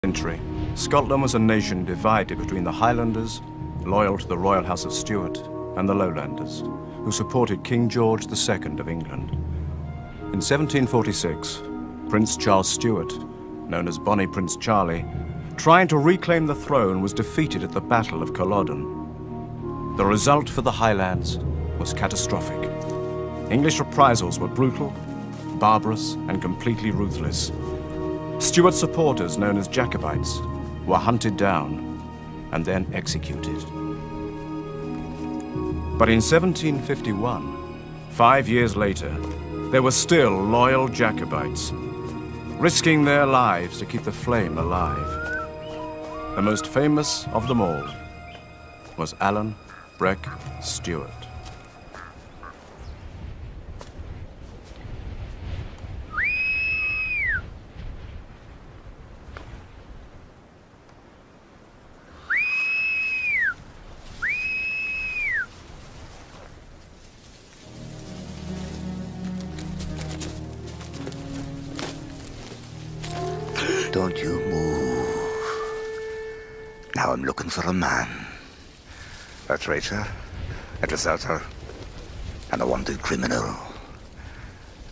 Century, Scotland was a nation divided between the Highlanders, loyal to the royal house of Stuart, and the Lowlanders, who supported King George II of England. In 1746, Prince Charles Stuart, known as Bonnie Prince Charlie, trying to reclaim the throne, was defeated at the Battle of Culloden. The result for the Highlands was catastrophic. English reprisals were brutal, barbarous, and completely ruthless. Stuart supporters, known as Jacobites, were hunted down and then executed. But in 1751, 5 years later, there were still loyal Jacobites, risking their lives to keep the flame alive. The most famous of them all was Alan Breck Stewart. Don't you move. Now I'm looking for a man. A traitor, a deserter, and a wanted criminal.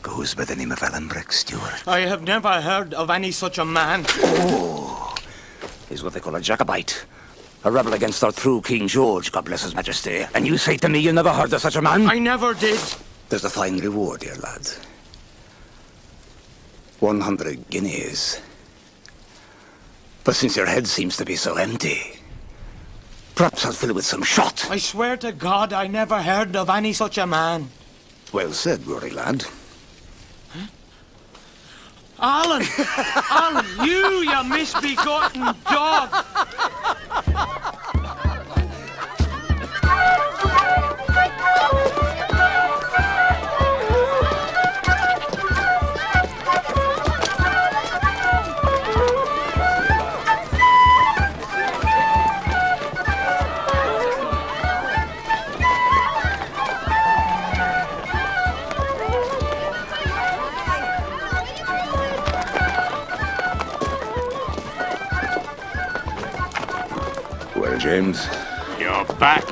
Goes by the name of Alan Breck Stewart. I have never heard of any such a man. Oh, he's what they call a Jacobite. A rebel against our true King George, God bless his majesty. And you say to me you never heard of such a man? I never did. There's a fine reward, dear lad. 100 guineas. But since your head seems to be so empty, perhaps I'll fill it with some shot. I swear to God I never heard of any such a man. Well said, Rory lad. Huh? Alan! Alan, you misbegotten dog! Well, James? You're back.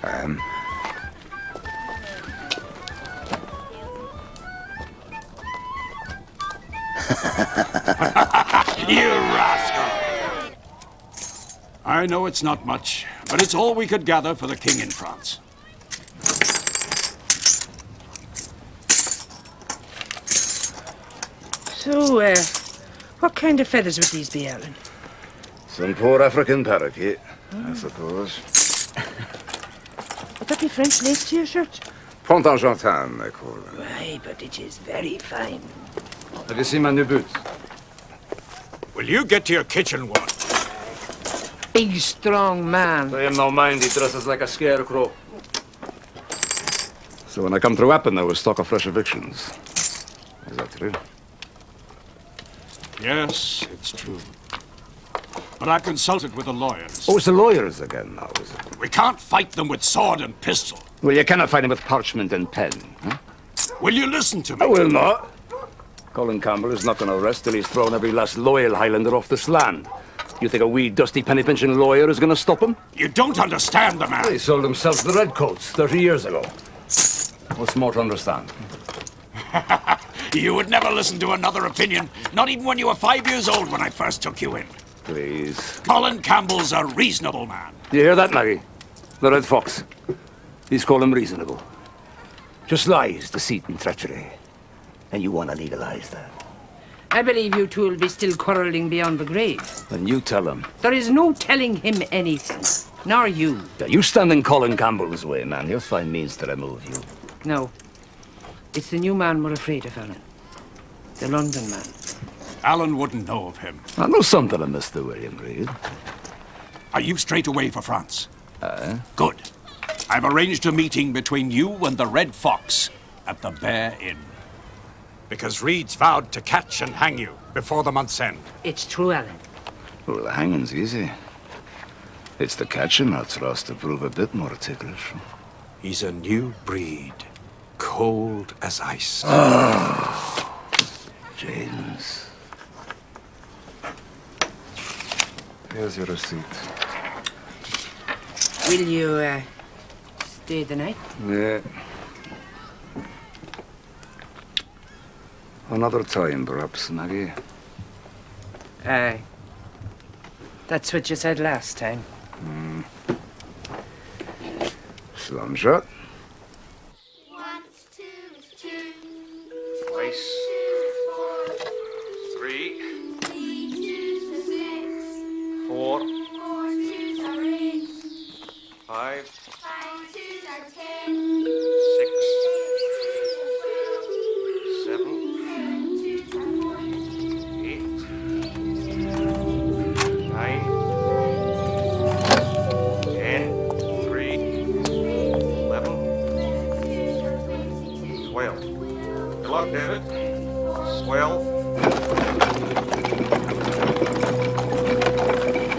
I am. You rascal! I know it's not much, but it's all we could gather for the king in France. So, what kind of feathers would these be, Alan? Some poor African parakeet, I suppose. Would that be French lace to your shirt? Pont Argentin, they call it. Why, but it is very fine. Have you seen my new boots? Will you get to your kitchen, one? Big, strong man. I am no mind, he dresses like a scarecrow. So when I come through Appin, there was stock of fresh evictions. Is that true? Yes, it's true. But I've consulted with the lawyers. Oh, it's the lawyers again now, is it? We can't fight them with sword and pistol. Well, you cannot fight them with parchment and pen, huh? Will you listen to me? I will not. Colin Campbell is not going to rest till he's thrown every last loyal Highlander off this land. You think a wee, dusty, penny-pinching lawyer is going to stop him? You don't understand the man. He sold himself to the Redcoats 30 years ago. What's more to understand? You would never listen to another opinion, not even when you were 5 years old when I first took you in. Please. Colin Campbell's a reasonable man. You hear that, Maggie? The Red Fox. He's called him reasonable. Just lies, deceit, and treachery. And you want to legalize that. I believe you two will be still quarrelling beyond the grave. Then you tell him. There is no telling him anything. Nor you. Yeah, you stand in Colin Campbell's way, man. He'll find means to remove you. No. It's the new man we're afraid of, Alan. The London man. Alan wouldn't know of him. I know something of Mr. William Reed. Are you straight away for France? Good. I've arranged a meeting between you and the Red Fox at the Bear Inn. Because Reed's vowed to catch and hang you before the month's end. It's true, Alan. Well, the hanging's easy. It's the catching that's for us to prove a bit more ticklish. He's a new breed, cold as ice. Oh, James. Here's your receipt. Will you, stay the night? Yeah. Another time, perhaps, Maggie. Aye. That's what you said last time. Slunger. Once, two is two. Twice. Four. 3. Three twos are six. 4. 4 twos are 8. 5. 5 twos are 10. 6. 7 7. twos are 14. 8. 9. 10. 3. 11. 12. Good luck, David. 12.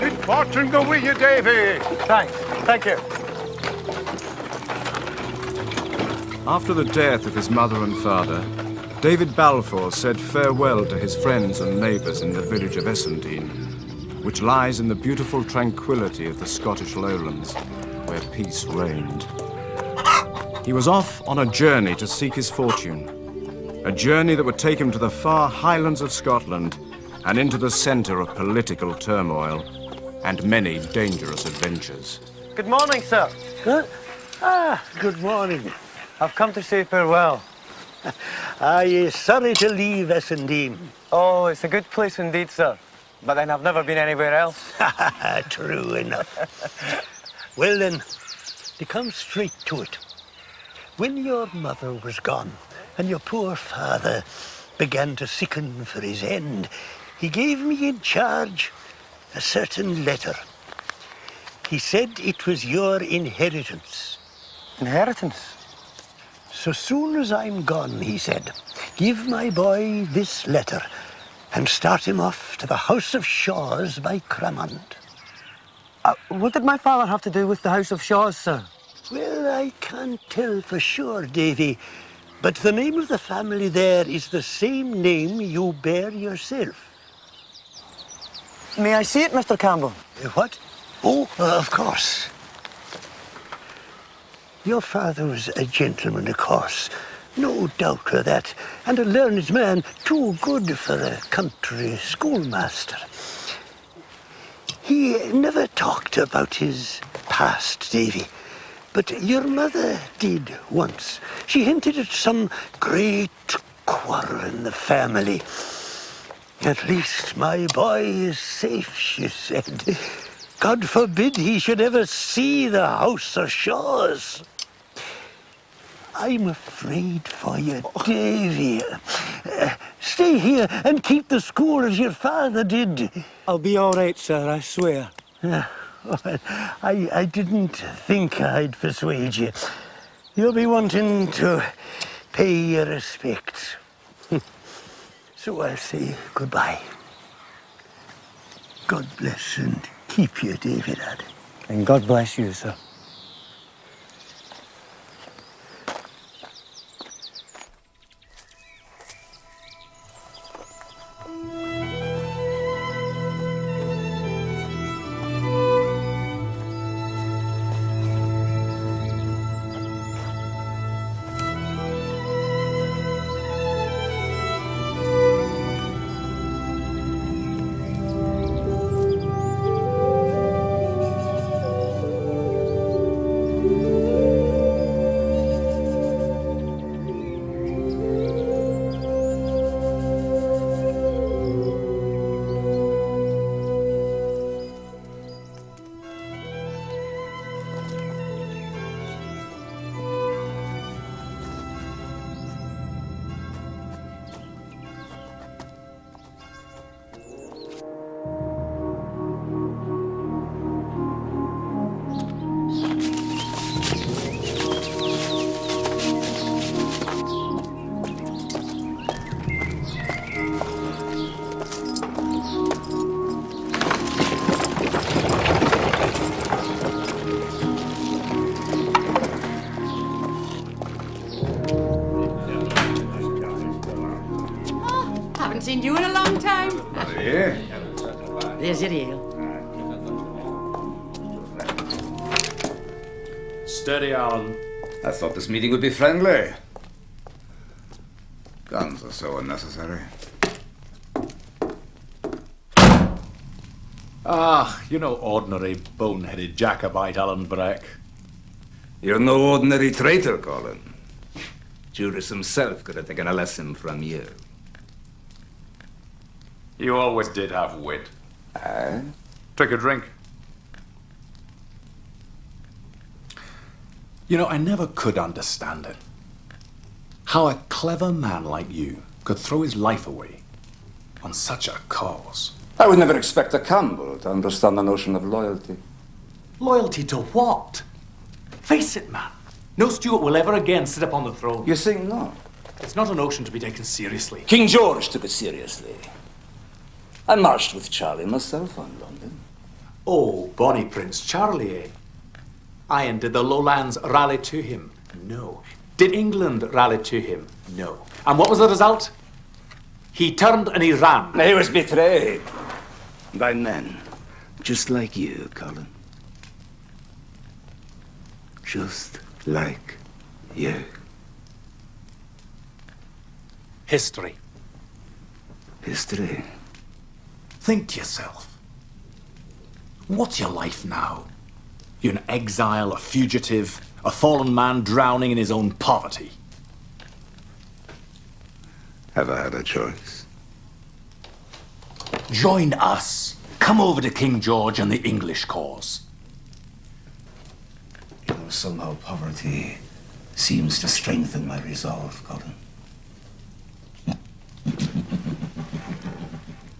Good fortune go with you, Davy. Thanks. Thank you. After the death of his mother and father, David Balfour said farewell to his friends and neighbours in the village of Essendine, which lies in the beautiful tranquility of the Scottish lowlands, where peace reigned. He was off on a journey to seek his fortune, a journey that would take him to the far highlands of Scotland and into the centre of political turmoil and many dangerous adventures. Good morning, sir. Good? Good morning. I've come to say farewell. Sorry to leave Essendine. Oh, it's a good place indeed, sir. But then I've never been anywhere else. True enough. Well then, to come straight to it. When your mother was gone and your poor father began to sicken for his end, he gave me in charge a certain letter. He said it was your inheritance. Inheritance? So soon as I'm gone, he said, give my boy this letter and start him off to the House of Shaws by Cramond. What did my father have to do with the House of Shaws, sir? Well, I can't tell for sure, Davy, but the name of the family there is the same name you bear yourself. May I see it, Mr. Campbell? What? Oh, of course. Your father was a gentleman, of course. No doubt of that. And a learned man, too good for a country schoolmaster. He never talked about his past, Davy. But your mother did once. She hinted at some great quarrel in the family. At least my boy is safe, she said. God forbid he should ever see the House of Shaws. I'm afraid for you, Davy. Stay here and keep the school as your father did. I'll be all right, sir, I swear. I didn't think I'd persuade you. You'll be wanting to pay your respects. So I'll say goodbye. God bless and keep you, David. And God bless you, sir. Seen you in a long time. Yeah. There's your ale. Steady, Alan. I thought this meeting would be friendly. Guns are so unnecessary. Ah, you're no ordinary boneheaded Jacobite, Alan Breck. You're no ordinary traitor, Colin. Judas himself could have taken a lesson from you. You always did have wit. Take a drink. You know, I never could understand it. How a clever man like you could throw his life away on such a cause. I would never expect a Campbell to understand the notion of loyalty. Loyalty to what? Face it, man. No Stuart will ever again sit upon the throne. You think not? It's not a notion to be taken seriously. King George took it seriously. I marched with Charlie myself on London. Oh, bonny Prince Charlie, eh? Aye, and did the Lowlands rally to him? No. Did England rally to him? No. And what was the result? He turned and he ran. He was betrayed by men just like you, Colin. Just like you. History. History. Think to yourself. What's your life now? You're an exile, a fugitive, a fallen man drowning in his own poverty. Have I had a choice? Join us. Come over to King George and the English cause. You know, somehow poverty seems to strengthen my resolve, Colin.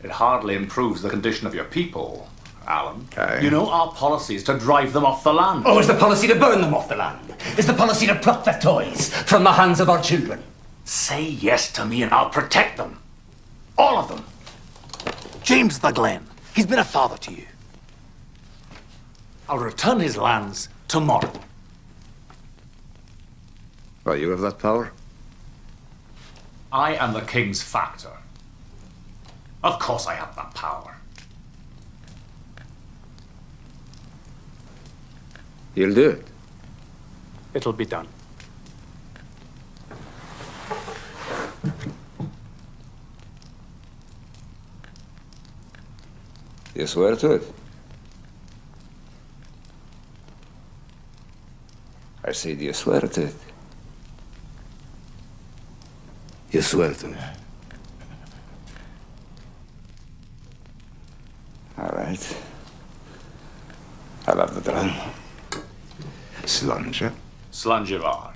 It hardly improves the condition of your people, Alan. You know, our policy is to drive them off the land. Oh, is the policy to burn them off the land? Is the policy to pluck their toys from the hands of our children? Say yes to me and I'll protect them. All of them. James the Glen, he's been a father to you. I'll return his lands tomorrow. Well, you have that power? I am the king's factor. Of course I have that power. You'll do it. It'll be done. You swear to it? I say, do you swear to it? You swear to it? All right. I'll have the drum. Slunge. Slungivar.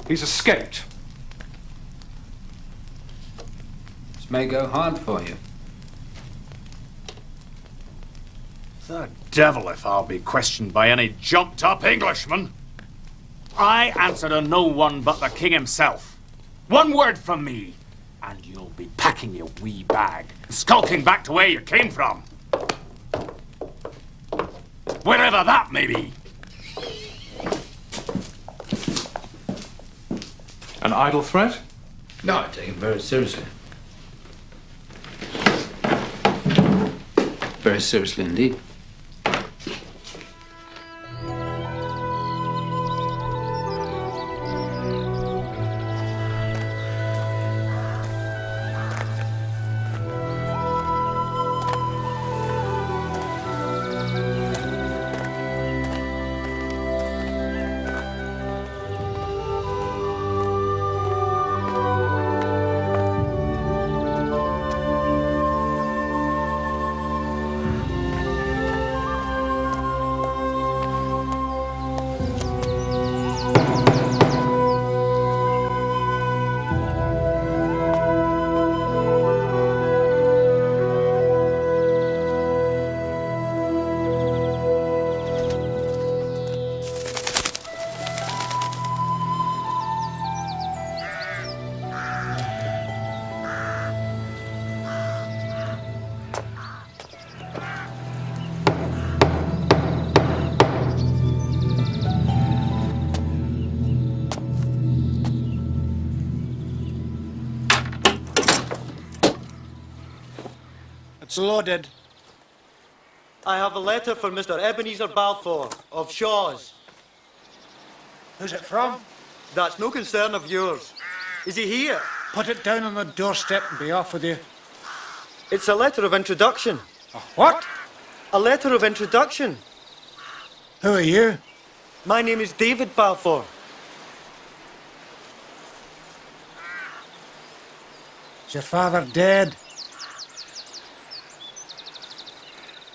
He's escaped. This may go hard for you. The devil if I'll be questioned by any jumped-up Englishman. I answer to no one but the king himself. One word from me, and you'll be packing your wee bag, skulking back to where you came from. Wherever that may be. An idle threat? No, I take it very seriously. Very seriously indeed. It's loaded. I have a letter for Mr. Ebenezer Balfour of Shaw's. Who's it from? That's no concern of yours. Is he here? Put it down on the doorstep and be off with you. It's a letter of introduction. What? A letter of introduction. Who are you? My name is David Balfour. Is your father dead?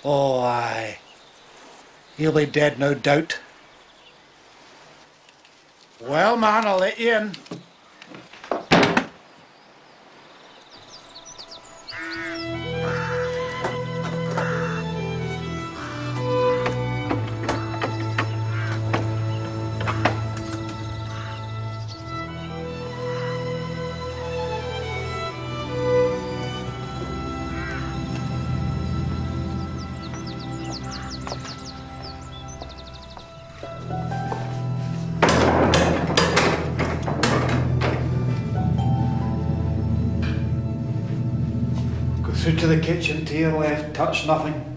Oh, aye. He'll be dead, no doubt. Well, man, I'll let you in. Through to the kitchen, to your left, touch nothing.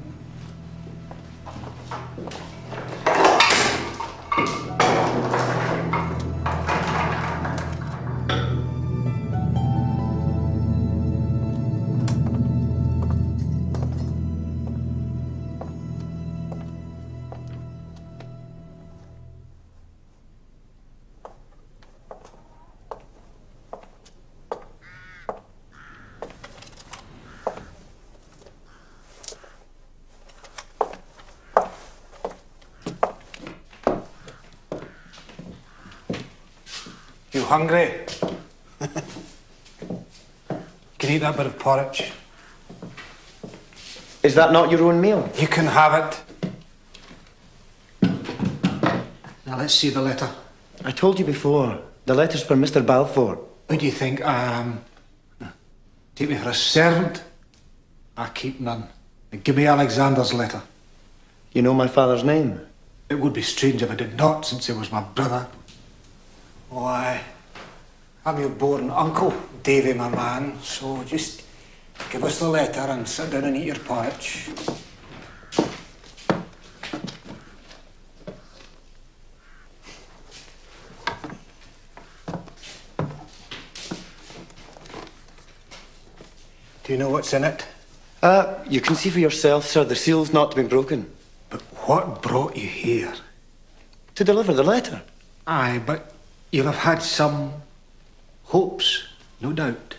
You hungry? Can eat that bit of porridge. Is that not your own meal? You can have it. Now let's see the letter. I told you before, the letter's for Mr. Balfour. Who do you think I am? Take me for a servant? I keep none. Give me Alexander's letter. You know my father's name? It would be strange if I did not, since he was my brother. Why, I'm your born uncle, Davy, my man. So just give us the letter and sit down and eat your porridge. Do you know what's in it? You can see for yourself, sir. The seal's not been broken. But what brought you here? To deliver the letter. Aye, but you'll have had some hopes, no doubt.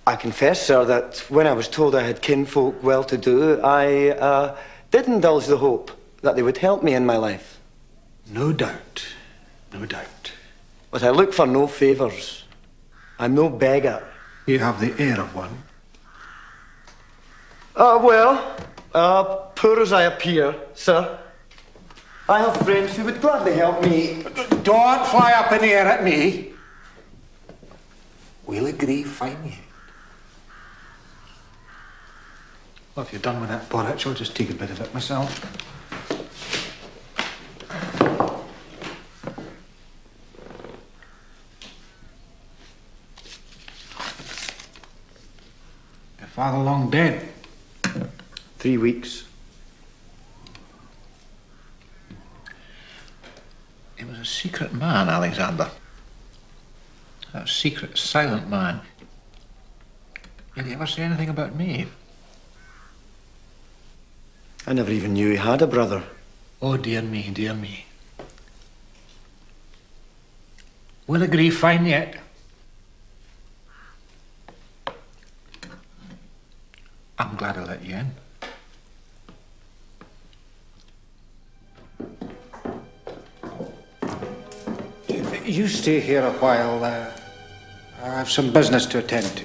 I confess, sir, that when I was told I had kinfolk well-to-do, I did indulge the hope that they would help me in my life. No doubt, no doubt. But I look for no favours. I'm no beggar. You have the air of one. Poor as I appear, sir, I have friends who would gladly help me. Don't fly up in the air at me. We'll agree finally. Well, if you're done with that porridge, I'll just take a bit of it myself. Your father long dead? 3 weeks. He was a secret man, Alexander. A secret, silent man. Did he ever say anything about me? I never even knew he had a brother. Oh, dear me, dear me. We'll agree fine yet. I'm glad I let you in. You stay here a while. I have some business to attend to.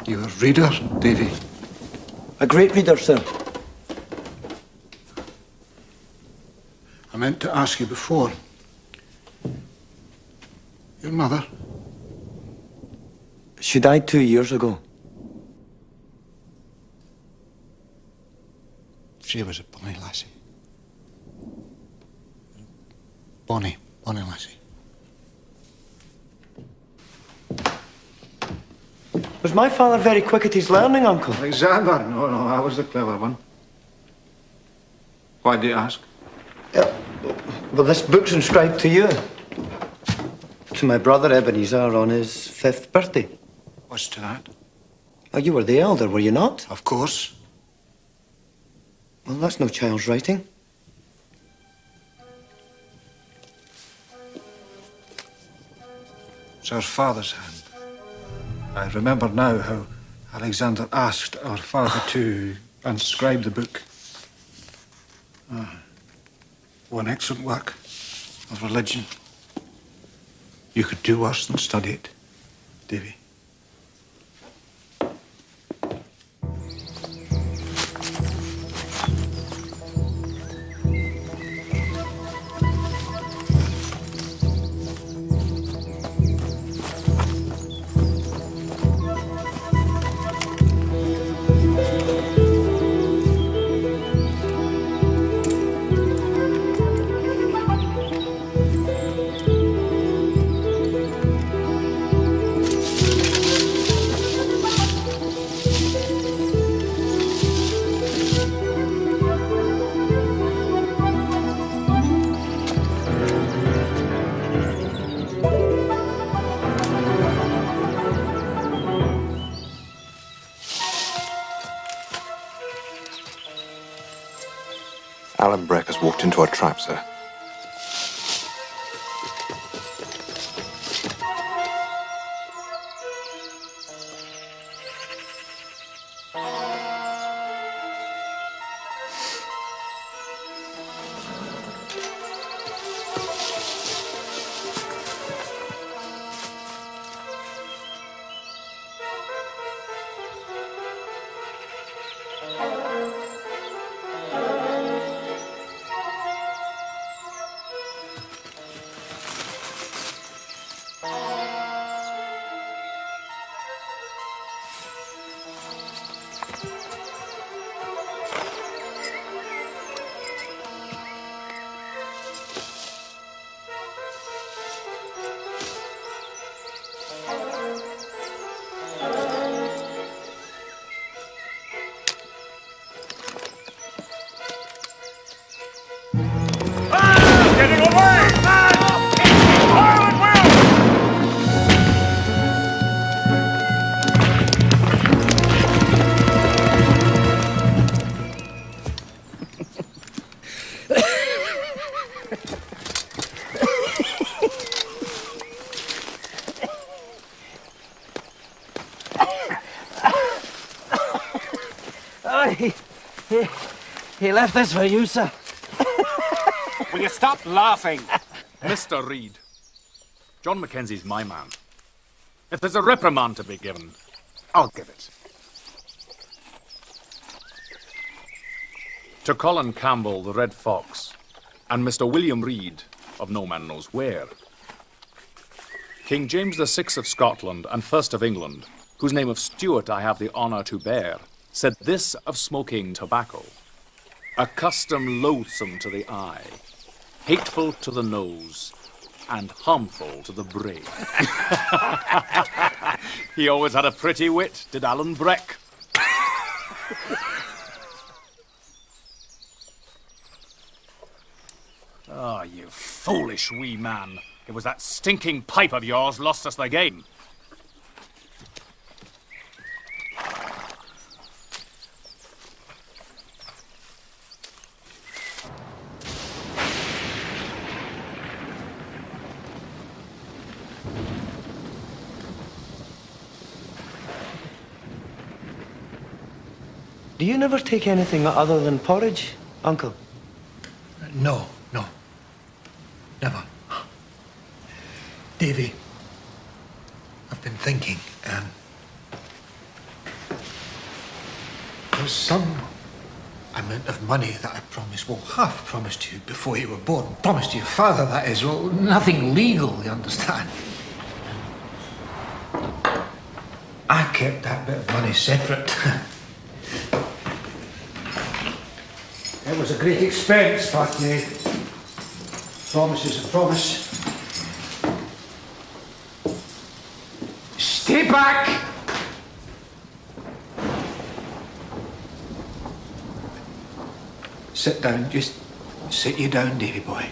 You a reader, Davy? A great reader, sir. I meant to ask you before. Your mother? She died 2 years ago. She was a bonny lassie. Bonny lassie. Was my father very quick at his learning, Uncle? Alexander? No, I was the clever one. Why do you ask? Well, this book's inscribed to you. To my brother Ebenezer on his 5th birthday. What's to that? Oh, you were the elder, were you not? Of course. Well, that's no child's writing. It's our father's hand. I remember now how Alexander asked our father to inscribe the book. One excellent work of religion. You could do worse than study it, Davy. Alan Breck has walked into a trap, sir. He left this for you, sir. Will you stop laughing? Mr. Reed, John Mackenzie's my man. If there's a reprimand to be given, I'll give it. To Colin Campbell, the Red Fox, and Mr. William Reed, of no man knows where. King James VI of Scotland and first of England, whose name of Stuart I have the honour to bear, said this of smoking tobacco: a custom loathsome to the eye, hateful to the nose, and harmful to the brain. He always had a pretty wit, did Alan Breck. Oh, you foolish wee man. It was that stinking pipe of yours lost us the game. Do you never take anything other than porridge, Uncle? No. Never. Davy, I've been thinking, was some amount of money that I promised, well, half promised you before you were born. Promised your father, that is. Well, nothing legal, you understand. I kept that bit of money separate. It was a great expense, but promise is a promise. Stay back! Sit down, just sit you down, Davy boy.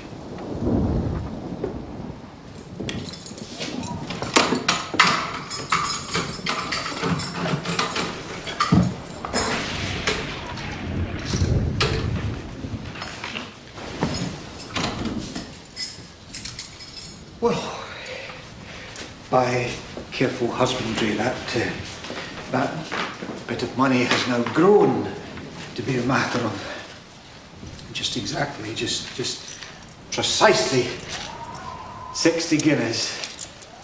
Well, by careful husbandry, that bit of money has now grown to be a matter of just precisely 60 guineas.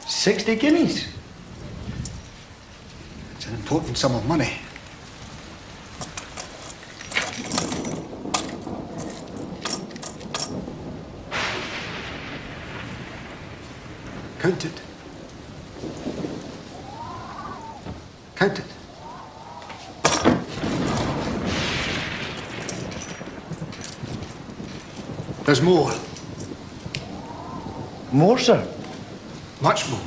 60 guineas? It's an important sum of money. Count it. Count it. There's more. More, sir? Much more.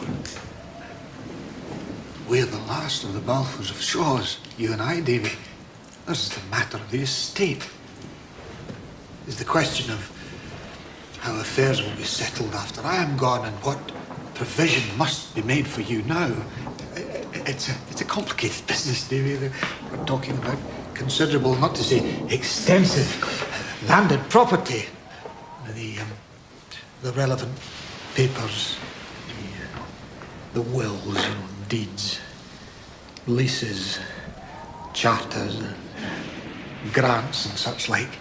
We're the last of the Balfours of Shaws, you and I, Davy. This is the matter of the estate. It's the question of how affairs will be settled after I am gone and what provision must be made for you now. It's a complicated business, Davy. We're talking about considerable, not to say extensive, landed property. The relevant papers, the wills, you know, deeds, leases, charters, grants and such like.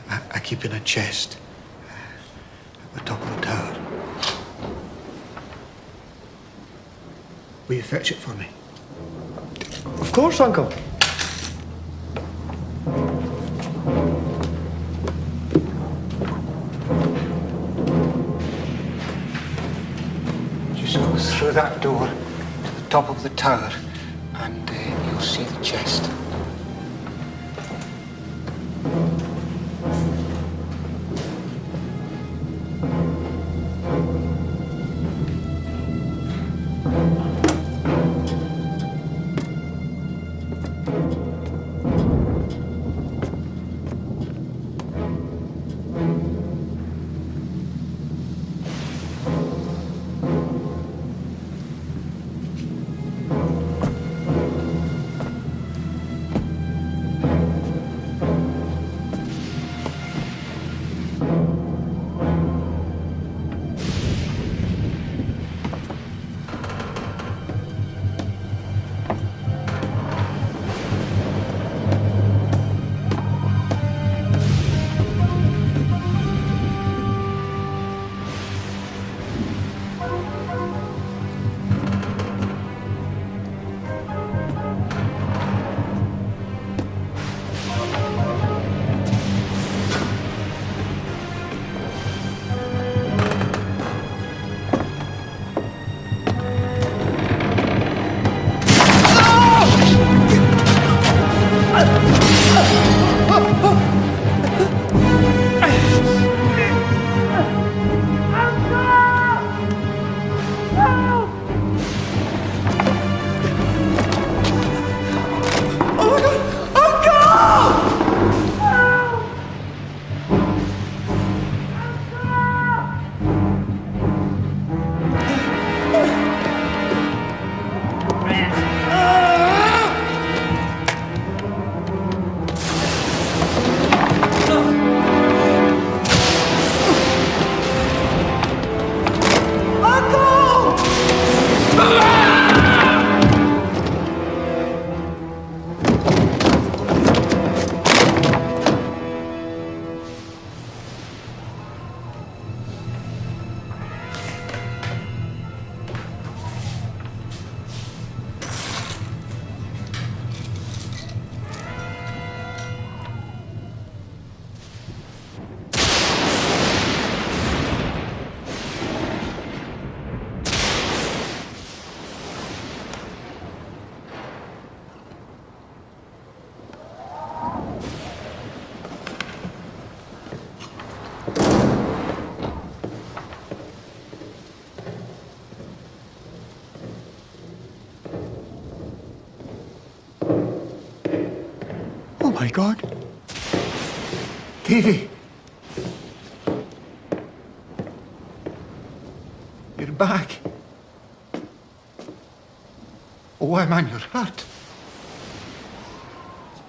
I keep in a chest at the top of the tower. Will you fetch it for me? Of course, Uncle. Just go through that door to the top of the tower and you'll see the chest. My God. Davy. You're back. Oh, why, man, you're hurt.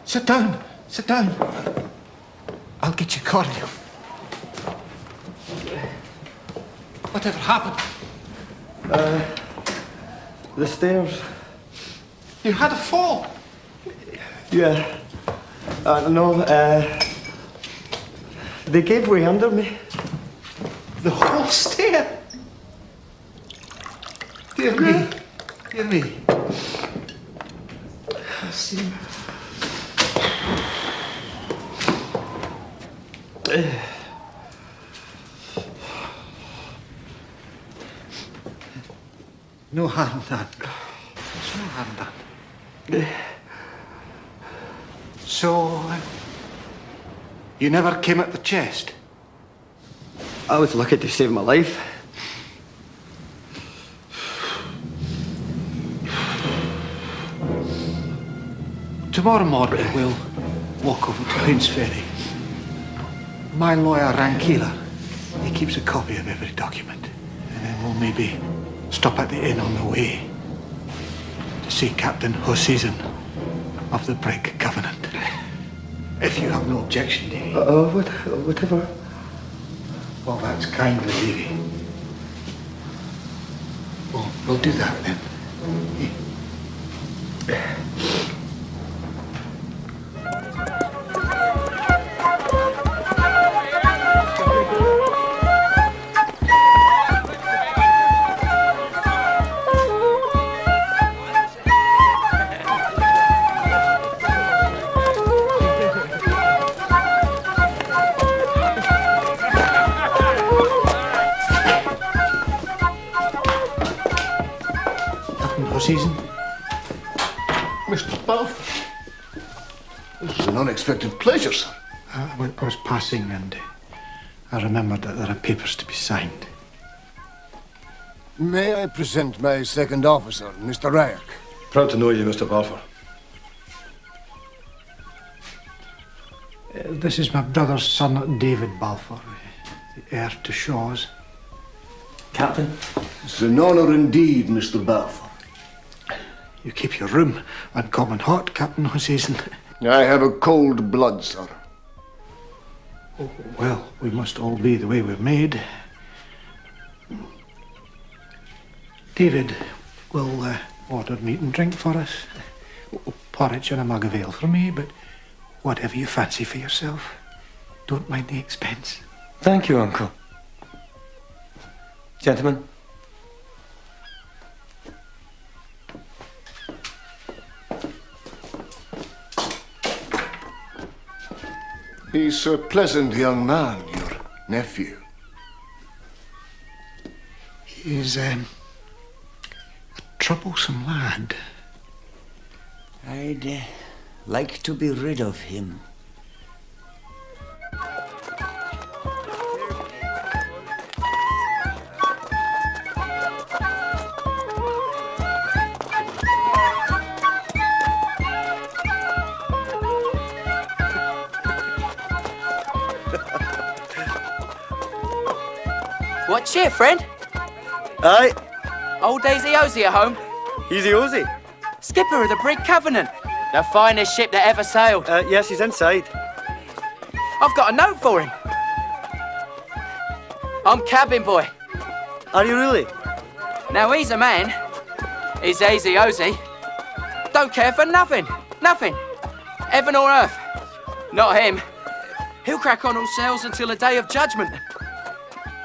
Sit down. Sit down. I'll get you cordial. Whatever happened? The stairs. You had a fall. Yeah. No, they gave way under me. The whole stair. Dear me. Dear me. I see. No harm done. There's no harm done. So, you never came at the chest? I was lucky to save my life. Tomorrow morning we'll walk over to Queen's Ferry. My lawyer, Rankila, he keeps a copy of every document. And then we'll maybe stop at the inn on the way to see Captain Hoseason of the Brig Covenant. If you have no objection, Davy. Whatever. Well, that's kind of Davy. We'll do that then. Season. Mr. Balfour, this is an unexpected pleasure, sir. I was passing and I remembered that there are papers to be signed. May I present my second officer, Mr. Ryak? Proud to know you, Mr. Balfour. This is my brother's son, David Balfour, the heir to Shaws. Captain? It's an honour indeed, Mr. Balfour. You keep your room uncommon hot, Captain Hoseason. I have a cold blood, sir. Oh, well, we must all be the way we're made. David will order meat and drink for us. Porridge and a mug of ale for me, but whatever you fancy for yourself. Don't mind the expense. Thank you, Uncle. Gentlemen. He's a pleasant young man, your nephew. He's a troublesome lad. I'd like to be rid of him. What cheer, friend? Aye. Old Daisy Osey at home? Easy Osey. Skipper of the Brig Covenant. The finest ship that ever sailed. Yes, he's inside. I've got a note for him. I'm cabin boy. Are you really? Now he's a man. He's Daisy Osey. Don't care for nothing. Nothing. Heaven or earth. Not him. He'll crack on all sails until the day of judgment.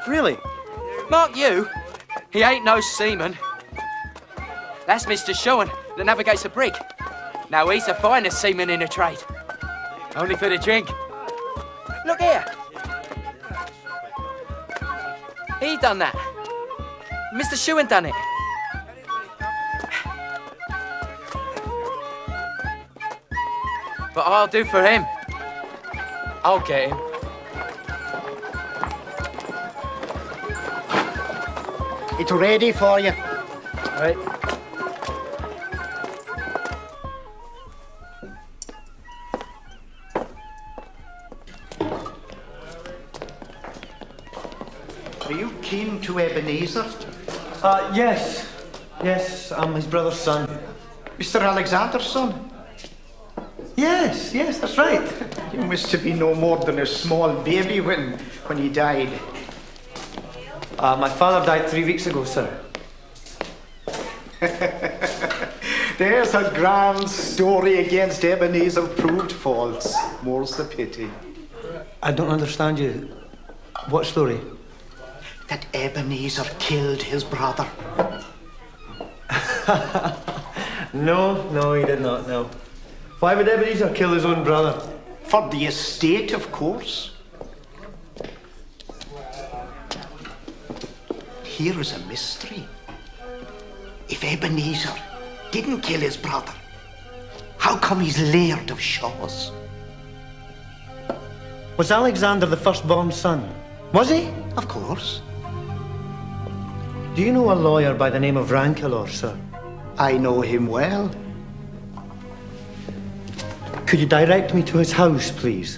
Really? Mark you, he ain't no seaman. That's Mr. Showen that navigates the brig. Now he's the finest seaman in the trade. Only for the drink. Look here. He done that. Mr. Showen done it. But I'll do for him. I'll get him. It's ready for you. Right. Are you kin to Ebenezer? Yes. Yes, I'm his brother's son. Mr. Alexander's son? Yes, that's right. You must have been no more than a small baby when he died. My father died 3 weeks ago, sir. There's a grand story against Ebenezer proved false. More's the pity. I don't understand you. What story? That Ebenezer killed his brother. No, he did not, no. Why would Ebenezer kill his own brother? For the estate, of course. Here is a mystery. If Ebenezer didn't kill his brother, how come he's Laird of Shaws? Was Alexander the firstborn son? Was he? Of course. Do you know a lawyer by the name of Rankelor, sir? I know him well. Could you direct me to his house, please?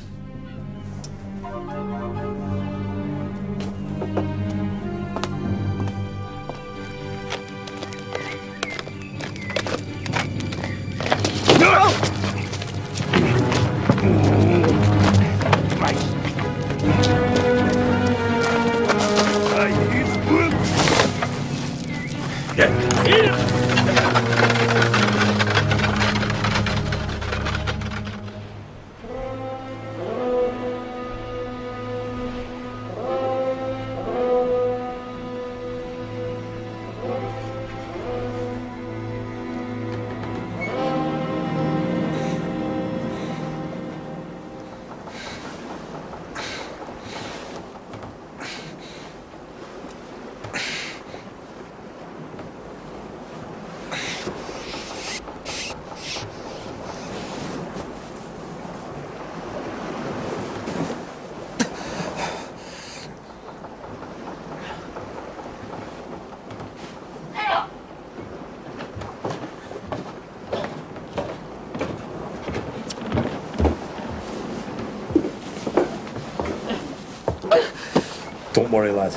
Don't worry, lad.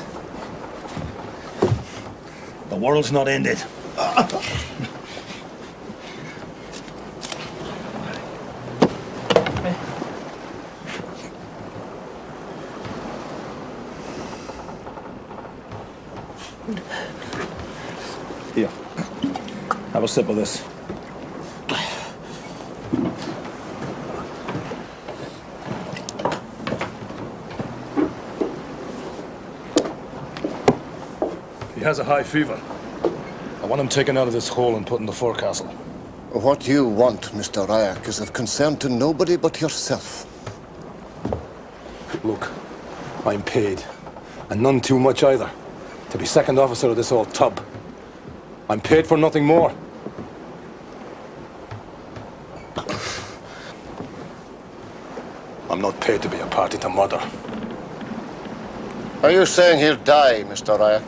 The world's not ended. Here. Have a sip of this. He has a high fever. I want him taken out of this hole and put in the forecastle. What you want, Mr. Ryak, is of concern to nobody but yourself. Look, I'm paid, and none too much either, to be second officer of this old tub. I'm paid for nothing more. I'm not paid to be a party to murder. Are you saying he'll die, Mr. Ryak?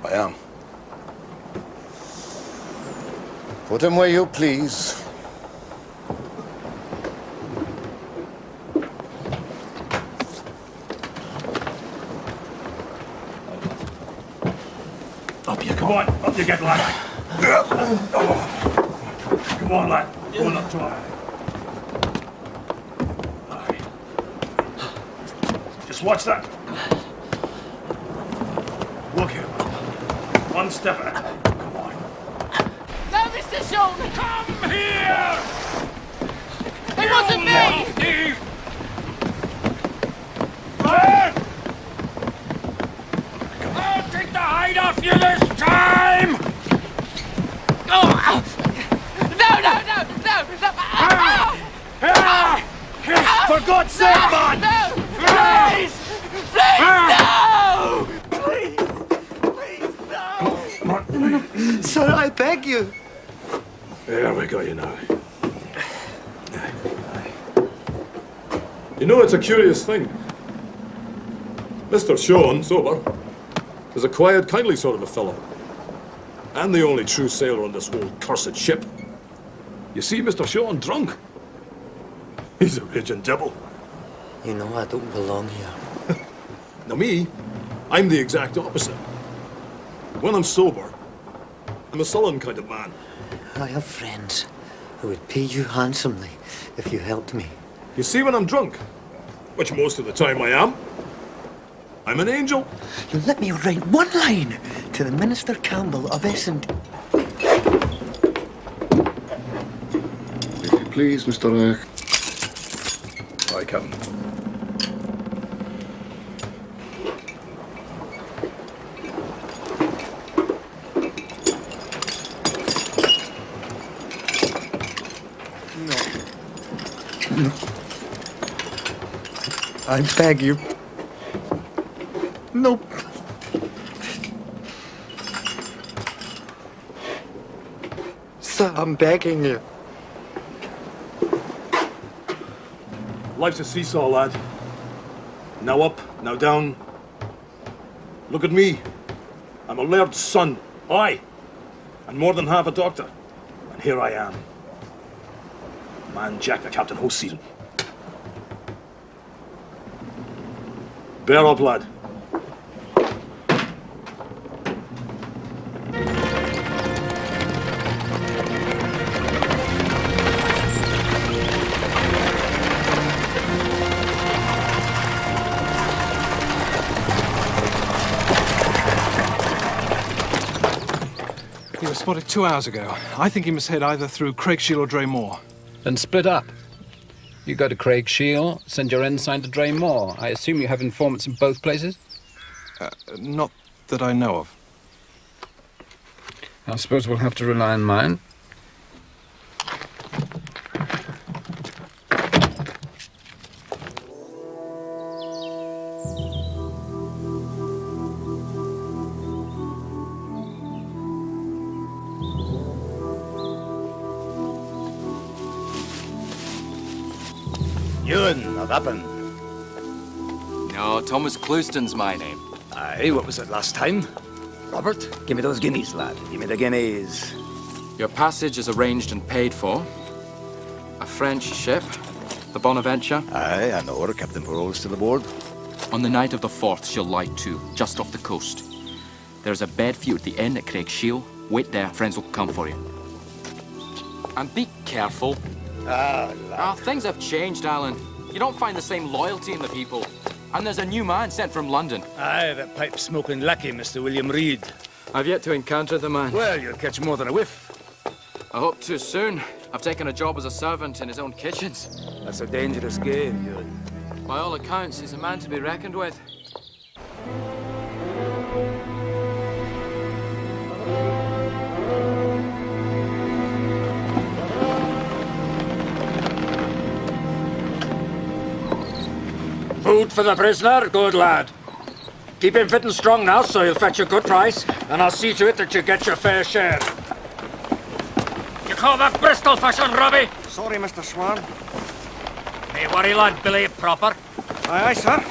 I am. Put him where you please. Up you come on, up you get, lad. Come on, lad. Come on up to him. Just watch that. Look here. One step at a time. Come on. No, Mr. Sean! Come here! It wasn't me! Thief! Run! I'll take the hide off you this time! Oh! No! For God's sake, man! No! Please! No! Sir, I beg you. There we go, you know. You know, it's a curious thing. Mr. Sean, sober, is a quiet, kindly sort of a fellow. And the only true sailor on this whole cursed ship. You see Mr. Sean drunk? He's a raging devil. You know I don't belong here. Now me, I'm the exact opposite. When I'm sober, I'm a sullen kind of man. I have friends who would pay you handsomely if you helped me. You see, when I'm drunk, which most of the time I am, I'm an angel. You let me write one line to the Minister Campbell of Essendon. If you please, Mr. Aye, Captain. No. I beg you. No. Sir, I'm begging you. Life's a seesaw, lad. Now up, now down. Look at me. I'm a laird's son. Aye. And more than half a doctor. And here I am. Man Jack, the Captain Host season. Bear up, lad. He was spotted 2 hours ago. I think he must head either through Craigshiel or Draymore. Then split up. You go to Craigshiel, send your ensign to Draymore. I assume you have informants in both places? Not that I know of. I suppose we'll have to rely on mine. Ewan of Appin. No, Thomas Clouston's my name. Aye, what was it last time? Robert, give me those guineas, lad. Give me the guineas. Your passage is arranged and paid for. A French ship, the Bonaventure. Aye, I know her. Captain Parole's still aboard. On the night of the 4th, she'll lie to, just off the coast. There's a bed for you at the inn at Craigshiel. Wait there, friends will come for you. And be careful. Things have changed, Alan. You don't find the same loyalty in the people. And there's a new man sent from London. Aye, that pipe-smoking lackey, Mr. William Reed. I've yet to encounter the man. Well, you'll catch more than a whiff. I hope too soon. I've taken a job as a servant in his own kitchens. That's a dangerous game, Ewan. By all accounts, he's a man to be reckoned with. Food for the prisoner, good lad. Keep him fit and strong now, so he'll fetch a good price, and I'll see to it that you get your fair share. You call that Bristol fashion, Robbie? Sorry, Mr. Swan. Hey, worry, lad, Billy, proper. Aye, aye, sir.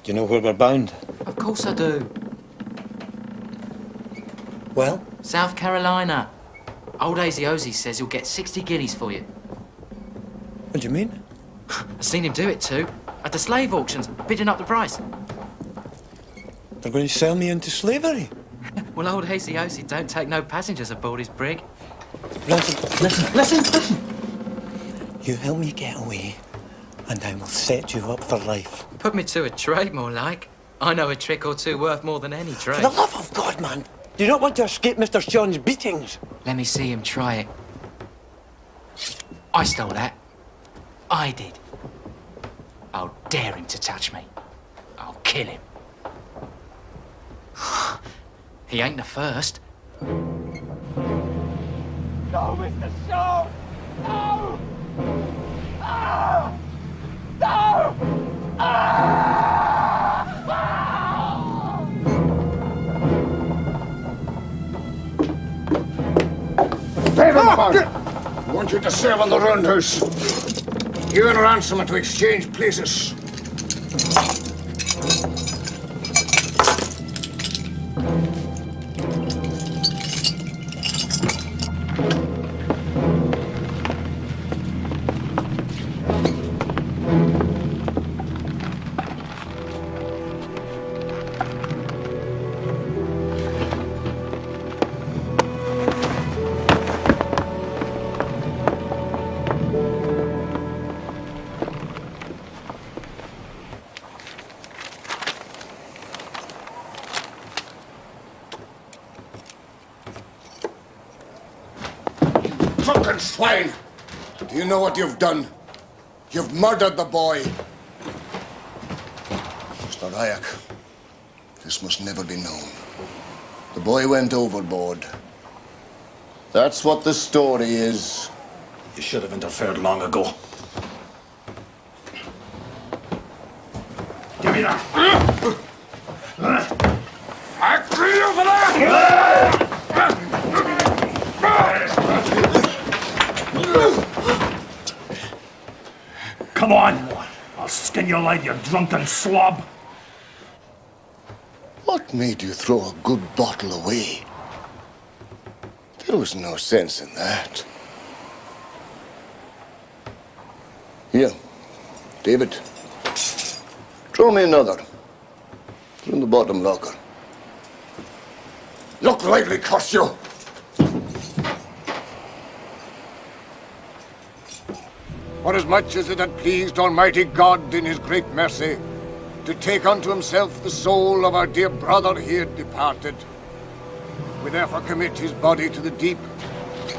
Do you know where we're bound? Of course I do. Well? South Carolina. Old Accusations says he'll get 60 guineas for you. What do you mean? I've seen him do it too. At the slave auctions, bidding up the price. They're going to sell me into slavery? Well, old Accusations don't take no passengers aboard his brig. Listen! You help me get away, and I will set you up for life. Put me to a trade, more like. I know a trick or two worth more than any trade. For the love of God, man! Do you not want to escape Mr. Sean's beatings? Let me see him try it. I stole that. I did. I'll dare him to touch me. I'll kill him. He ain't the first. No, Mr. Shaw! No! Ah! No! David, I want you to serve on the roundhouse. You and Ransom are to exchange places. drunken swine! Do you know what you've done? You've murdered the boy. Mr. Ryak, this must never be known. The boy went overboard. That's what the story is. You should have interfered long ago. Give me that! I kill you for that! Come on! I'll skin you alive, you drunken slob! What made you throw a good bottle away? There was no sense in that. Here, David. Throw me another. In the bottom locker. Look lively, curse you! For as much as it had pleased Almighty God in his great mercy to take unto himself the soul of our dear brother here departed, we therefore commit his body to the deep,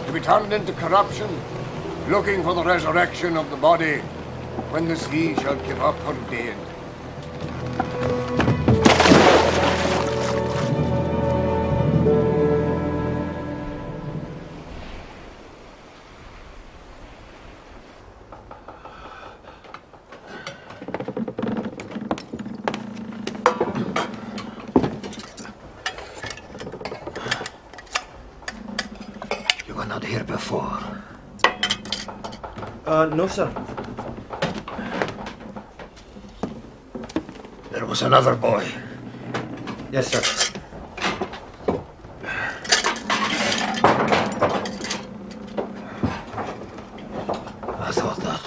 to be turned into corruption, looking for the resurrection of the body, when the sea shall give up her dead. You were not here before. No, sir. There was another boy. Yes, sir. I thought that.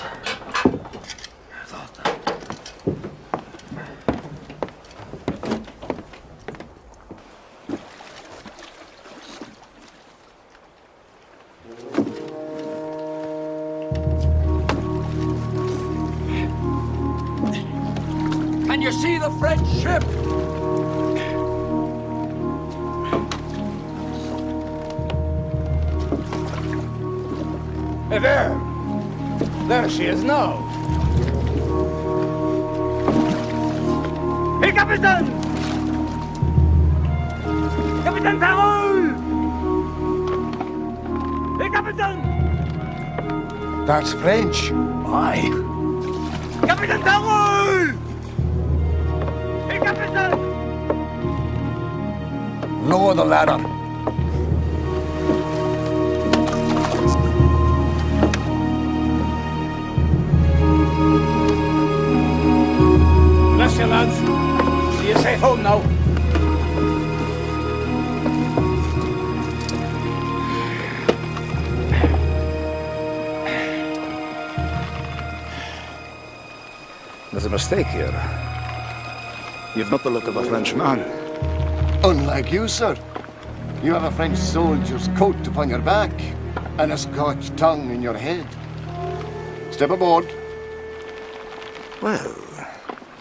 Can you see the French ship? Hey, there! There she is now. Hey, Captain! Captain Parole! Hey, Captain! That's French. Aye. Captain Parole! Hey, Captain! Lower the ladder. Bless you, lads. See you safe home now. There's a mistake here. You've not the look of a Frenchman. Unlike you, sir. You have a French soldier's coat upon your back and a Scotch tongue in your head. Step aboard. Well,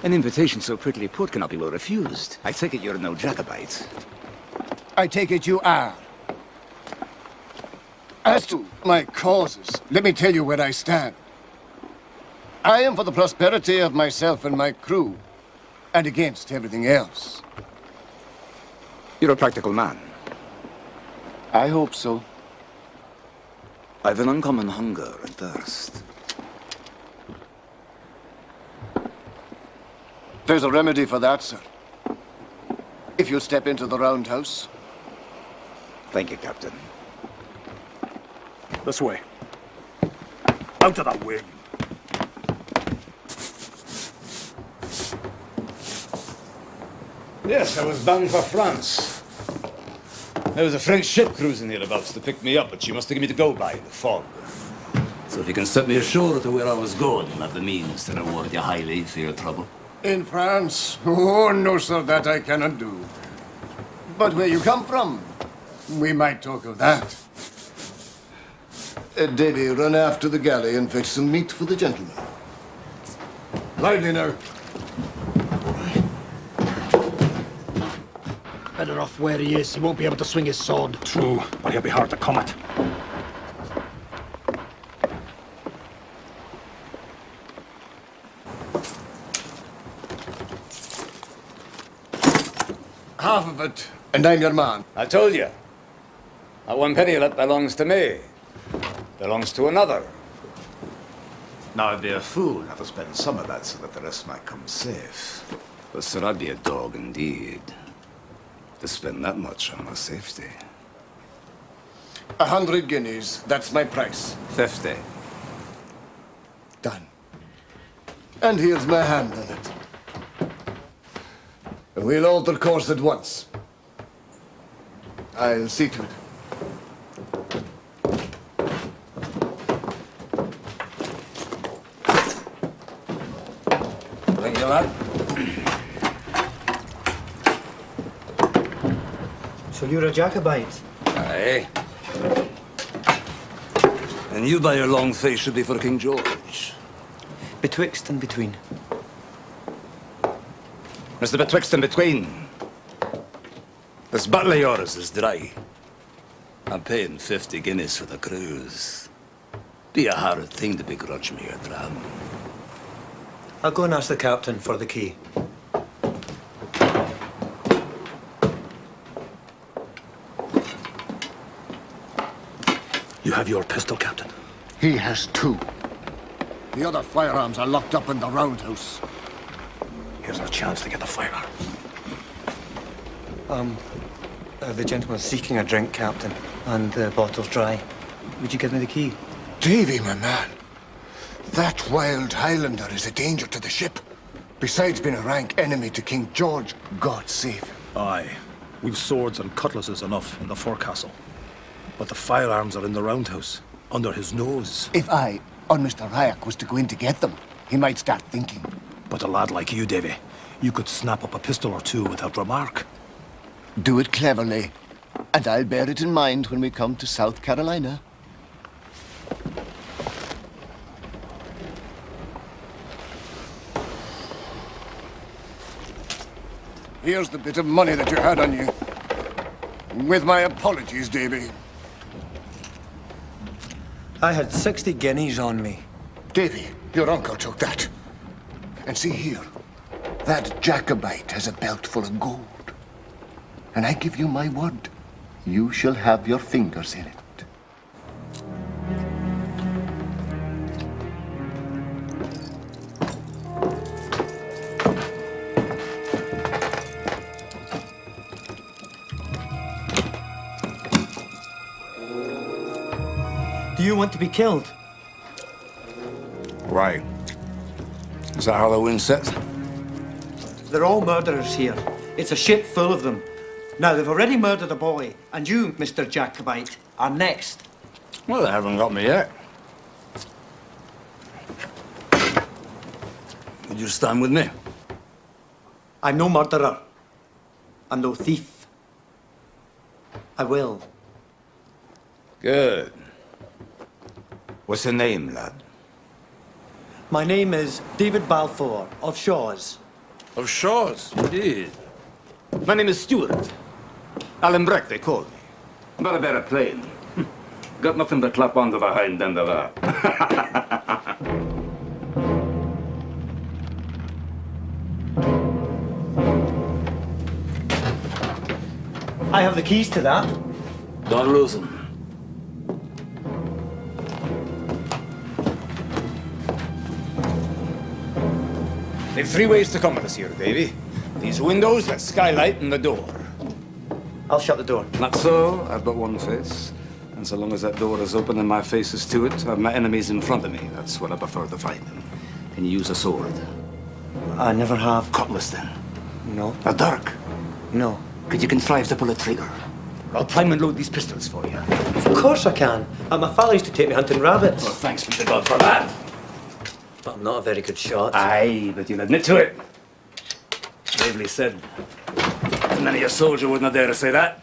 an invitation so prettily put cannot be well refused. I take it you're no Jacobite. I take it you are. As to my causes, let me tell you where I stand. I am for the prosperity of myself and my crew, and against everything else. You're a practical man. I hope so. I've an uncommon hunger and thirst. There's a remedy for that, sir. If you'll step into the roundhouse. Thank you, Captain. This way. Out of that way, you. Yes, I was bound for France. There was a French ship cruising hereabouts to pick me up, but she must have given me the go-by in the fog. So if you can set me ashore to where I was going, you'll have the means to reward you highly for your trouble. In France? Oh, no, sir, that I cannot do. But where you come from, we might talk of that. Davy, run after the galley and fetch some meat for the gentleman. Lively now. Better off where he is. He won't be able to swing his sword. True, but he'll be hard to come at. half of it, and I'm your man. I told you. That one penny that belongs to me. Belongs to another. Now, I'd be a fool not to spend some of that so that the rest might come safe. But sir, I'd be a dog indeed to spend that much on my safety. 100 guineas, that's my price. 50. Done. And here's my hand on it. We'll alter course at once. I'll see to it. Thank you, lad. So you're a Jacobite? Aye. And you, by your long face, should be for King George. Betwixt and between. Mr. Betwixt and between. This bottle of yours is dry. I'm paying 50 guineas for the cruise. Be a hard thing to begrudge me a dram. I'll go and ask the captain for the key. You have your pistol, Captain. He has 2. The other firearms are locked up in the roundhouse. Here's our chance to get the firearms. The gentleman's seeking a drink, Captain, and the bottle's dry. Would you give me the key? Davy, my man. That wild Highlander is a danger to the ship. Besides being a rank enemy to King George, God save him. Aye. We've swords and cutlasses enough in the forecastle. But the firearms are in the roundhouse, under his nose. If I, or Mr. Ryak, was to go in to get them, he might start thinking. But a lad like you, Davy, you could snap up a pistol or 2 without remark. Do it cleverly, and I'll bear it in mind when we come to South Carolina. Here's the bit of money that you had on you. With my apologies, Davy. I had 60 guineas on me. Davy, your uncle took that. And see here, that Jacobite has a belt full of gold. And I give you my word, you shall have your fingers in it. Do you want to be killed? Why? Is that how the wind sets? They're all murderers here. It's a ship full of them. Now, they've already murdered a boy, and you, Mr. Jacobite, are next. Well, they haven't got me yet. Would you stand with me? I'm no murderer. I'm no thief. I will. Good. What's your name, lad? My name is David Balfour, of Shaws. Of Shaws, indeed. My name is Stuart. Alan Breck, they call me. Not a better plane. Got nothing to clap onto the hind end of that. I have the keys to that. Don't lose them. They've 3 ways to come at us here, Davy. These windows, that skylight, and the door. I'll shut the door. Not so. I've but one face. And so long as that door is open and my face is to it, I've my enemies in front of me. That's what I prefer to find them. Can you use a sword? I never have. Cutlass, then? No. A dirk? No. Could you contrive to pull a trigger? I'll prime and load these pistols for you. Of course I can. My father used to take me hunting rabbits. Well, thanks be to God for that. But I'm not a very good shot. Aye, but you'll admit to it. Bravely said. And many a soldier wouldn't dare to say that.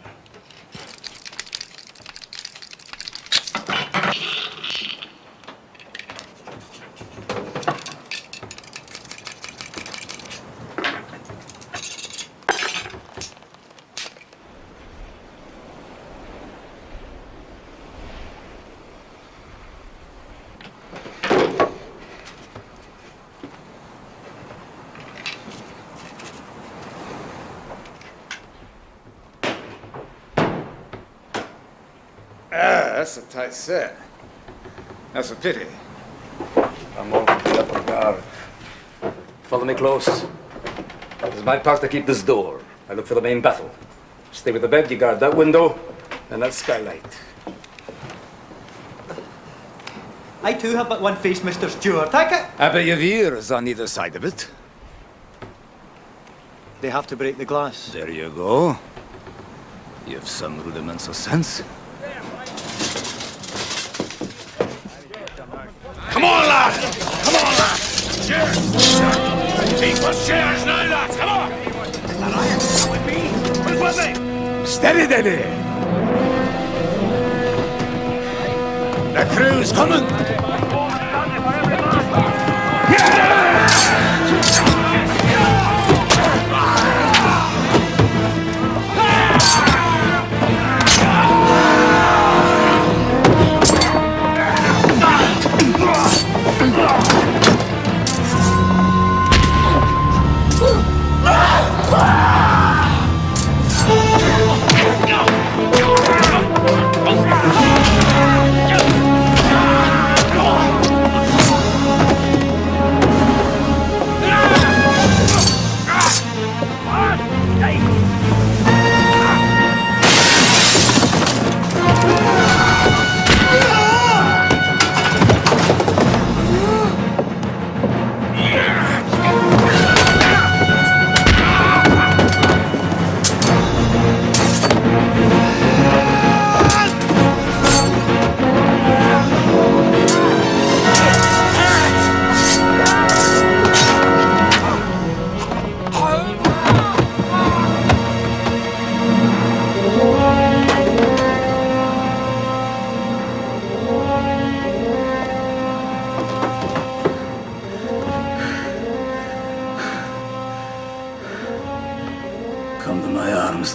That's a tight set. That's a pity. I'm over the upper guard. Follow me close. It's my part to keep this door. I look for the main battle. Stay with the bed, you guard that window, and that skylight. I too have but one face, Mr. Stuart. I bet you've ears on either side of it. They have to break the glass. There you go. You've some rudiments of sense. Come on, lad! Come on, lad! Cheers! Equal shares now, lads! Come on! With me? Who's with me? Steady, Daddy! The crew's coming!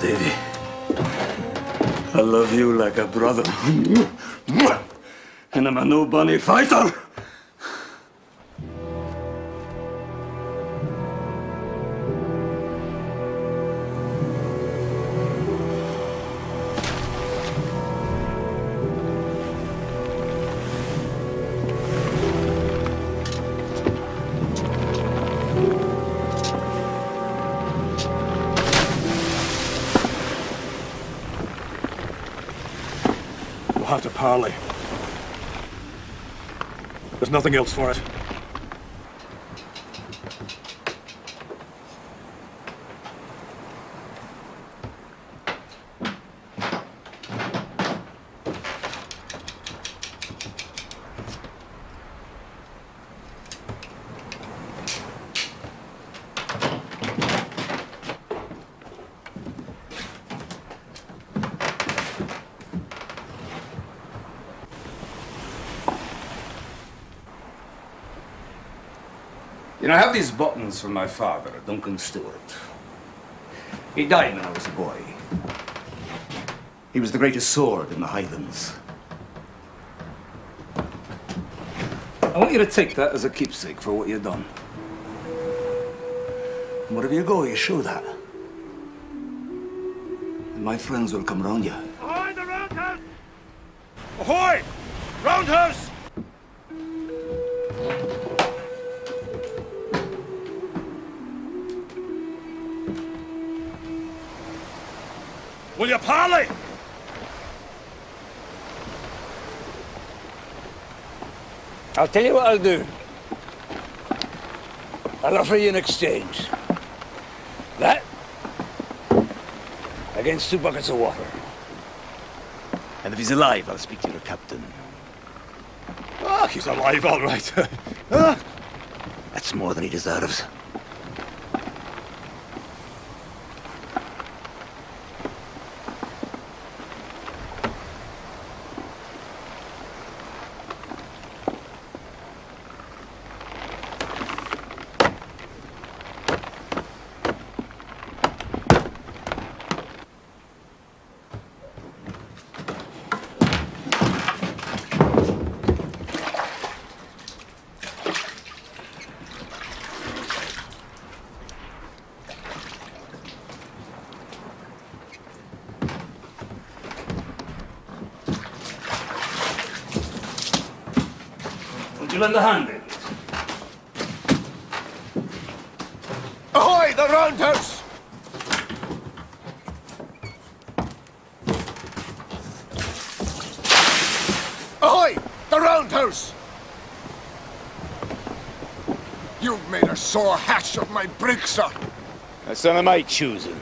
Davy. I love you like a brother. And I'm a no bunny fighter. We'll have to parley. There's nothing else for it. You know, I have these buttons from my father, Duncan Stuart. He died when I was a boy. He was the greatest sword in the Highlands. I want you to take that as a keepsake for what you've done. And wherever you go, you show that. And my friends will come round you. Ahoy, the roundhouse! Ahoy! Roundhouse! Will you parley? I'll tell you what I'll do. I'll offer you an exchange. That against 2 buckets of water. And if he's alive, I'll speak to your captain. Ah, he's alive, all right. That's more than he deserves. you lend a hand in? Ahoy, the roundhouse! Ahoy, the roundhouse! You've made a sore hash of my brig, sir. That's none of my choosing.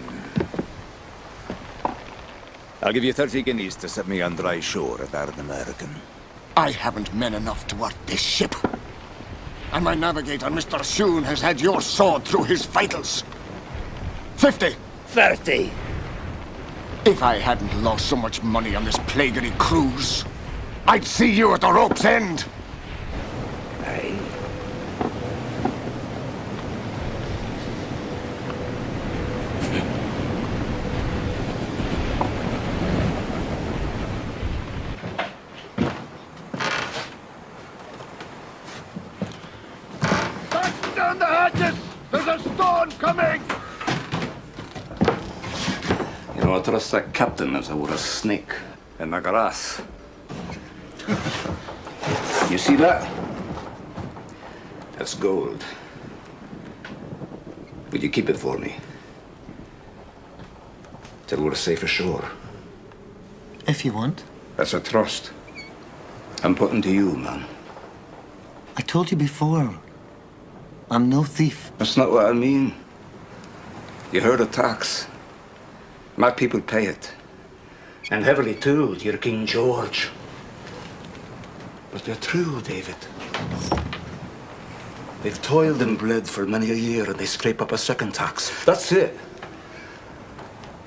I'll give you 30 guineas to set me on dry shore at that American. I haven't men enough to work this ship. And my navigator, Mr. Shoon, has had your sword through his vitals. 50. 30. If I hadn't lost so much money on this plaguey cruise, I'd see you at the rope's end. Aye. Batten down the hatches! There's a storm coming! You know, I trust that captain as I would a snake in the grass. You see that? That's gold. Will you keep it for me? Till we're safe ashore. If you want. That's a trust. I'm putting to you, man. I told you before. I'm no thief. That's not what I mean. You heard of tax. My people pay it. And heavily too, to your King George. But they're true, David. They've toiled and bled for many a year, and they scrape up a second tax. That's it.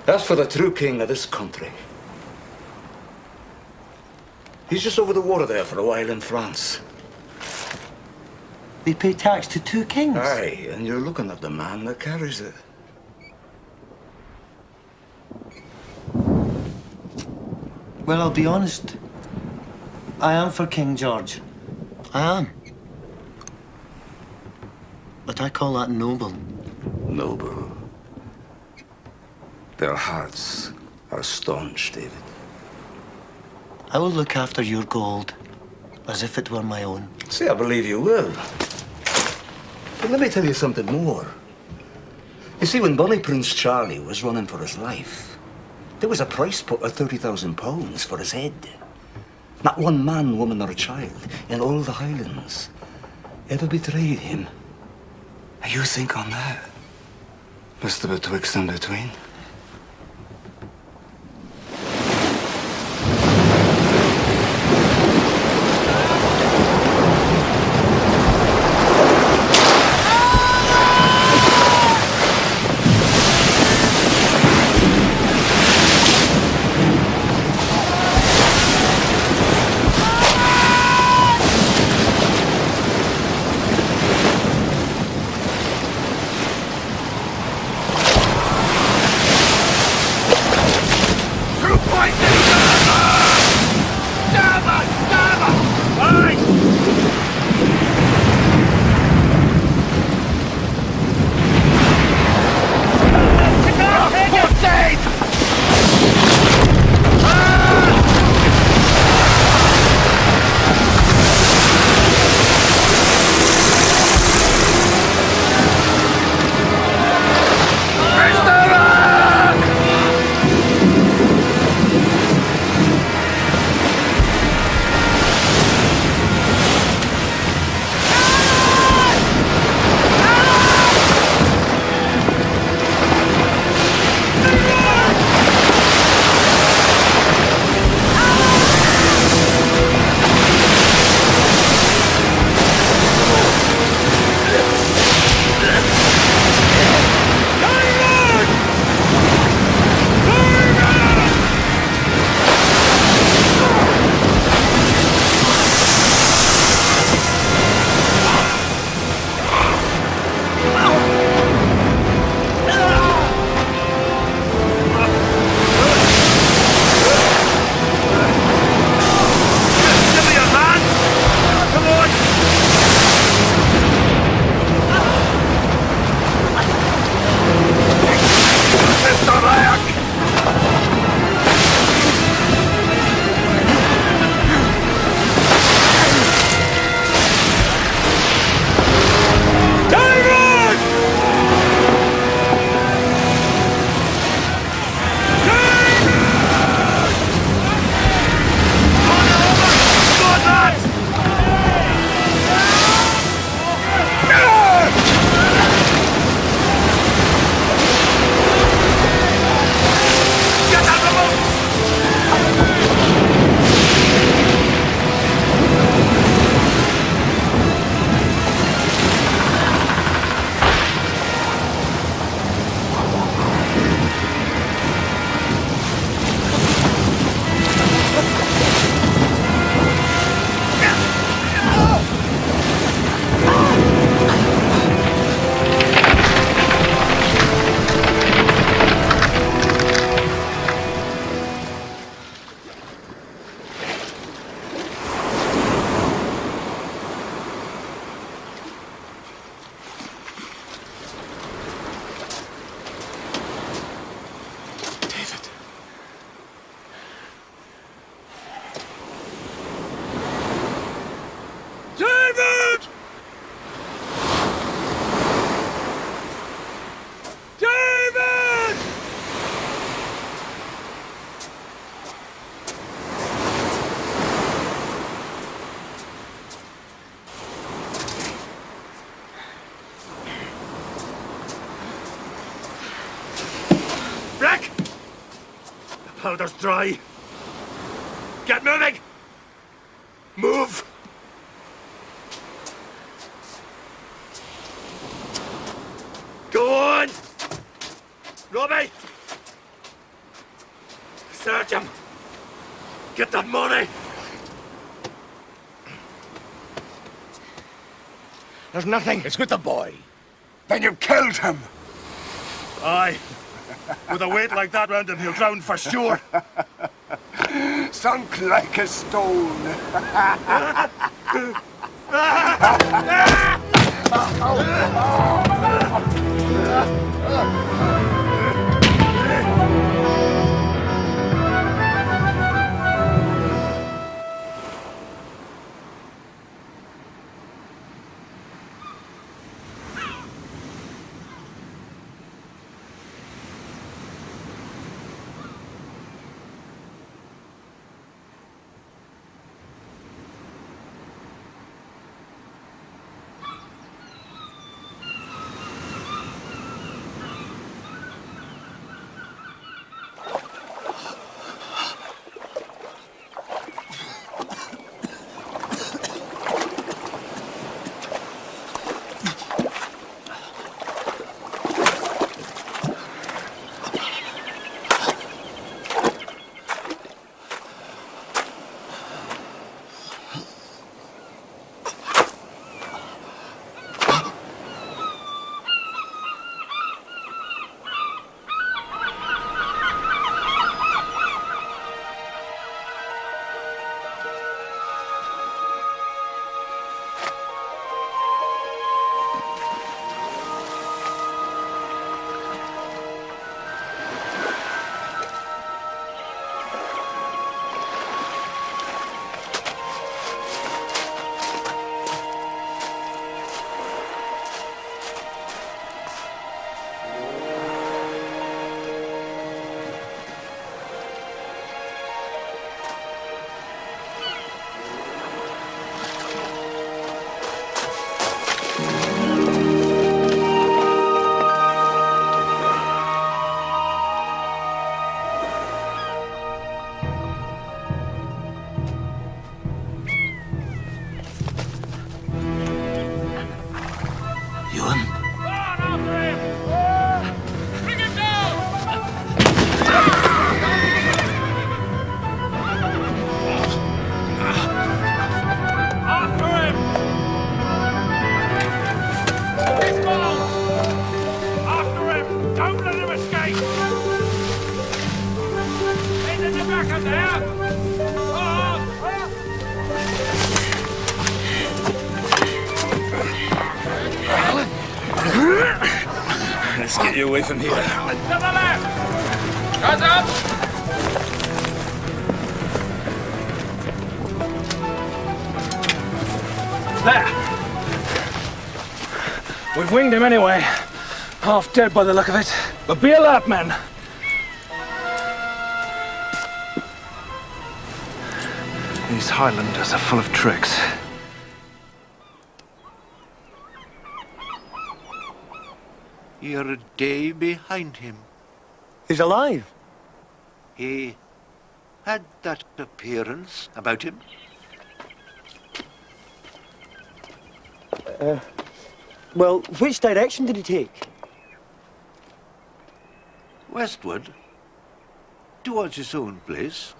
That's for the true king of this country. He's just over the water there for a while in France. They pay tax to two kings? Aye, and you're looking at the man that carries it. Well, I'll be honest. I am for King George. I am. But I call that noble. Noble. Their hearts are staunch, David. I will look after your gold as if it were my own. See, I believe you will. But let me tell you something more. You see, when Bonnie Prince Charlie was running for his life, there was a price put of £30,000 for his head. Not one man, woman, or child in all the Highlands ever betrayed him. And you think on that, Mr. Betwixt and Between? Gunpowder's dry. Get moving! Move! Go on! Robbie! Search him! Get that money! There's nothing. It's with the boy. Then you've killed him. Aye. With a weight like that round him, he'll drown for sure. Sunk like a stone. Let's get you away from here. To the left! Guys up! There! We've winged him anyway. Half dead by the look of it. But be alert, men! These Highlanders are full of tricks. You're a day behind him. He's alive. He had that appearance about him. Well, which direction did he take? Westward, towards his own place.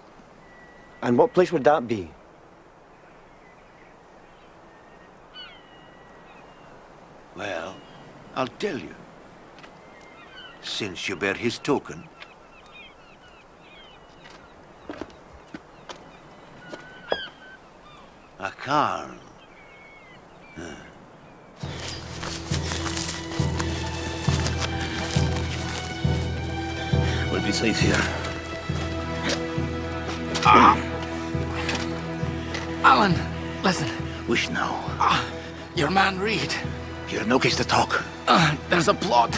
And what place would that be? Well, I'll tell you. Since you bear his token. A cairn. We'll be safe here. Alan, listen. Wish now. Your man Reed. You're in no case to talk. There's a plot.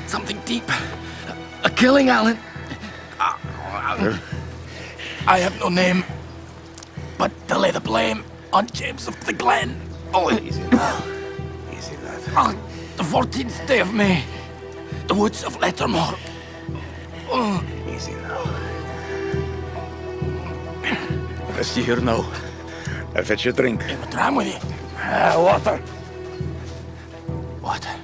Something deep. A killing, Alan. I have no name, but to lay the blame on James of the Glen. Oh, easy now. Easy, lad. The 14th day of May. The woods of Lettermore. Easy now. Rest you here now. I'll fetch you a drink. What's wrong with you? Water. Water.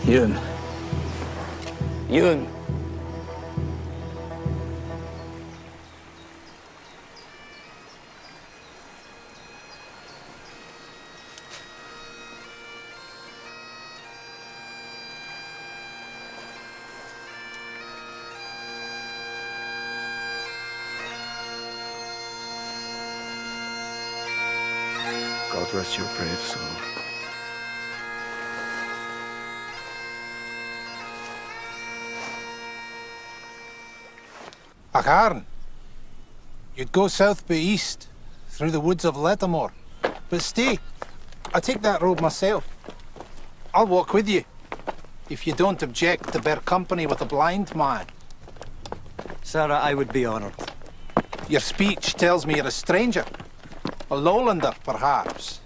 Ewan. Ewan. God rest your brave soul. McCardie, you'd go south by east, through the woods of Lettermore. But stay, I take that road myself. I'll walk with you, if you don't object to bear company with a blind man. Sarah, I would be honoured. Your speech tells me you're a stranger. A lowlander, perhaps.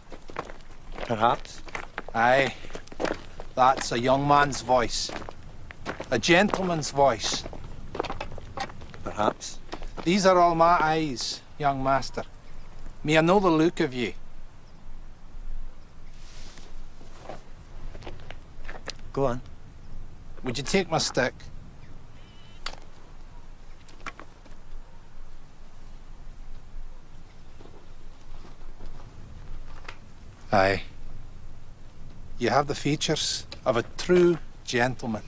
Perhaps? Aye, that's a young man's voice. A gentleman's voice. Perhaps. These are all my eyes, young master. May I know the look of you? Go on. Would you take my stick? Aye. You have the features of a true gentleman.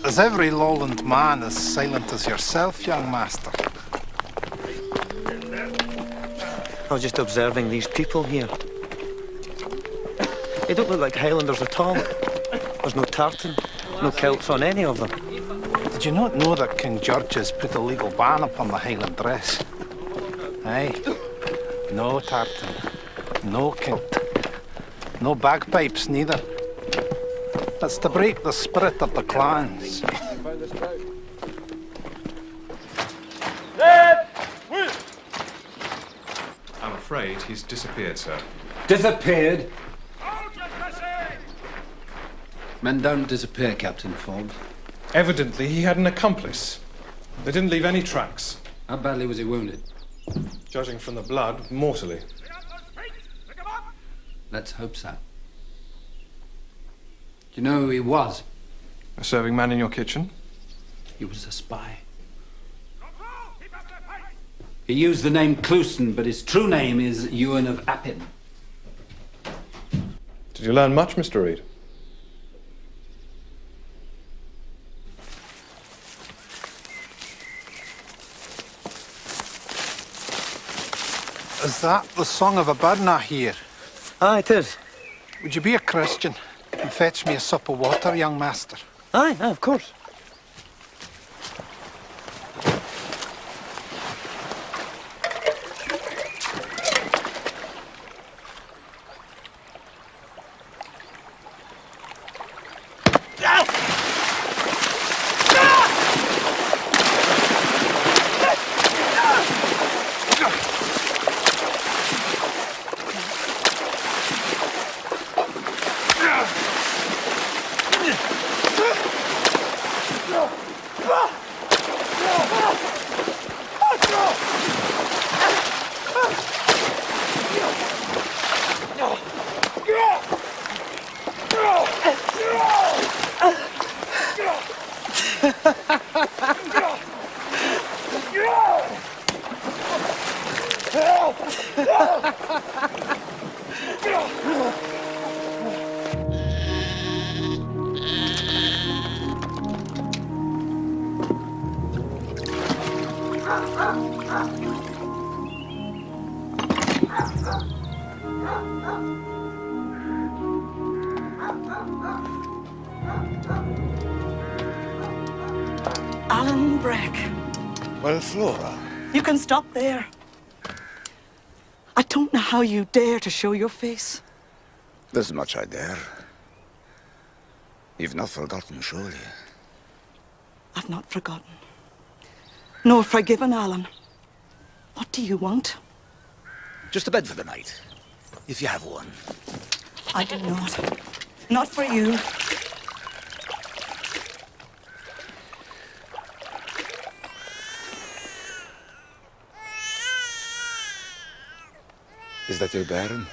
Is every lowland man as silent as yourself, young master? I was just observing these people here. They don't look like Highlanders at all. There's no tartan, no kilts on any of them. Did you not know that King George has put a legal ban upon the Highland dress? Aye. No tartan, no kilt, no bagpipes neither. That's to break the spirit of the clans. I'm afraid he's disappeared, sir. Disappeared? Men don't disappear, Captain Forbes. Evidently, he had an accomplice. They didn't leave any tracks. How badly was he wounded? Judging from the blood, mortally. Let's hope so. Do you know who he was? A serving man in your kitchen? He was a spy. He used the name Clousen, but his true name is Ewan of Appin. Did you learn much, Mr. Reed? Is that the song of a bird I hear? Aye, it is. Would you be a Christian and fetch me a sup of water, young master? Aye, of course. Alan Breck. Well, Flora. You can stop there. I don't know how you dare to show your face. There's much I dare. You've not forgotten, surely. I've not forgotten. Nor forgiven, Alan. What do you want? Just a bed for the night, if you have one. I do not. Not for you. Is that your bairn?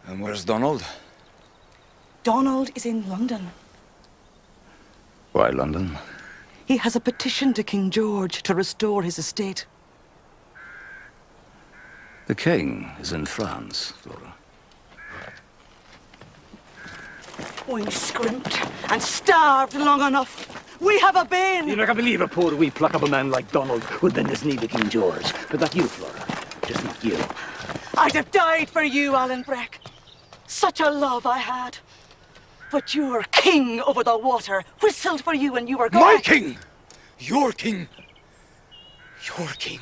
And where's Donald? Donald is in London. Why London? He has a petition to King George to restore his estate. The king is in France, Flora. We scrimped and starved long enough. We have a bane. You're not gonna believe a poor wee pluck of a man like Donald would bend his knee to King George. But not you, Flora. Just not you. I'd have died for you, Alan Breck. Such a love I had. But your king over the water whistled for you when you were gone. My king! Your king! Your king.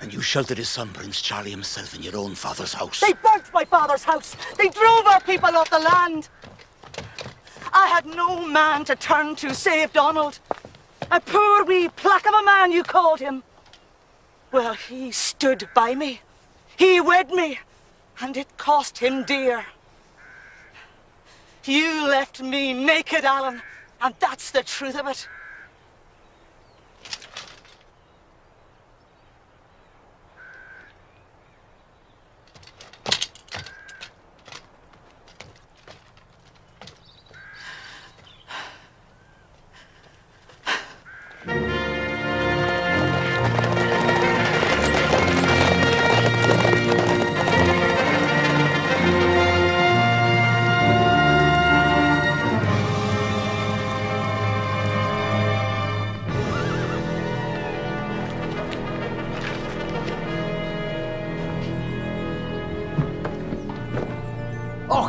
And you sheltered his son, Prince Charlie himself, in your own father's house. They burnt my father's house. They drove our people off the land. I had no man to turn to save Donald. A poor wee pluck of a man, you called him. Well, he stood by me. He wed me. And it cost him dear. You left me naked, Alan, and that's the truth of it.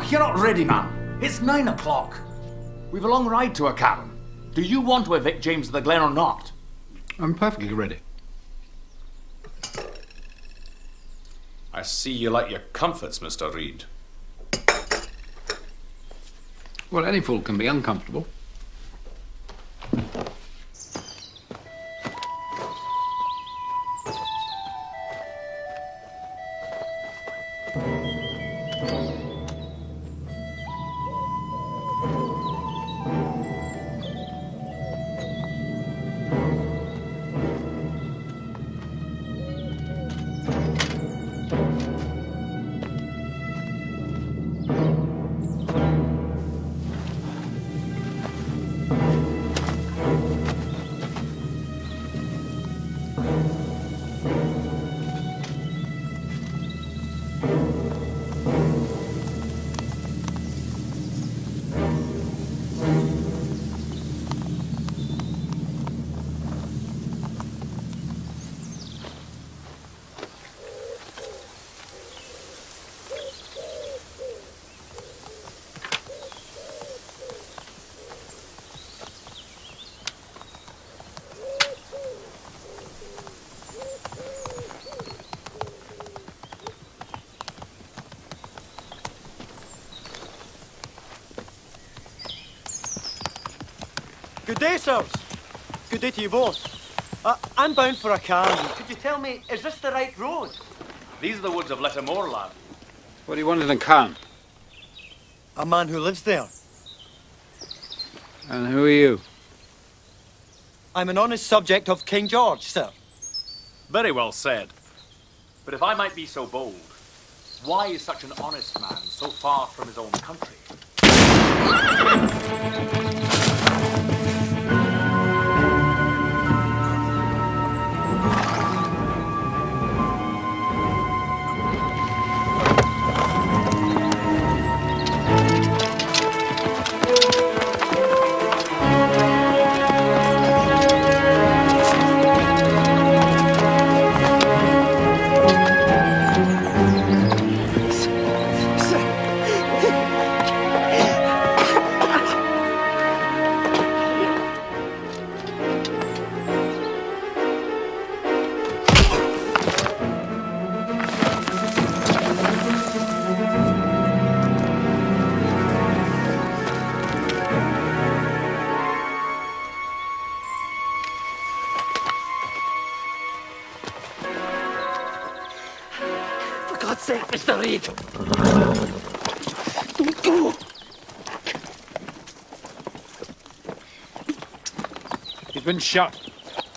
You're not ready, man. It's 9 o'clock. We've a long ride to a cabin. Do you want to evict James of the Glen or not? I'm perfectly ready. I see you like your comforts, Mr. Reed. Well, any fool can be uncomfortable. Good day, sirs. Good day to you both. I'm bound for a cairn. Could you tell me, is this the right road? These are the woods of Lettermore, lad. What do you want in a Cairn? A man who lives there. And who are you? I'm an honest subject of King George, sir. Very well said. But if I might be so bold, why is such an honest man so far from his own country? sake, Mr. Reed! Don't go! He's been shot.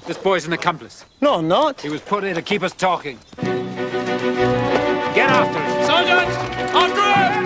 This boy's an accomplice. No, I'm not. He was put here to keep us talking. Get after him. Sergeant! After him!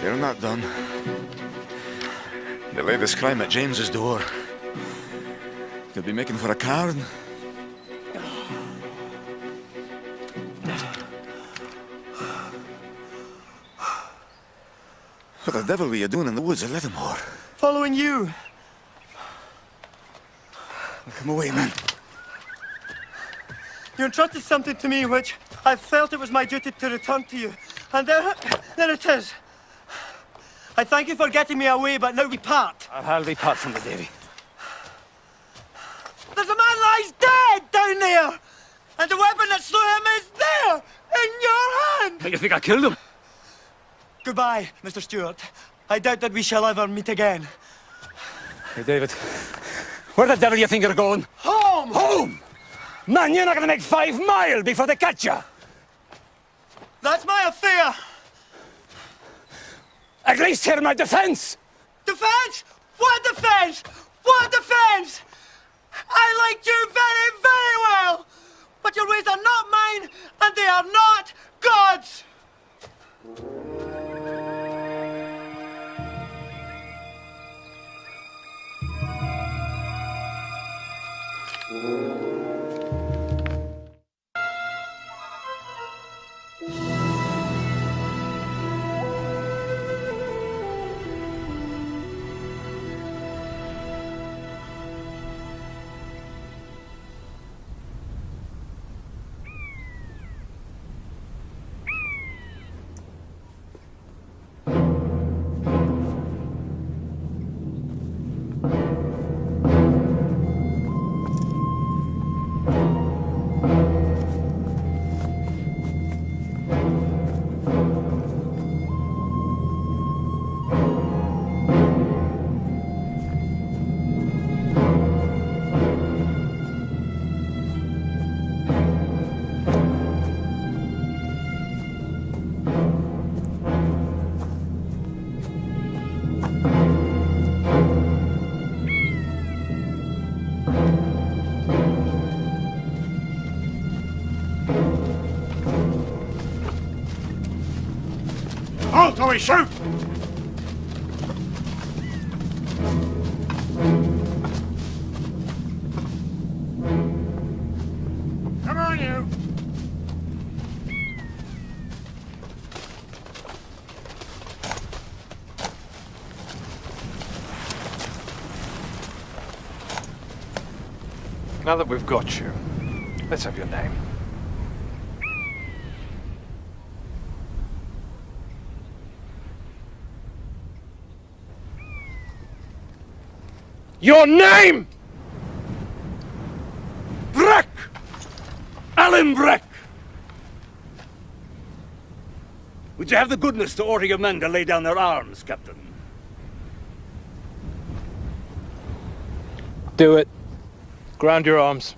You're not done. They lay this crime at James's door. Could be making for a cairn. What the devil were you doing in the woods at Edinburgh? Following you. Come away, man. You entrusted something to me which I felt it was my duty to return to you. And there it is. I thank you for getting me away, but now we part. I'll be part from the Davy. There's a man lies dead down there! And the weapon that slew him is there! In your hand! You think I killed him? Goodbye, Mr. Stewart. I doubt that we shall ever meet again. Hey, David. Where the devil do you think you're going? Home! Home! Man, you're not gonna make 5 miles before they catch you! That's my affair! At least hear my defense! Defense? What defense? What defense? I liked you very, very well! But your ways are not mine, and they are not God's! Halt or we shoot! Come on, you! Now that we've got you, let's have your name. Your name! Breck! Alan Breck! Would you have the goodness to order your men to lay down their arms, Captain? Do it. Ground your arms.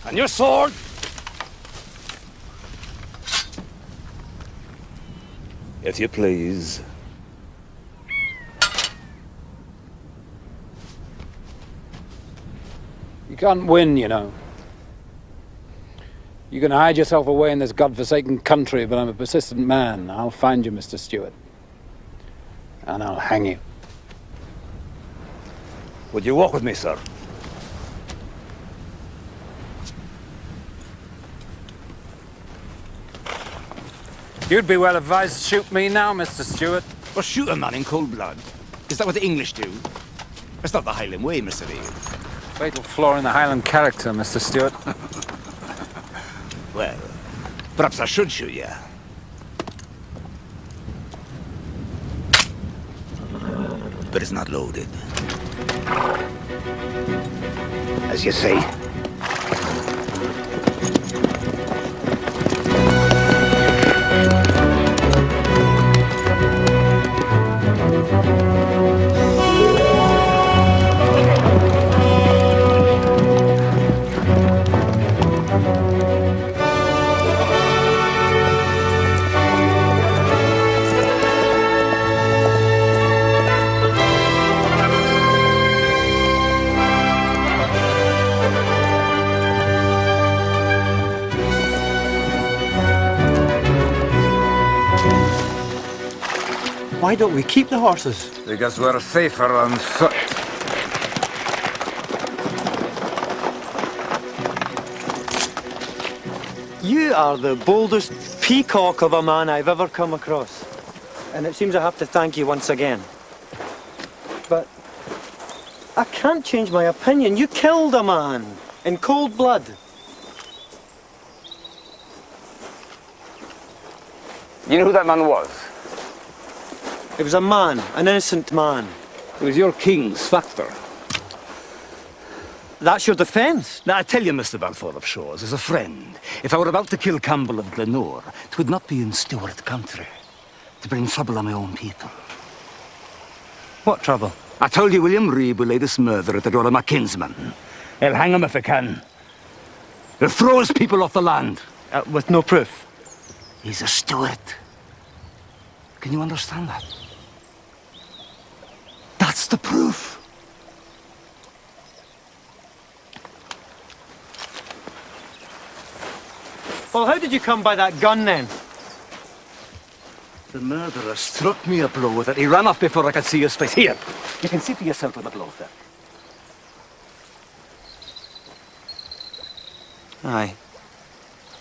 And your sword? If you please. You can't win, you know. You can hide yourself away in this godforsaken country, but I'm a persistent man. I'll find you, Mr. Stuart. And I'll hang you. Would you walk with me, sir? You'd be well advised to shoot me now, Mr. Stuart. Or shoot a man in cold blood? Is that what the English do? That's not the Highland way, Mr. Reed. Fatal flaw in the Highland character, Mr. Stewart. Well, perhaps I should shoot you. But it's not loaded. As you say. Why don't we keep the horses? Because we're safer on foot. You are the boldest peacock of a man I've ever come across. And it seems I have to thank you once again. But I can't change my opinion. You killed a man in cold blood. You know who that man was? It was a man, an innocent man. It was your king's factor. That's your defence? Now, I tell you, Mr. Balfour of Shores, as a friend, if I were about to kill Campbell of Glenore, it would not be in Stuart country to bring trouble on my own people. What trouble? I told you William Reeve will lay this murder at the door of my kinsman. He'll hang him if he can. He'll throw his people off the land. With no proof? He's a Stuart. Can you understand that? That's the proof. Well, how did you come by that gun then? The murderer struck me a blow with it. He ran off before I could see his face. Here, you can see for yourself with the blow there. Aye.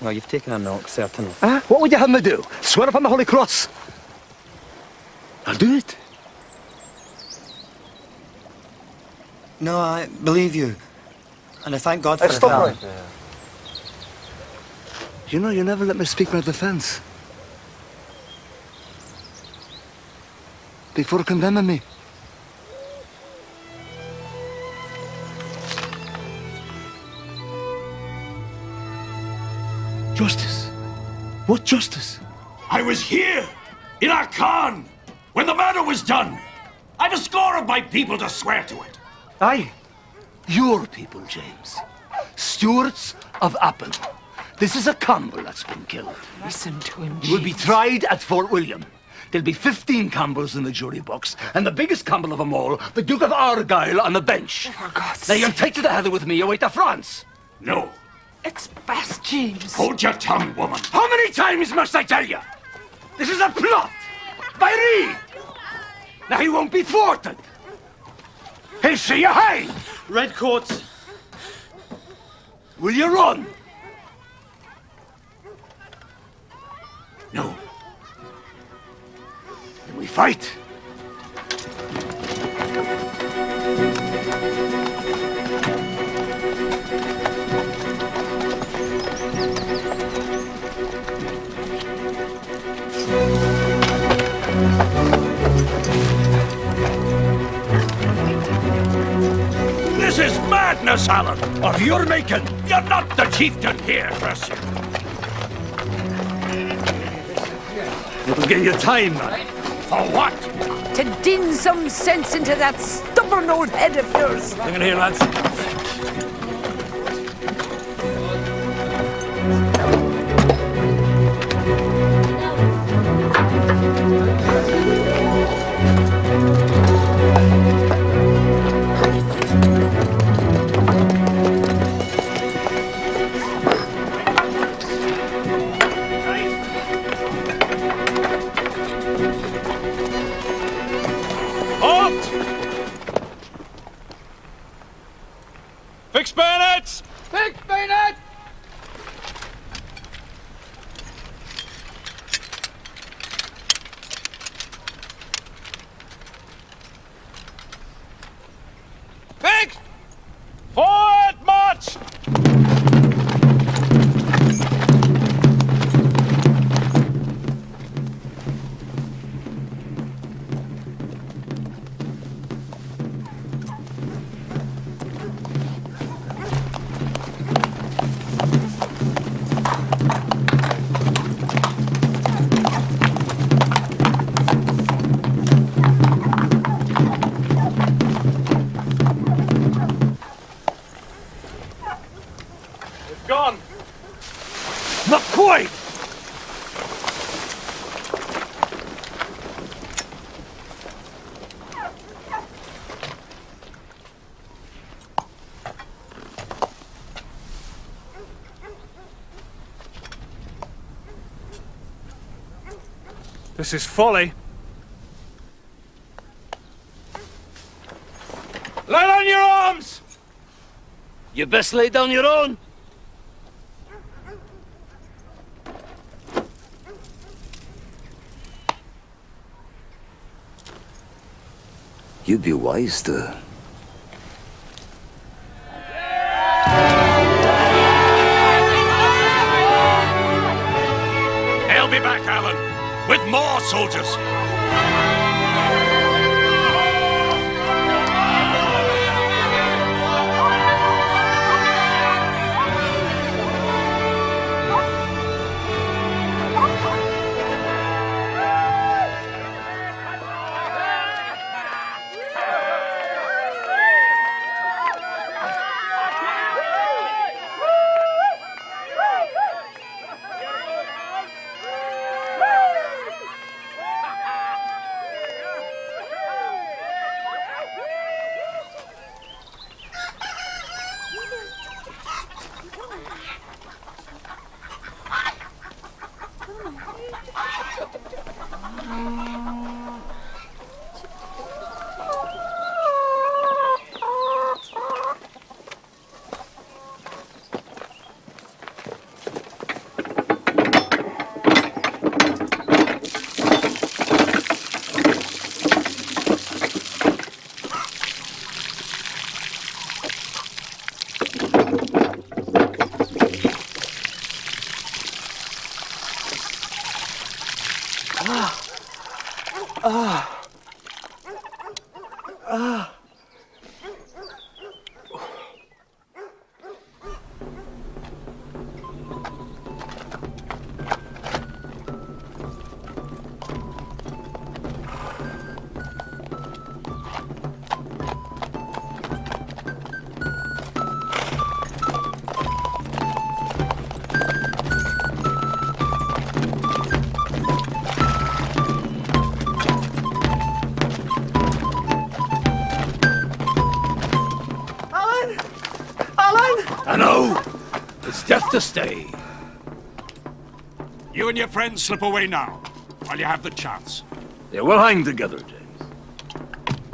Well, you've taken a knock, certainly. What would you have me do? Swear upon the Holy Cross? I'll do it. No, I believe you. And I thank God for it. Stop right there. You know, you never let me speak my defense. Before condemning me. Justice? What justice? I was here, in Arcon, when the murder was done. I've a score of my people to swear to it. Aye. Your people, James. Stuarts of Appin. This is a Campbell that's been killed. Listen to him, He will be tried at Fort William. There'll be 15 Campbells in the jury box, and the biggest Campbell of them all, the Duke of Argyll, on the bench. For God's Now you'll take to the heather with me away to France. No. It's best, James. Hold your tongue, woman. How many times must I tell you? This is a plot by Reed. Now he won't be thwarted. He'll see you hang. Redcoats. Will you run? No. Then we fight. This is madness, Alan. Of your making. You're not the chieftain here, bless you. It'll give you time, man. For what? To din some sense into that stubborn old head of yours. Bring it here, lads. Fix bayonets! Fix bayonet! This is folly. Lay down your arms! You best lay down your own. You'd be wise to. They'll be back, Alan, with more soldiers. I know. It's death to stay. You and your friends slip away now, while you have the chance. They will hang together, James.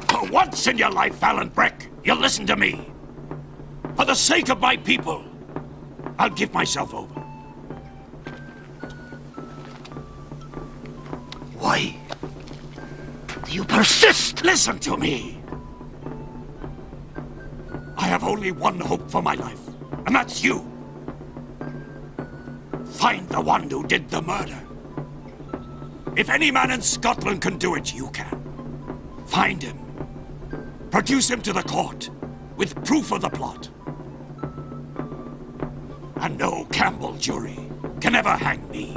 For once in your life, Alan Breck, you'll listen to me. For the sake of my people, I'll give myself over. Why do you persist? Listen to me. I have only one hope for my life, and that's you. Find the one who did the murder. If any man in Scotland can do it, you can. Find him. Produce him to the court, with proof of the plot. And no Campbell jury can ever hang me.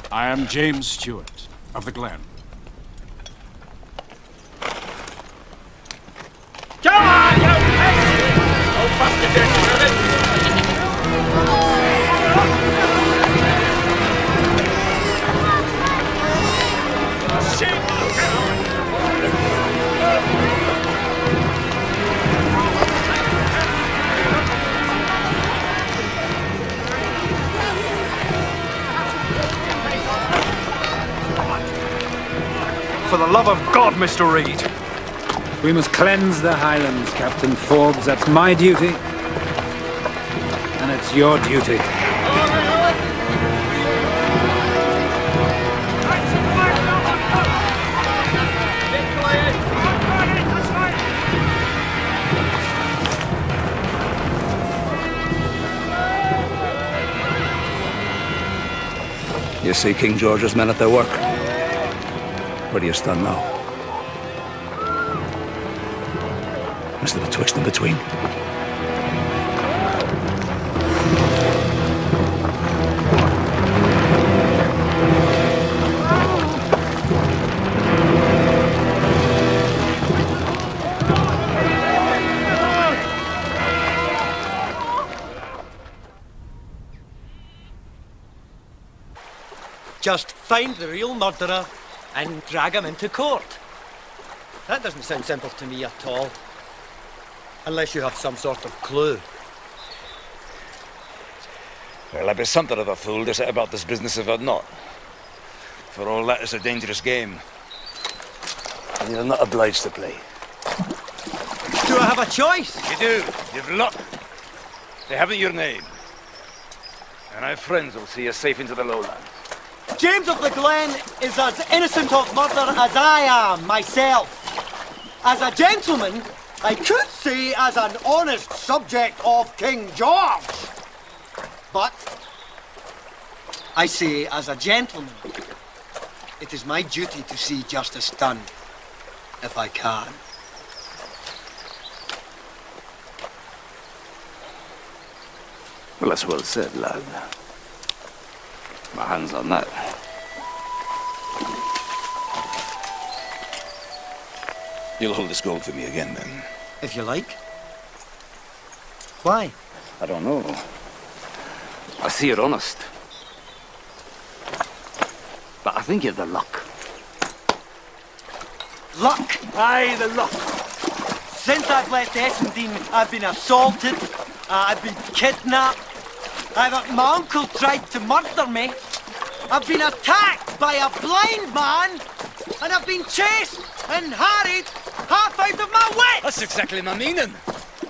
I am James Stuart, of the Glen. Come on, you pigs! Don't bust the dirty ribbon! For the love of God, Mr. Reed! We must cleanse the Highlands, Captain Forbes. That's my duty. And it's your duty. You see King George's men at their work. Where do you stand now? Is there betwixt and between? just find the real murderer and drag him into court. That doesn't sound simple to me at all. Unless you have some sort of clue. Well, I'd be something of a fool to say about this business if I'd not. For all that, it's a dangerous game. And you're not obliged to play. Do I have a choice? You do. You've luck. They haven't your name. And our friends will see you safe into the lowlands. James of the Glen is as innocent of murder as I am myself. As a gentleman, I could say as an honest subject of King George. But I say as a gentleman, it is my duty to see justice done, if I can. Well, that's well said, lad. My hand's on that. You'll hold this gold for me again, then? If you like. Why? I don't know. I see you're honest. But I think you're the luck. Luck? Aye, the luck. Since I've left Essendon, I've been assaulted, I've been kidnapped, my uncle tried to murder me, I've been attacked by a blind man, and I've been chased and harried half out of my wits! That's exactly my meaning.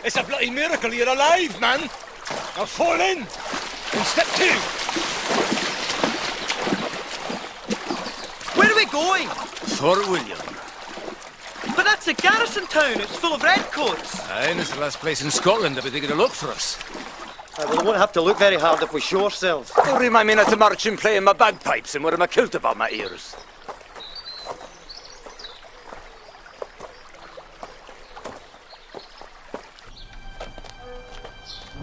It's a bloody miracle you're alive, man. Now fall in. And step two. Where are we going? Fort William. But that's a garrison town. It's full of redcoats. Aye, and it's the last place in Scotland that we're going to look for us. Well, we won't have to look very hard if we show ourselves. Don't remind me not to march and playing my bagpipes and wearing my kilt about my ears.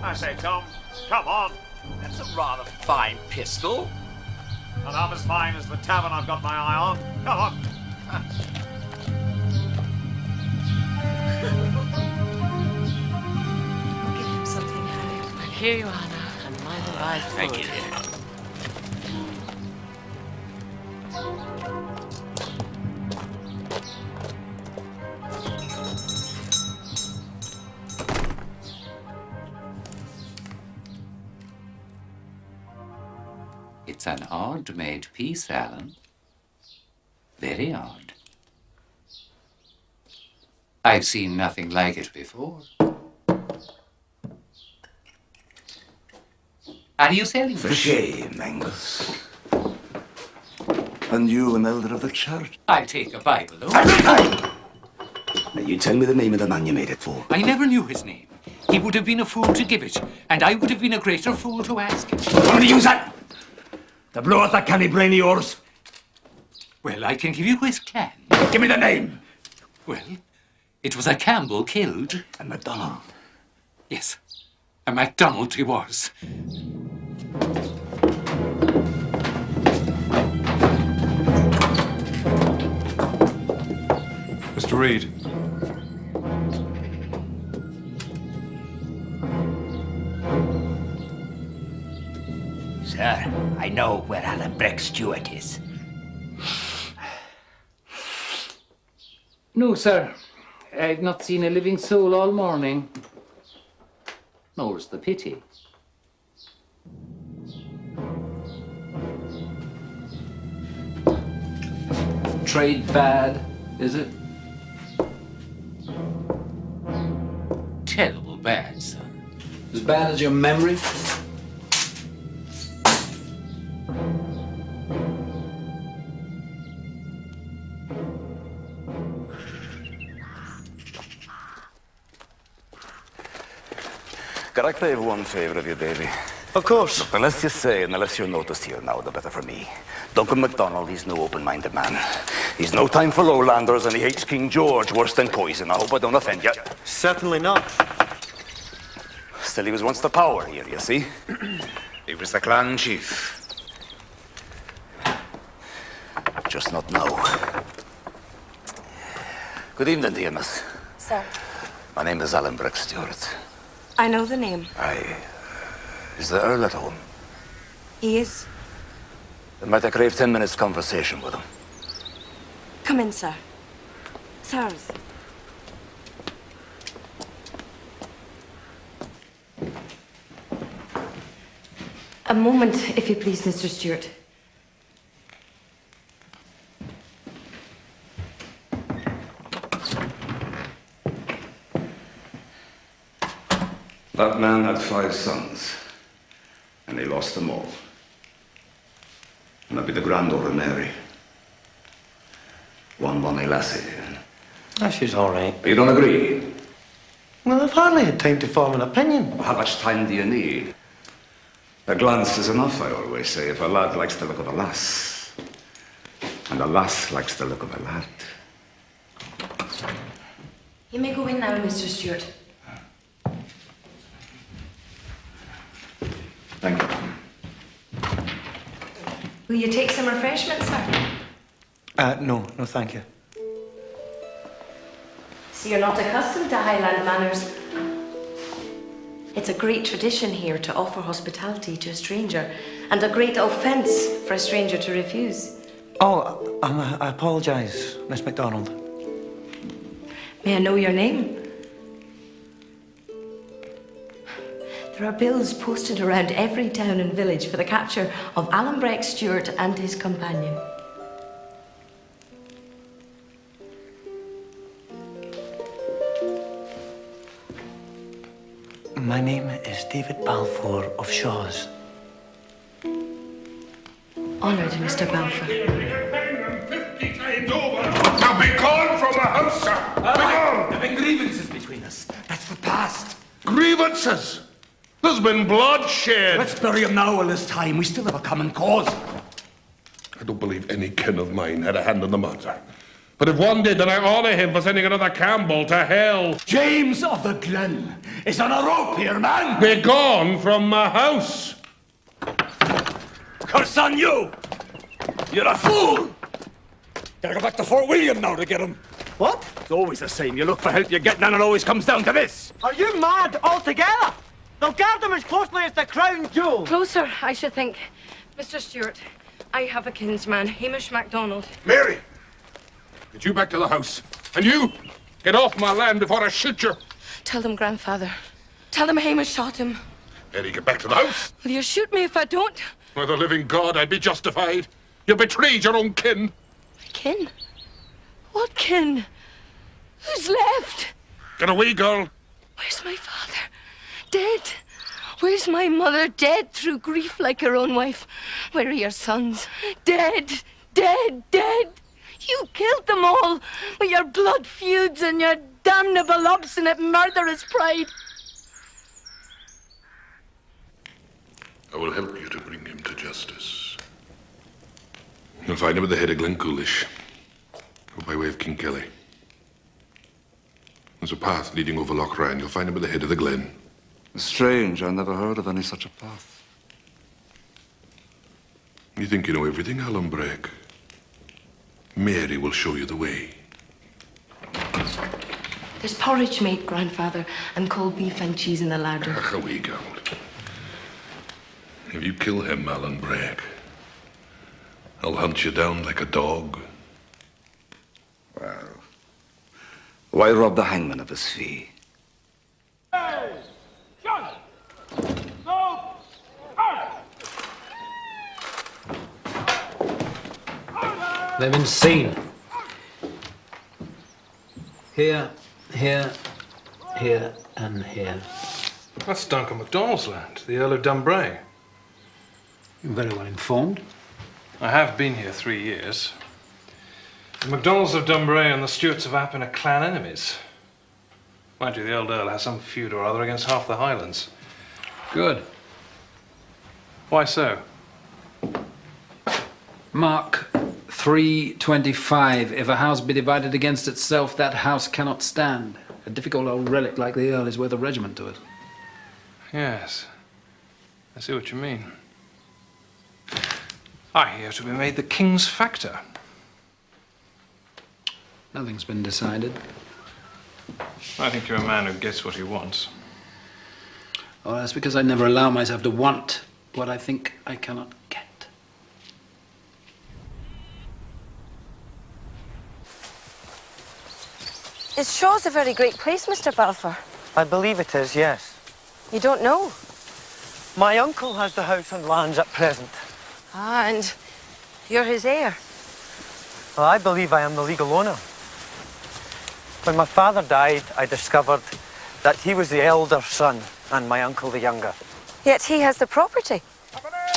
I say, Tom, come on. That's a rather fine pistol. Not half as fine as the tavern I've got my eye on. Come on. Give him something, Harry. And here you are now, and mind the right foot. Thank you, dear. It's an odd-made piece, Alan. Very odd. I've seen nothing like it before. Are you selling For shame, Angus. And you, an elder of the church? I'll take a Bible, though. Now, you tell me the name of the man you made it for. I never knew his name. He would have been a fool to give it, and I would have been a greater fool to ask it. I'm going to use that to blow out that canny brain of yours. Well, I can give you his clan. Give me the name. Well, it was a Campbell killed. And MacDonald. Yes, a MacDonald he was. Mr. Reed. Sir, I know where Alan Breck Stewart is. No, sir. I've not seen a living soul all morning. More's the pity. Trade bad, is it? Terrible bad, sir. As bad as your memory? Could I crave one favour of you, Davy? Of course. Look, the less you say and the less you're noticed here now, the better for me. Duncan MacDonald, he's no open-minded man. He's no time for lowlanders, and he hates King George worse than poison. I hope I don't offend you. Certainly not. Still, he was once the power here, you see? He was the clan chief. Just not now. Good evening to you, miss. Sir, My name is Alan Breck Stewart. I know the name. Is the Earl at home? He is. Then might I crave 10 minutes conversation with him? Come in, sir. Sirs. A moment, if you please, Mr. Stewart. That man had 5 sons, and he lost them all. And that'd be the granddaughter Mary. One bonny lassie. Oh, she's all right. You don't agree? Well, I've hardly had time to form an opinion. How much time do you need? A glance is enough, I always say, if a lad likes the look of a lass. And a lass likes the look of a lad. You may go in now, Mr. Stewart. Thank you. Will you take some refreshment, sir? No, thank you. So you're not accustomed to Highland manners. It's a great tradition here to offer hospitality to a stranger, and a great offence for a stranger to refuse. Oh, I apologise, Miss MacDonald. May I know your name? There are bills posted around every town and village for the capture of Alan Breck Stewart and his companion. My name is David Balfour of Shaws. Honoured, Mr. Balfour. Now be gone from the house, sir! Be gone! There have been grievances between us. That's the past. Grievances? There's been bloodshed. Let's bury him now while there's time. We still have a common cause. I don't believe any kin of mine had a hand in the matter. But if one did, then I honour him for sending another Campbell to hell. James of the Glen is on a rope here, man. Be gone from my house. Curse on you! You're a fool! Gotta go back to Fort William now to get him. What? It's always the same. You look for help, you get none, it always comes down to this. Are you mad altogether? They'll guard them as closely as the crown jewel. Closer, I should think. Mr. Stewart, I have a kinsman, Hamish MacDonald. Mary! Get you back to the house. And you, get off my land before I shoot you. Tell them, grandfather. Tell them Hamish shot him. Mary, get back to the house. Will you shoot me if I don't? By the living God, I'd be justified. You betrayed your own kin. Kin? What kin? Who's left? Get away, girl. Where's my father? Dead. Where's my mother? Dead through grief like her own wife. Where are your sons? Dead. Dead. Dead. You killed them all with your blood feuds and your damnable, obstinate, murderous pride. I will help you to bring him to justice. You'll find him at the head of Glencoolish, or by way of Kinkelly. There's a path leading over Loch Ryan. You'll find him at the head of the glen. Strange, I never heard of any such a path. You think you know everything, Alan Breck? Mary will show you the way. There's porridge made, grandfather, and cold beef and cheese in the larder. Ach, away, girl. If you kill him, Alan Breck, I'll hunt you down like a dog. Well, why rob the hangman of his fee? They've been seen. Here, here, here, and here. That's Duncan MacDonald's land, the Earl of Dunbray. You're very well informed. I have been here 3 years. The MacDonalds of Dunbray and the Stuarts of Appin are clan enemies. Mind you, the old Earl has some feud or other against half the Highlands. Good. Why so? Mark 3:25. If a house be divided against itself, that house cannot stand. A difficult old relic like the Earl is worth a regiment to us. Yes. I see what you mean. I hear to be made the King's factor. Nothing's been decided. I think you're a man who gets what he wants. Oh, that's because I never allow myself to want what I think I cannot get. Is Shaw's a very great place, Mr. Balfour? I believe it is, yes. You don't know? My uncle has the house and lands at present. Ah, and you're his heir? Well, I believe I am the legal owner. When my father died, I discovered that he was the elder son and my uncle the younger. Yet he has the property.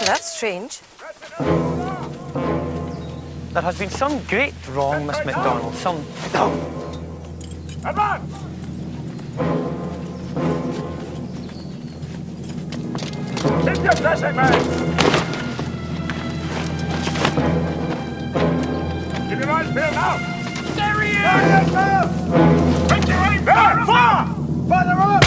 That's strange. There has been some great wrong, Miss MacDonald, some... Advance! Keep your dressing, man! Keep your eyes peeled now! There he is! There he is! Take your aim! There! Fire! Further up!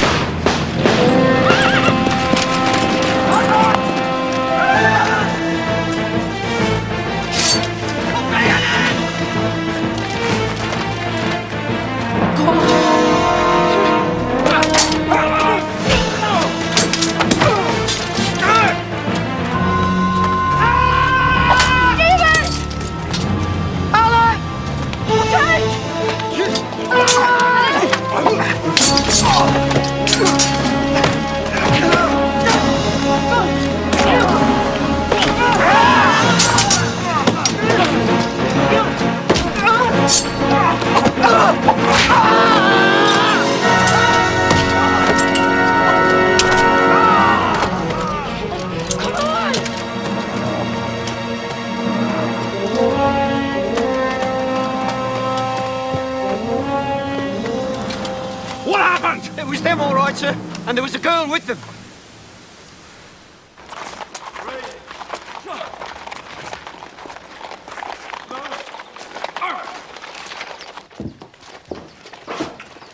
Sir, and there was a girl with them.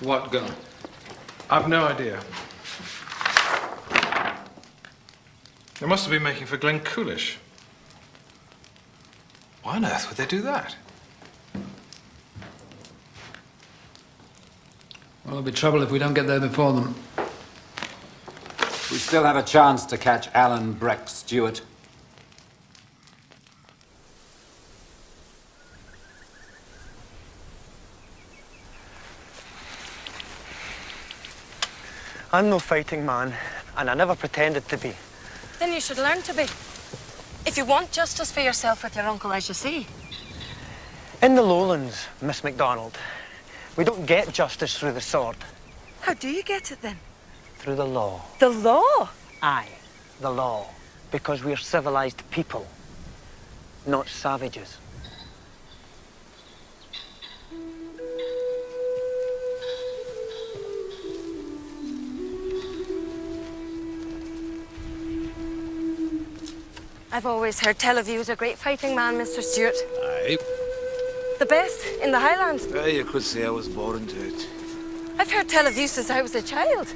What girl? I've no idea. They must have been making for Glencoolish. Why on earth would they do that? Well, there'll be trouble if we don't get there before them. We still have a chance to catch Alan Breck Stewart. I'm no fighting man, and I never pretended to be. Then you should learn to be. If you want justice for yourself with your uncle, as you say. In the lowlands, Miss MacDonald, we don't get justice through the sword. How do you get it then? Through the law. The law? Aye, the law. Because we're civilized people, not savages. I've always heard tell of you as a great fighting man, Mr. Stuart. Aye. The best in the Highlands. Well, you could say I was born to it. I've heard tell of you since I was a child.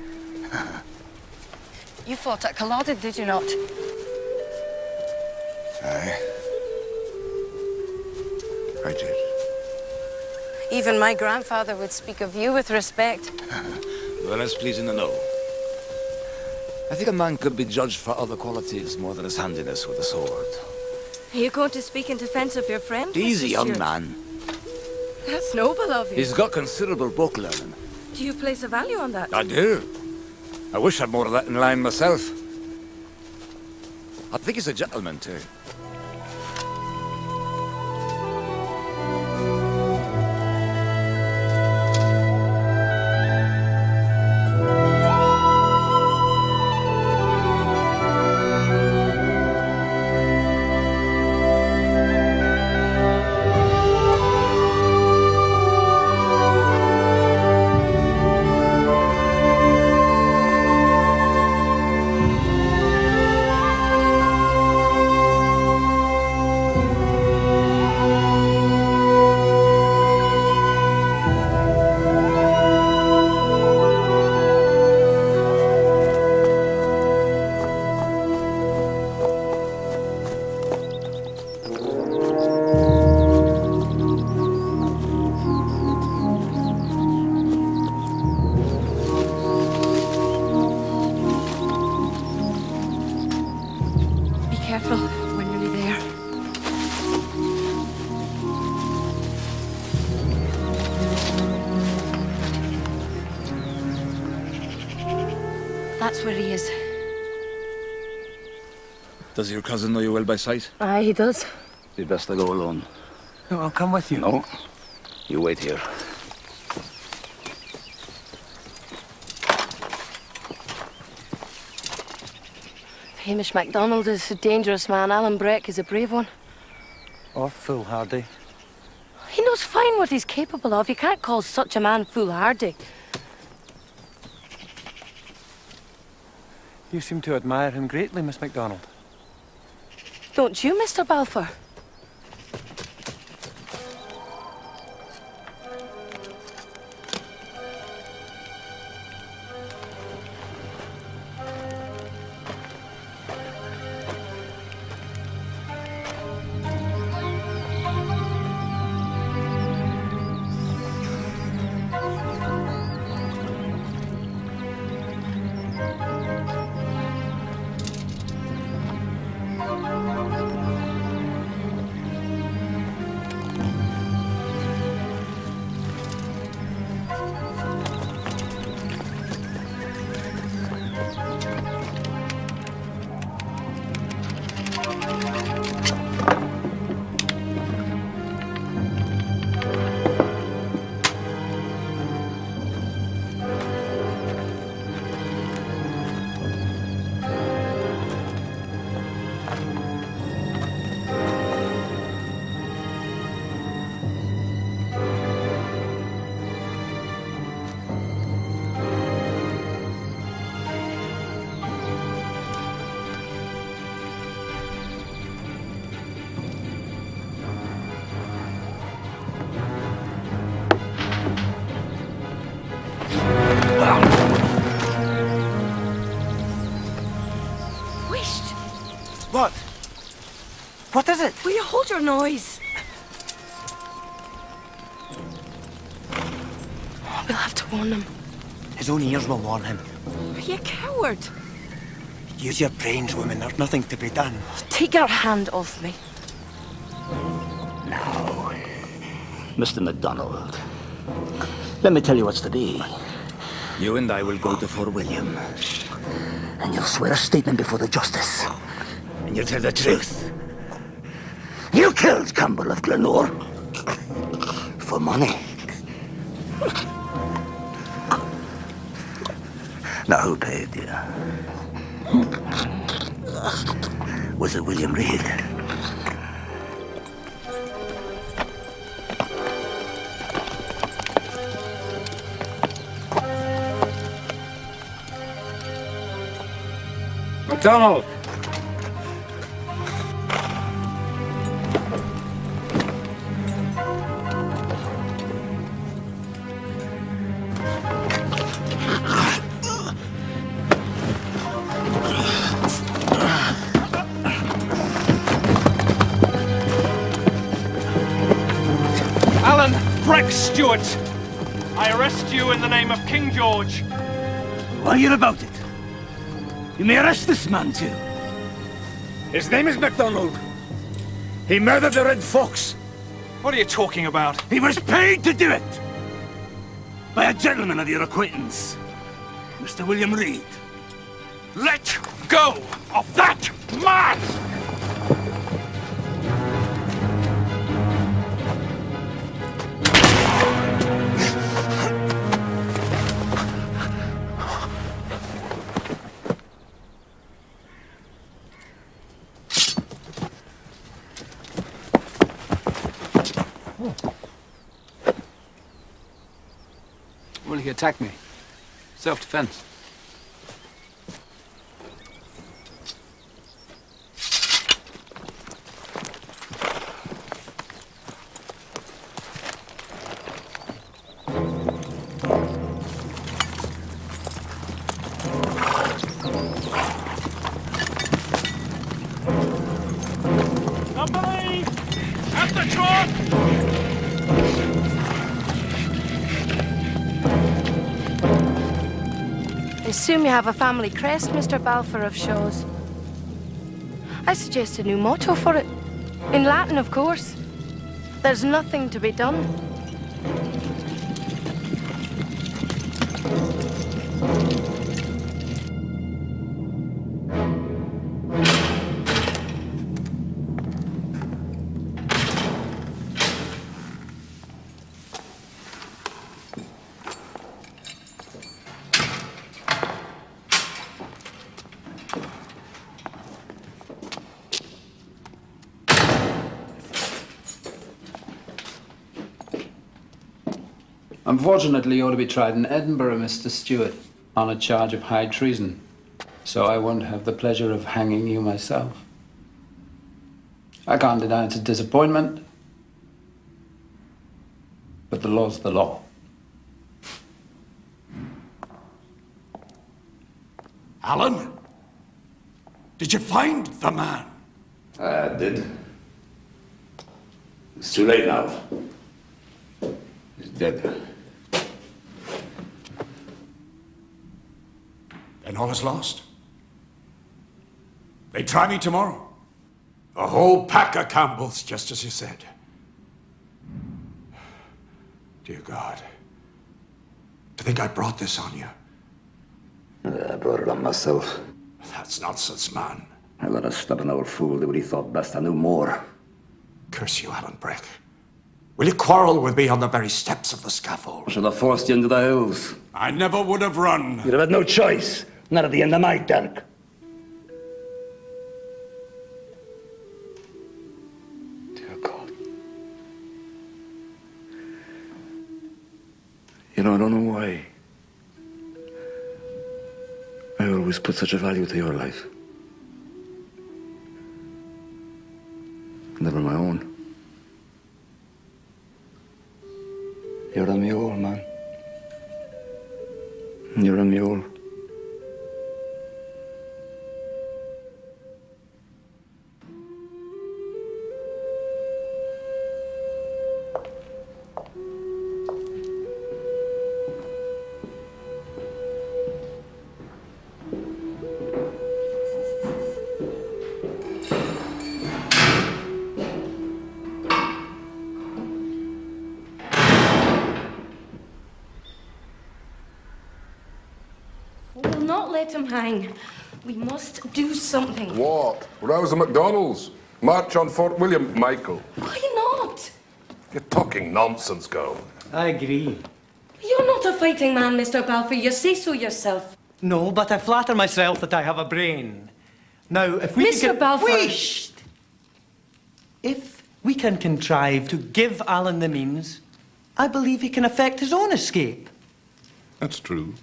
You fought at Culloden, did you not? Aye. I did. Even my grandfather would speak of you with respect. Well, that's pleasing to know. I think a man could be judged for other qualities more than his handiness with a sword. Are you going to speak in defense of your friend? Easy, Mr. young Stuart? man. That's noble of you. He's got considerable book learning. Do you place a value on that? I do. I wish I'd more of that in line myself. I think he's a gentleman, too. That's where he is. Does your cousin know you well by sight? Aye, he does. Be best I go alone. No, I'll come with you. No. You wait here. Hamish MacDonald is a dangerous man. Alan Breck is a brave one. Or foolhardy. He knows fine what he's capable of. You can't call such a man foolhardy. You seem to admire him greatly, Miss MacDonald. Don't you, Mr. Balfour? What? What is it? Will you hold your noise? We'll have to warn him. His own ears will warn him. Are you a coward? Use your brains, woman. There's nothing to be done. Take your hand off me. Now, Mr. MacDonald, let me tell you what's to be. You and I will go to Fort William. And you'll swear a statement before the justice. And you'll tell the truth. You killed Campbell of Glenore. For money. Now, who paid you? Was it William Reed? MacDonald! Alan Breck Stewart, I arrest you in the name of King George. While you're about it, you may arrest this man too. His name is MacDonald. He murdered the Red Fox. What are you talking about? He was paid to do it! By a gentleman of your acquaintance, Mr. William Reed. Let go of that man! Well, he attacked me. Self-defense. Company! At the trot! I assume you have a family crest, Mr. Balfour of Shaws. I suggest a new motto for it. In Latin, of course. There's nothing to be done. Unfortunately, you're to be tried in Edinburgh, Mr. Stuart, on a charge of high treason. So I won't have the pleasure of hanging you myself. I can't deny it's a disappointment, but the law's the law. Alan? Did you find the man? I did. It's too late now. He's dead. Then all is lost. They try me tomorrow. A whole pack of Campbells, just as you said. Dear God. To think I brought this on you. I brought it on myself. That's nonsense, man. I let a stubborn old fool do what he thought best. I knew more. Curse you, Alan Breck. Will you quarrel with me on the very steps of the scaffold? I should have forced you into the hills. I never would have run. You'd have had no choice. Not at the end of my dark. Dear God. You know, I don't know why. I always put such a value to your life. Never my own. You're a mule, man. You're a mule. We'll not let him hang. We must do something. What? Rouse the MacDonalds. March on Fort William, Michael. Why not? You're talking nonsense, girl. I agree. You're not a fighting man, Mr. Balfour. You say so yourself. No, but I flatter myself that I have a brain. Now, if we Mr. Balfour... Wait! If we can contrive to give Alan the means, I believe he can effect his own escape. That's true.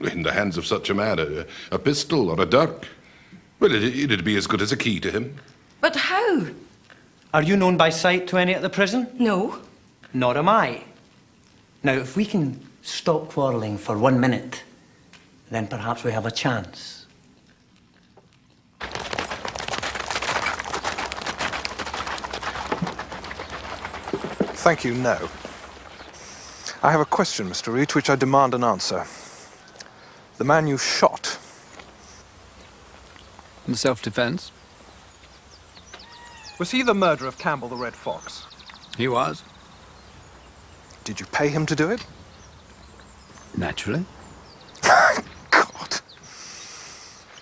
In the hands of such a man, a pistol or a dirk. Well, it'd be as good as a key to him. But how? Are you known by sight to any at the prison? No. Nor am I. Now, if we can stop quarrelling for 1 minute, then perhaps we have a chance. Thank you, no. I have a question, Mr. Reed, to which I demand an answer. The man you shot. In self-defense? Was he the murderer of Campbell the Red Fox? He was. Did you pay him to do it? Naturally. God.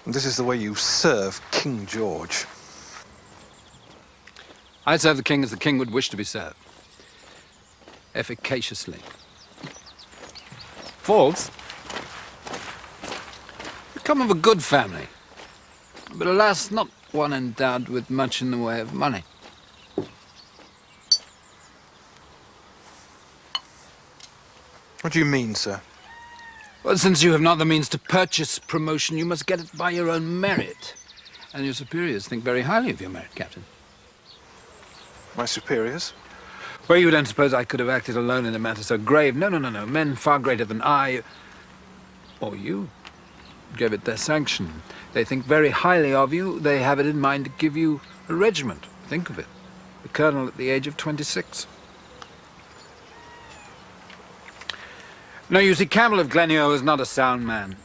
This is the way you serve King George. I serve the king as the king would wish to be served. Efficaciously. Faults? We come of a good family. But alas, not one endowed with much in the way of money. What do you mean, sir? Well, since you have not the means to purchase promotion, you must get it by your own merit. And your superiors think very highly of your merit, Captain. My superiors? Well, you don't suppose I could have acted alone in a matter so grave. No, no, no, no. Men far greater than I, or you, gave it their sanction. They think very highly of you. They have it in mind to give you a regiment. Think of it. A colonel at the age of 26. No, you see, Campbell of Glenure is not a sound man.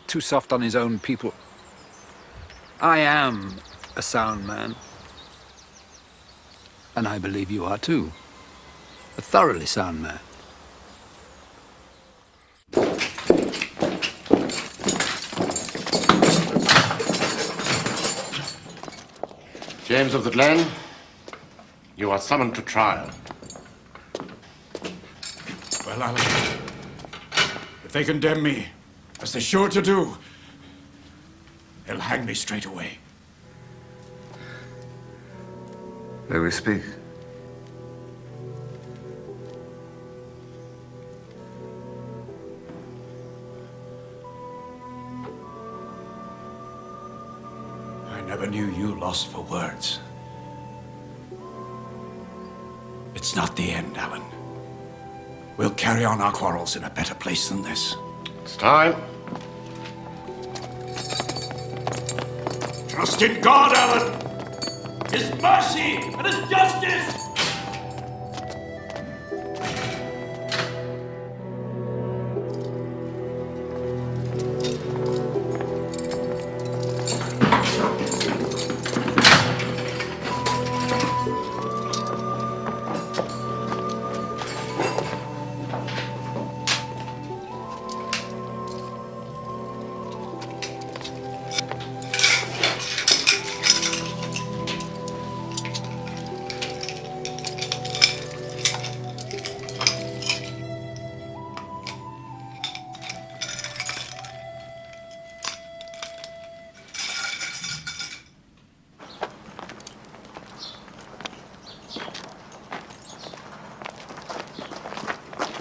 Too soft on his own people. I am a sound man. And I believe you are too. A thoroughly sound man. James of the Glen, you are summoned to trial. Well, Alan, if they condemn me, as they're sure to do, they'll hang me straight away. May we speak? lost for words. It's not the end, Alan. We'll carry on our quarrels in a better place than this. It's time. Trust in God, Alan! His mercy and his justice!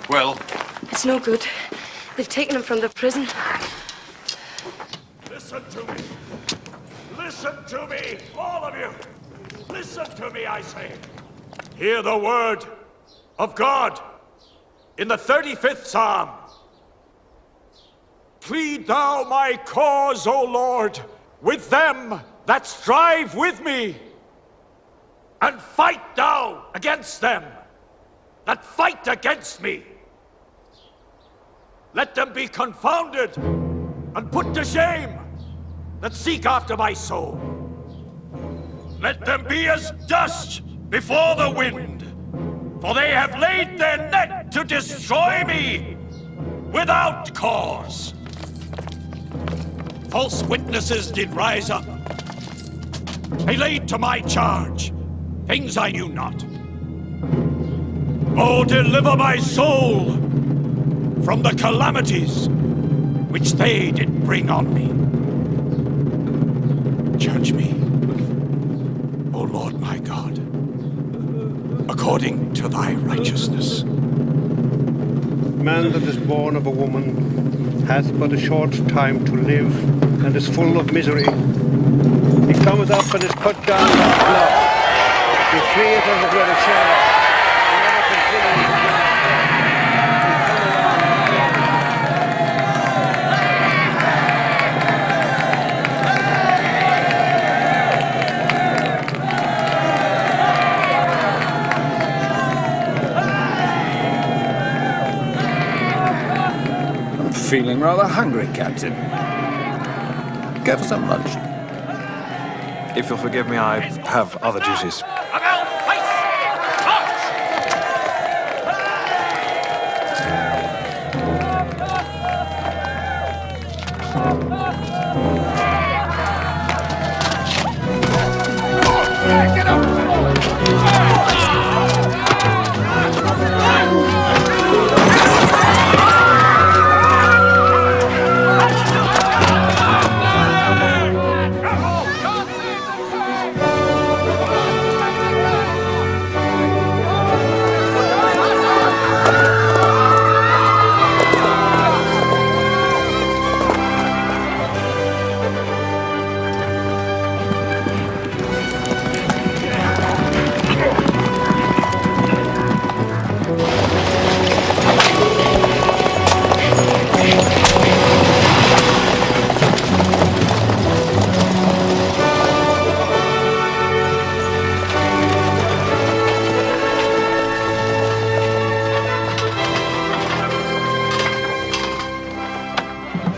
Well? It's no good. They've taken him from the prison. Listen to me. Listen to me, all of you. Listen to me, I say. Hear the word of God in the 35th Psalm. Plead thou my cause, O Lord, with them that strive with me, and fight thou against them that fight against me. Let them be confounded and put to shame that seek after my soul. Let them be as dust before the wind, for they have laid their net to destroy me without cause. False witnesses did rise up. They laid to my charge things I knew not. Oh, deliver my soul from the calamities which they did bring on me. Judge me, O Lord my God, according to thy righteousness. Man that is born of a woman hath but a short time to live, and is full of misery. He cometh up and is put down by flood. He fleeth as it were a shadow. He never considers his life. Feeling rather hungry, Captain. Go for some lunch. If you'll forgive me, I have other duties.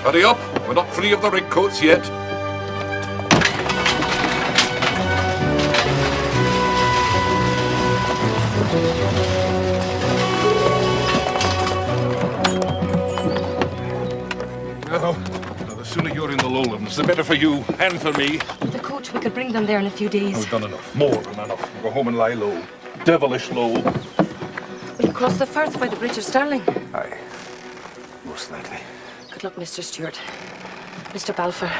Hurry up, we're not free of the Redcoats yet. Now, the sooner you're in the lowlands, the better for you and for me. The coach, we could bring them there in a few days. We've done enough, more than enough. We'll go home and lie low. Devilish low. We'll cross the firth by the Bridge of Stirling. Aye, most likely. Good luck, Mr. Stuart. Mr. Balfour.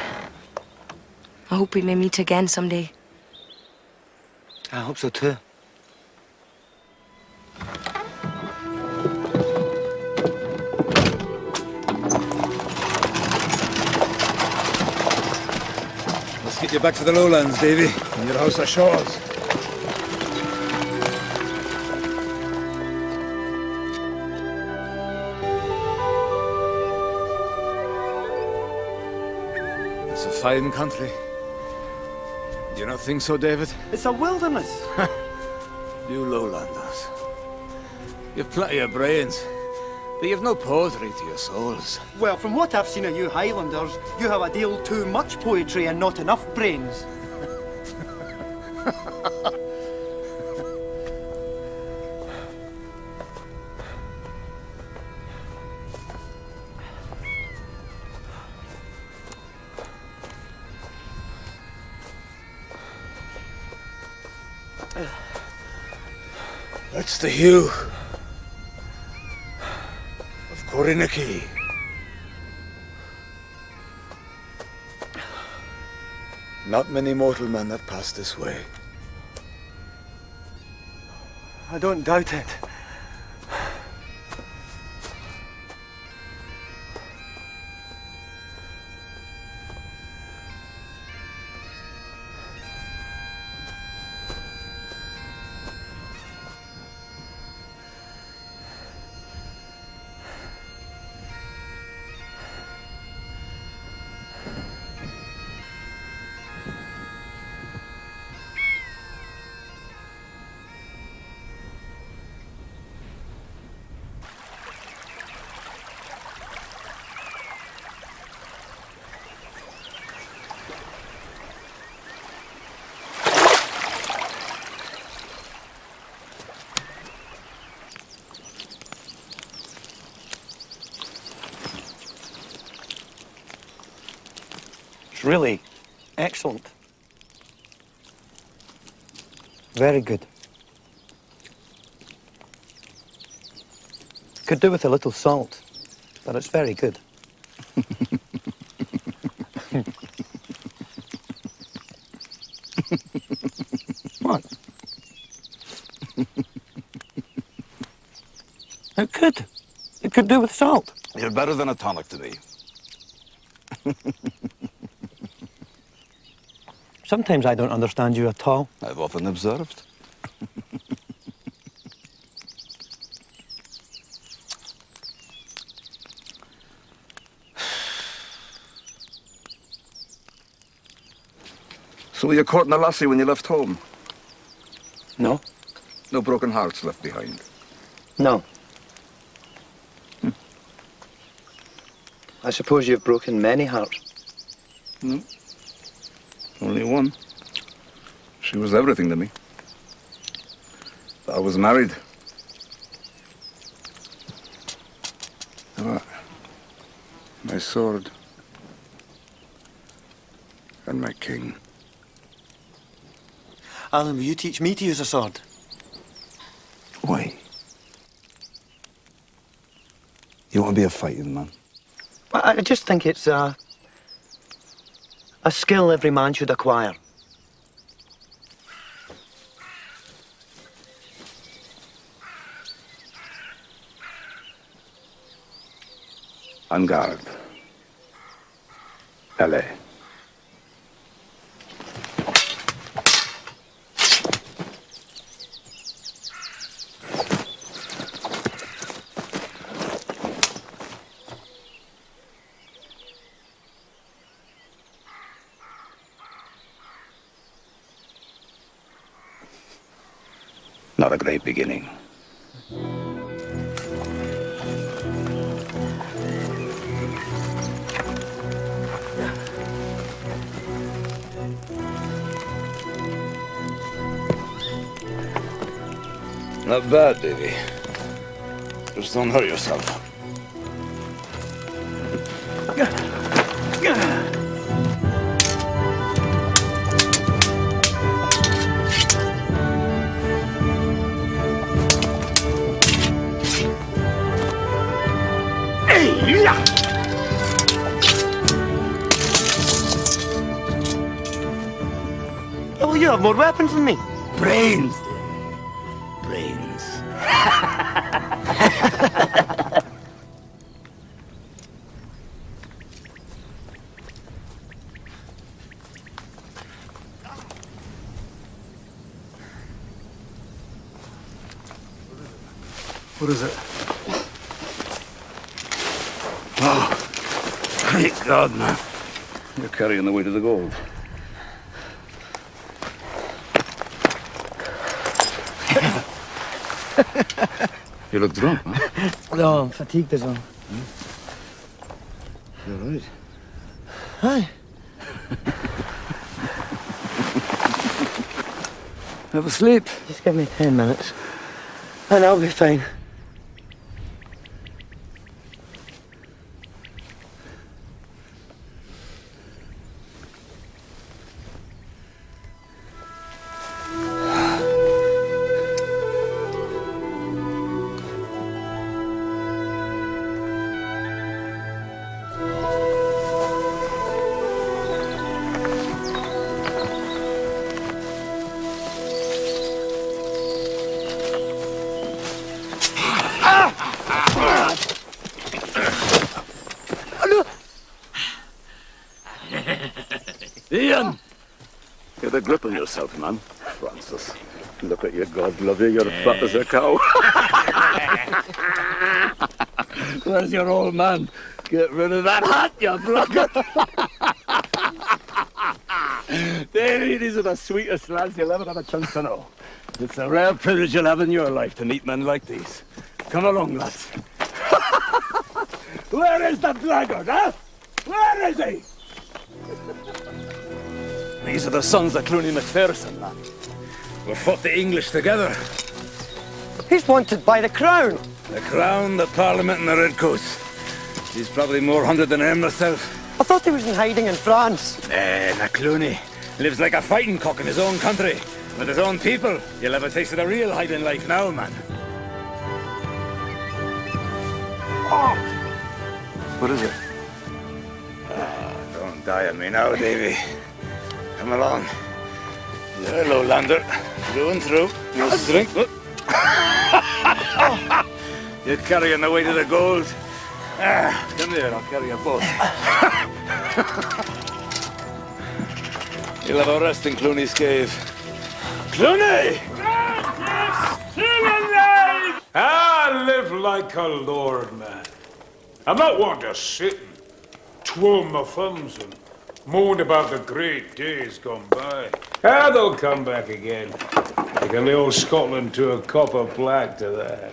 I hope we may meet again someday. I hope so too. Let's get you back to the lowlands, Davy, and your house ashores. It's a fine country. Do you not think so, David? It's a wilderness. You lowlanders. You've plenty of brains, but you've no poetry to your souls. Well, from what I've seen of you Highlanders, you have a deal too much poetry and not enough brains. That's the hue of Corinaki. Not many mortal men that pass this way. I don't doubt it. Really excellent. Very good. Could do with a little salt, but it's very good. What? It could. It could do with salt. You're better than a tonic to me. Sometimes I don't understand you at all. I've often observed. So were you courting a lassie when you left home? No. No broken hearts left behind? No. I suppose you've broken many hearts. No. Only one. She was everything to me. I was married. My sword. And my king. Alan, will you teach me to use a sword? Why? You want to be a fighting man? I just think it's a skill every man should acquire. En garde. Allez. Not a great beginning. Not bad, Davy. Just don't hurt yourself. Oh, you have more weapons than me. Brains. What is it? Oh, thank God, man. You're carrying the weight of the gold. You look drunk, huh? No, I'm fatigued as well. You're right. Aye. Have a sleep. Just give me 10 minutes, and I'll be fine. Ian! Get a grip on yourself, man. Francis, look at you, God love you, you're fat as a cow. There's your old man. Get rid of that hat, you blocker. Davy, these are the sweetest lads you'll ever have a chance to know. It's a rare privilege you'll have in your life to meet men like these. Come along, lads. Where is the blackguard, huh? Where is he? These are the sons of Clooney Macpherson, man. We fought the English together. He's wanted by the Crown. The Crown, the Parliament, and the Redcoats. He's probably more hunted than I am myself. I thought he was in hiding in France. Nah, Clooney lives like a fighting cock in his own country. With his own people. You'll have a taste of the real hiding life now, man. Oh. What is it? Don't die on me now, Davy. Come along. You're a lowlander, through and through. No strength. You're carrying the weight of the gold. Come here, I'll carry you both. You'll have a rest in Clooney's cave. Clooney! I live like a lord, man. I'm not one to sit and twirl my thumbs and moan about the great days gone by. They'll come back again. They can lay old Scotland to a copper plaque to that.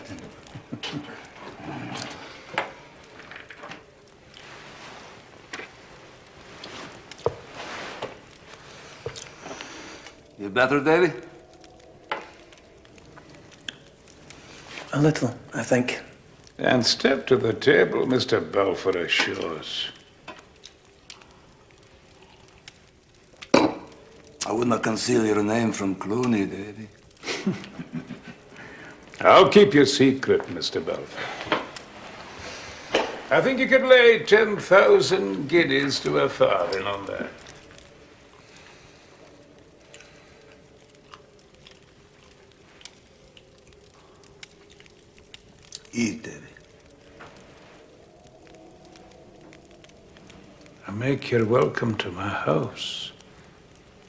You better, Davy? A little, I think. And step to the table, Mr. Balfour assures. I would not conceal your name from Clooney, Davy. I'll keep your secret, Mr. Balfour. I think you could lay 10,000 guineas to a farthing on that. Eat, Davy. I make you welcome to my house,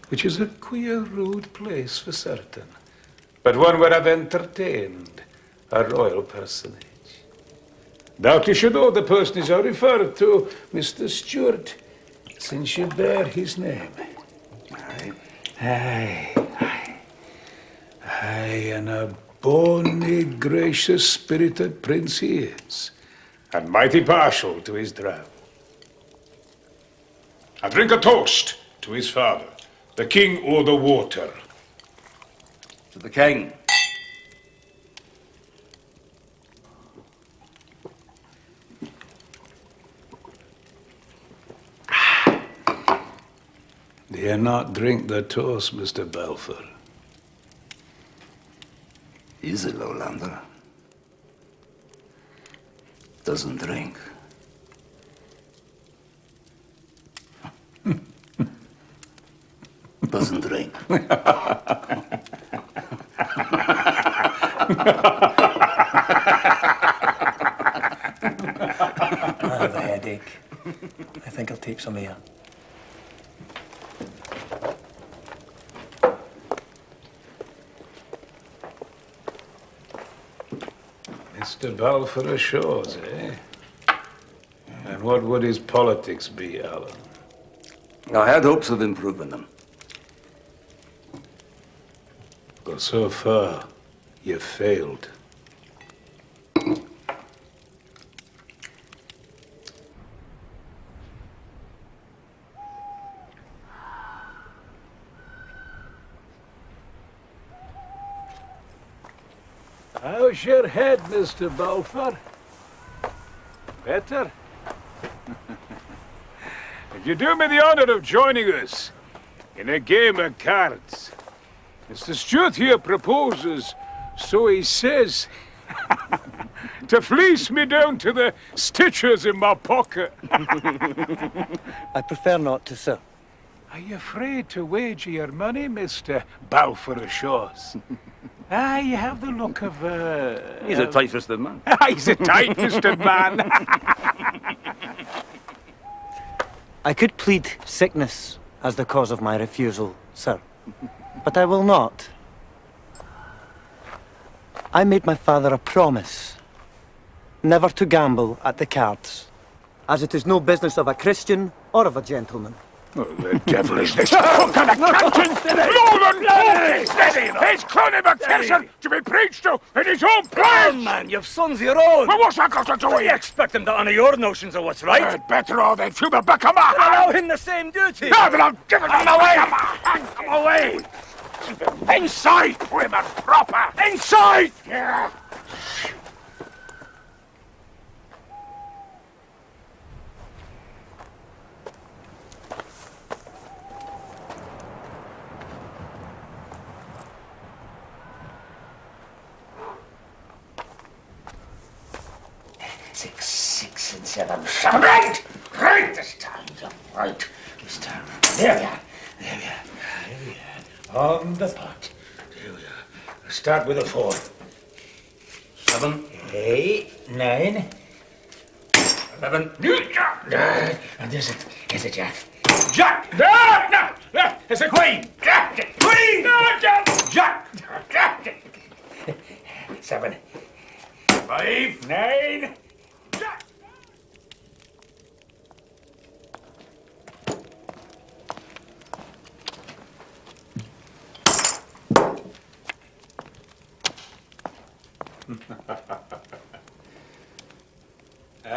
which is a queer, rude place for certain, but one where I've entertained a royal personage. Doubt you should know the personage I refer to, Mr. Stuart, since you bear his name. Aye, and a bonny, gracious, spirited prince he is, and mighty partial to his dram. I drink a toast to his father, the king o'er the water. To the king. Dare not drink the toast, Mr. Balfour. He's a lowlander. Doesn't drink. Doesn't drink. I have a headache. I think I'll take some air. Mr. Balfour assures, eh? And what would his politics be, Alan? I had hopes of improving them. But so far, you've failed. How's your head, Mr. Balfour? Better? Would you do me the honor of joining us in a game of cards? Mr. Stuart here proposes, so he says, to fleece me down to the stitches in my pocket. I prefer not to, sir. Are you afraid to wager your money, Mr. Balfour assures? Ah, you have the look of He's a tight-fisted man. He's a tight-fisted man. I could plead sickness as the cause of my refusal, sir. But I will not. I made my father a promise never to gamble at the cards, as it is no business of a Christian or of a gentleman. Oh, the devil is this fucking accountant! Nolan! Steady! He's Cloney McPherson to be preached to in his own place! Oh, man, you've sons of your own! Well, what's that got to do with You it? expect him to honour your notions of what's right? I'd better all they'd feel the back of my Allow hand! him the same duty! No, then I'll give it him away! Come away! Inside, prim and proper! Inside! Yeah. Six and seven. Right! Right this time. Right this time. There we are. There we are. There we are. On the pot. There we are. Start with a 4. 7. 8. 9. 11. And there's a jack. Jack! No! It's a queen! Jack! Queen! No, Jack! Jack! 7. 5. 9.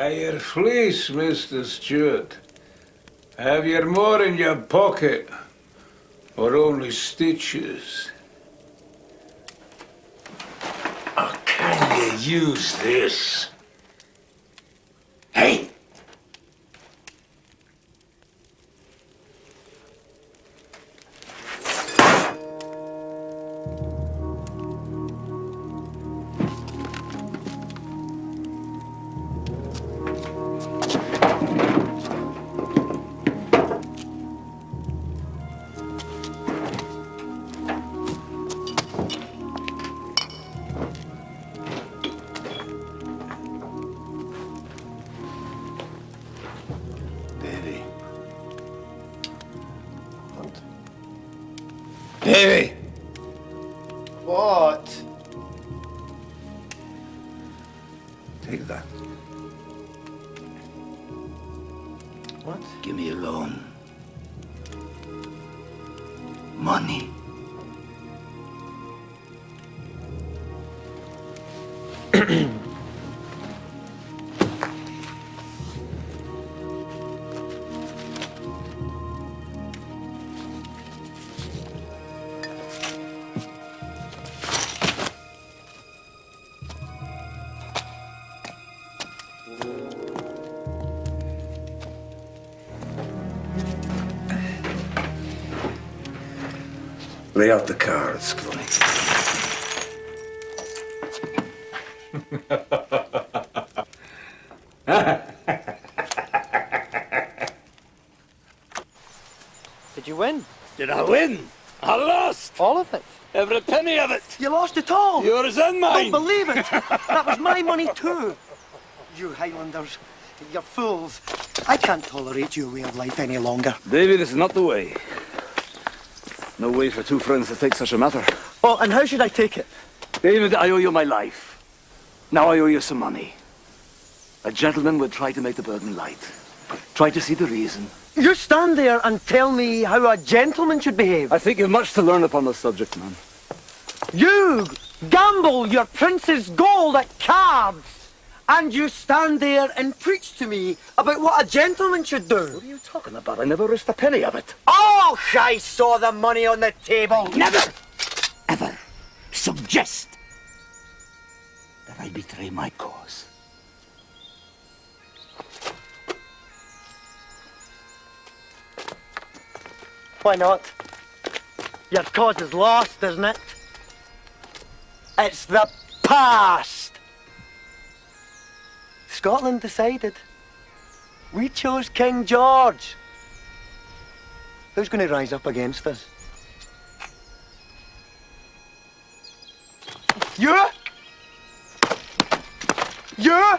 Your fleece, Mr. Stuart. Have you more in your pocket, or only stitches? Or can you use this? Hey! Davy! What? Take that. What? Give me a loan. Money. Lay out the cards, Cloney. Did you win? Did I win? I lost! All of it? Every penny of it! You lost it all! Yours and mine! Don't believe it! That was my money too! You Highlanders, you're fools. I can't tolerate your way of life any longer. Davy, this is not the way. No way for two friends to take such a matter. Oh, and how should I take it? David, I owe you my life. Now I owe you some money. A gentleman would try to make the burden light. Try to see the reason. You stand there and tell me how a gentleman should behave. I think you've much to learn upon the subject, man. You gamble your prince's gold at cards, and you stand there and preach to me about what a gentleman should do. What are you talking about? I never risked a penny of it. Oh, I saw the money on the table. Never, ever suggest that I betray my cause. Why not? Your cause is lost, isn't it? It's the past. Scotland decided. We chose King George. Who's going to rise up against us? You? You?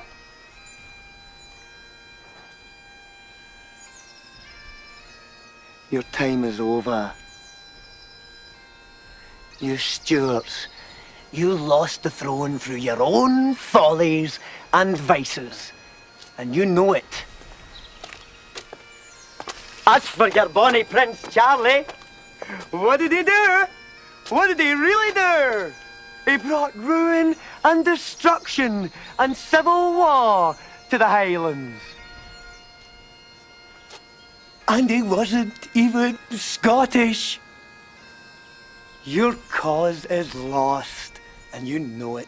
Your time is over. You Stuarts, you lost the throne through your own follies and vices, and you know it. As for your bonny Prince Charlie, what did he do? What did he really do? He brought ruin and destruction and civil war to the Highlands. And he wasn't even Scottish. Your cause is lost, and you know it.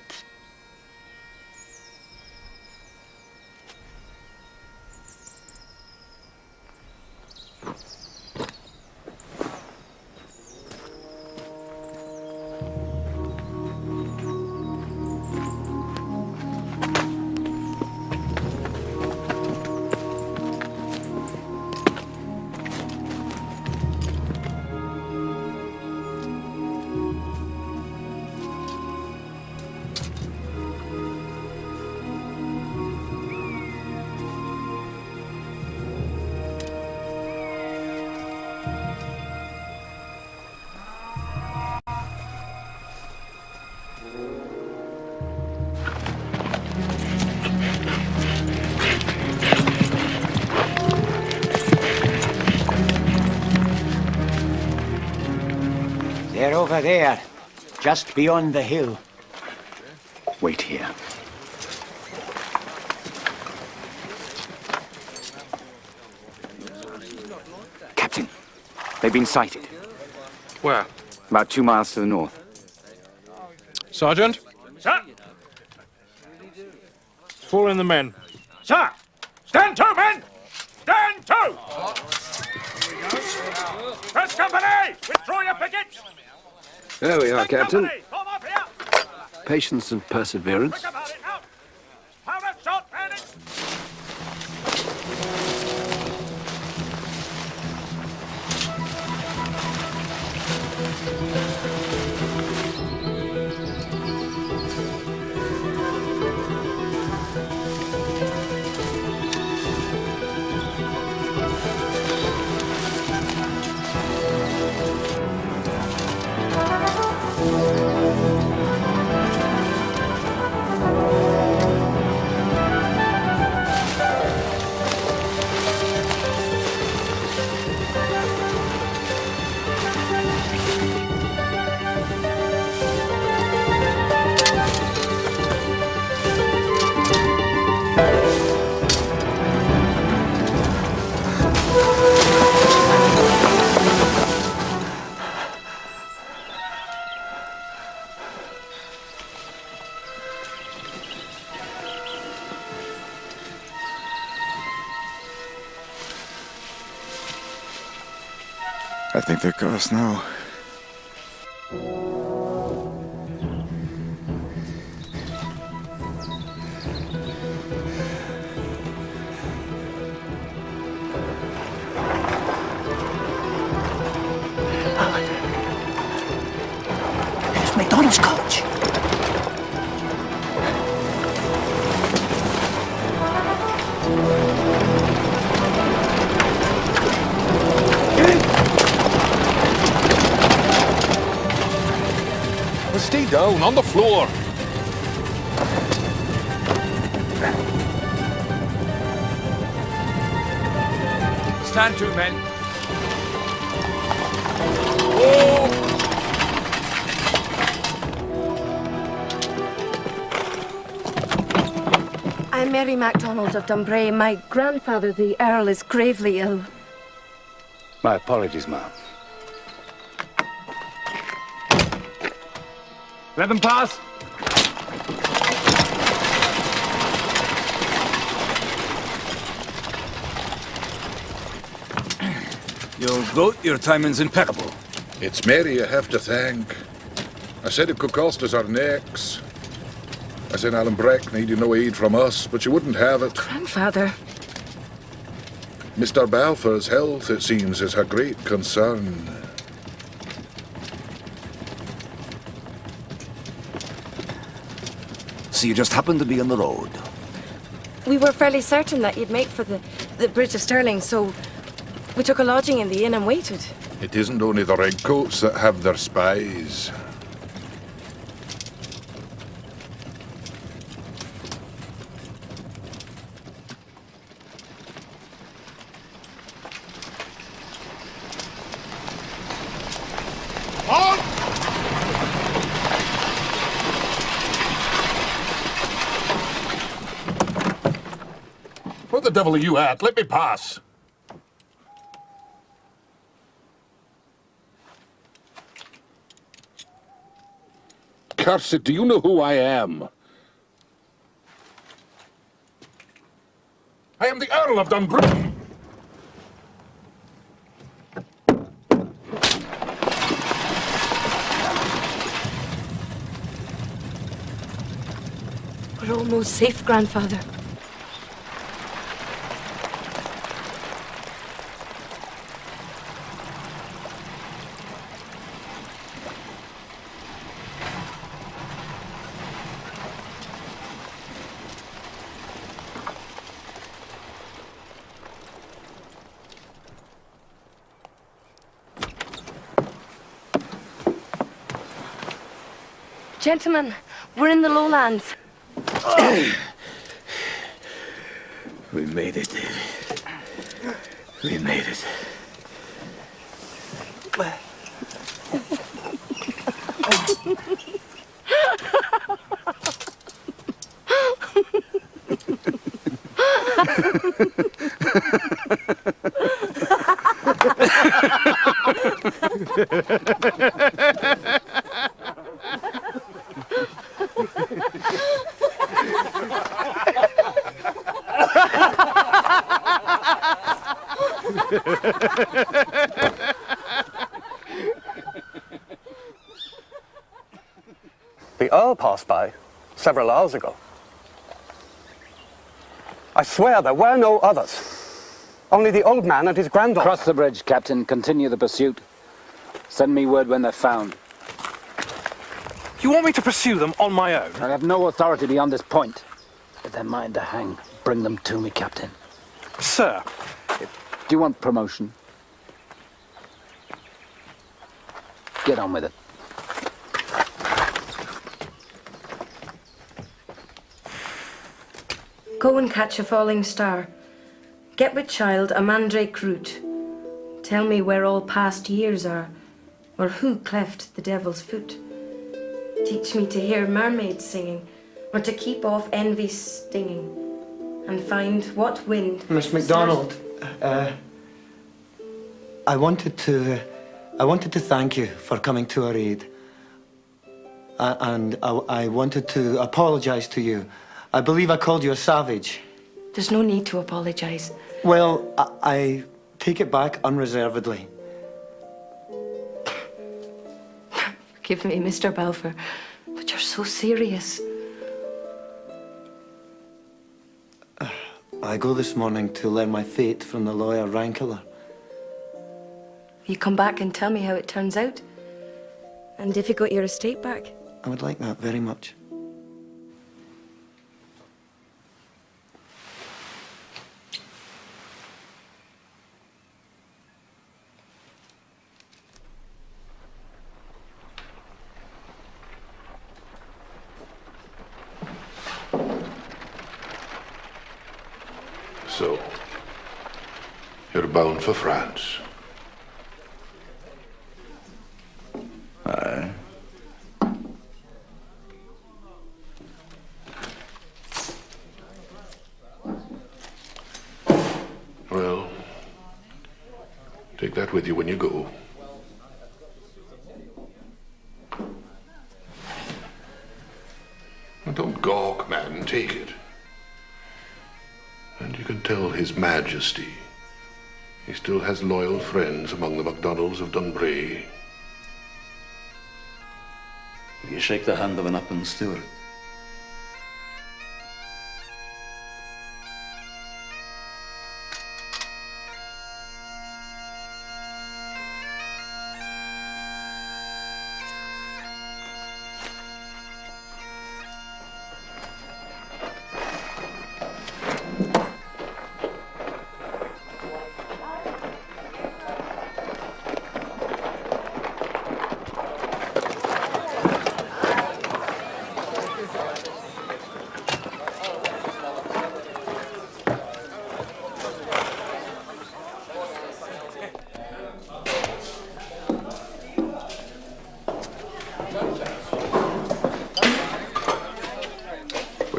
They're over there, just beyond the hill. Wait here. Captain, they've been sighted. Where? About 2 miles to the north. Sergeant? Sir! Fall in the men. Sir! Stand to, men! Stand to! First company! Withdraw your pickets! There we are, Captain. Company, form up here! Patience and perseverance. Quick about it, out! Powder, shot, bandits! I think they've got us now. It's McDonald's coach. Stay down, on the floor. Stand to, men. I'm Mary MacDonald of Dunbray. My grandfather, the Earl, is gravely ill. My apologies, ma'am. Let them pass. Your goat, your timing's impeccable. It's Mary I have to thank. I said it could cost us our necks. I said Alan Breck needed no aid from us, but she wouldn't have it. Grandfather. Mr. Balfour's health, it seems, is her great concern. So you just happened to be on the road? We were fairly certain that you'd make for the Bridge of Stirling, so we took a lodging in the inn and waited. It isn't only the Redcoats that have their spies. What the devil are you at? Let me pass. Curse it, do you know who I am? I am the Earl of Dunbray. We're almost safe, Grandfather. Gentlemen, we're in the lowlands. We made it, David. We made it. The Earl passed by several hours ago. I swear there were no others. Only the old man and his granddaughter. Cross the bridge, Captain. Continue the pursuit. Send me word when they're found. You want me to pursue them on my own? I have no authority beyond this point. If they're mine to hang, bring them to me, Captain. Sir. Do you want promotion? Get on with it. Go and catch a falling star. Get with child a mandrake root. Tell me where all past years are, or who cleft the devil's foot. Teach me to hear mermaids singing, or to keep off envy's stinging, and find what wind... Miss MacDonald, I wanted to thank you for coming to our aid. And I wanted to apologize to you. I believe I called you a savage. There's no need to apologize. Well, I take it back unreservedly. Forgive me, Mr. Balfour, but you're so serious. I go this morning to learn my fate from the lawyer Rankler. You come back and tell me how it turns out? And if you got your estate back? I would like that very much. So, you're bound for France. Aye. Well, take that with you when you go. Don't gawk, man. Take it. And you can tell His Majesty he still has loyal friends among the MacDonalds of Dunbray. Will you shake the hand of an up and Stuart?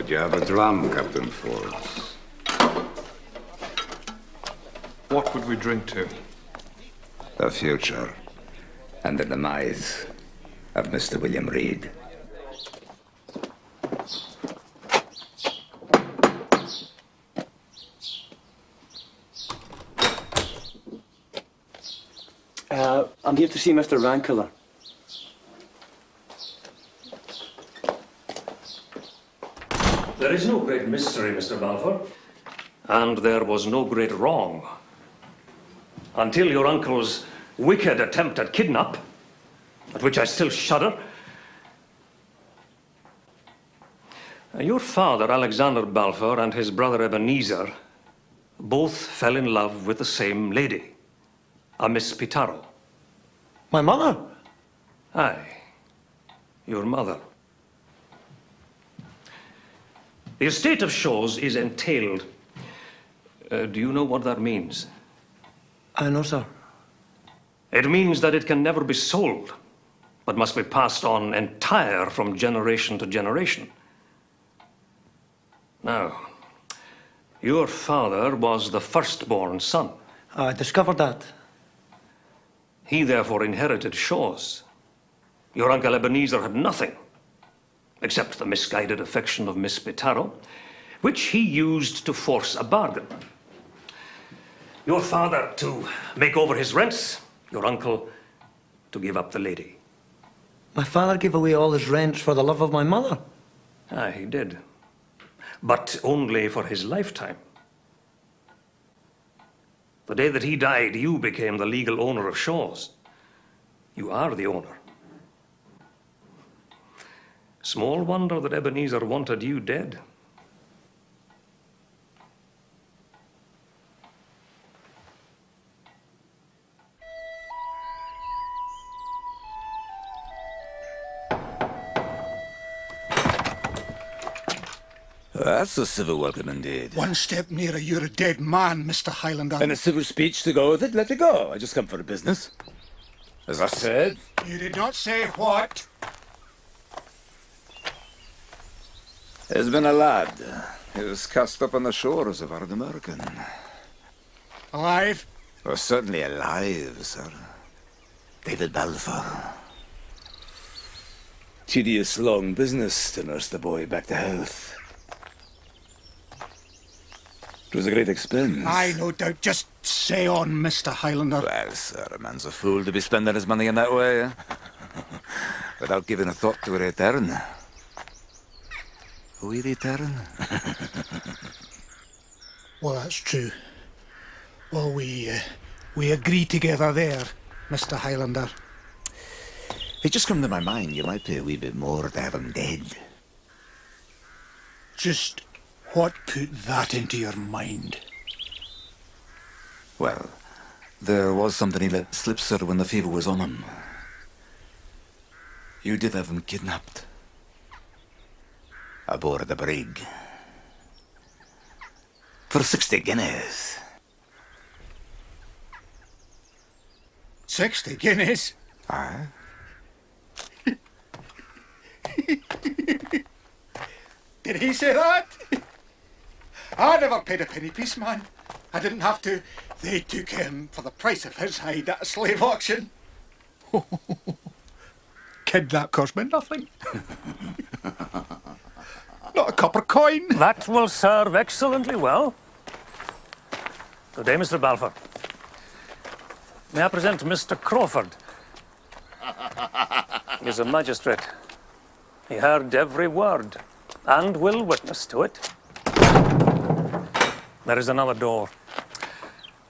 You have a dram, Captain Forbes. What would we drink to? The future and the demise of Mr. William Reed. I'm here to see Mr. Rankeler. There is no great mystery, Mr. Balfour, and there was no great wrong. Until your uncle's wicked attempt at kidnap, at which I still shudder. Your father, Alexander Balfour, and his brother Ebenezer both fell in love with the same lady, a Miss Pitaro. My mother? Aye, your mother. The estate of Shaws is entailed. Do you know what that means? I know, sir. It means that it can never be sold, but must be passed on entire from generation to generation. Now, your father was the firstborn son. I discovered that. He therefore inherited Shaws. Your uncle Ebenezer had nothing, except the misguided affection of Miss Pitaro, which he used to force a bargain. Your father to make over his rents, your uncle to give up the lady. My father gave away all his rents for the love of my mother. Aye, he did. But only for his lifetime. The day that he died, you became the legal owner of Shaws. You are the owner. Small wonder that Ebenezer wanted you dead. That's a civil welcome indeed. One step nearer, you're a dead man, Mr. Highlander. And a civil speech to go with it? Let it go. I just come for business. As I said. You did not say what? There's been a lad. He was cast up on the shores of Edinburgh. Alive? Well, certainly alive, sir. David Balfour. Tedious, long business to nurse the boy back to health. It was a great expense. Aye, no doubt. Just say on, Mr. Highlander. Well, sir, a man's a fool to be spending his money in that way, eh? Without giving a thought to a return. We return? Well, that's true. Well, we agree together there, Mr. Highlander. It just come to my mind, you might pay a wee bit more to have him dead. Just what put that into your mind? Well, there was something he let slip, sir, when the fever was on him. You did have him kidnapped. Aboard the brig. For 60 guineas. 60 guineas? Aye. Did he say that? I never paid a penny piece, man. I didn't have to. They took him for the price of his hide at a slave auction. Kid, that cost me nothing. Not a copper coin. That will serve excellently well. Good day, Mr. Balfour. May I present Mr. Crawford? He is a magistrate. He heard every word and will witness to it. There is another door.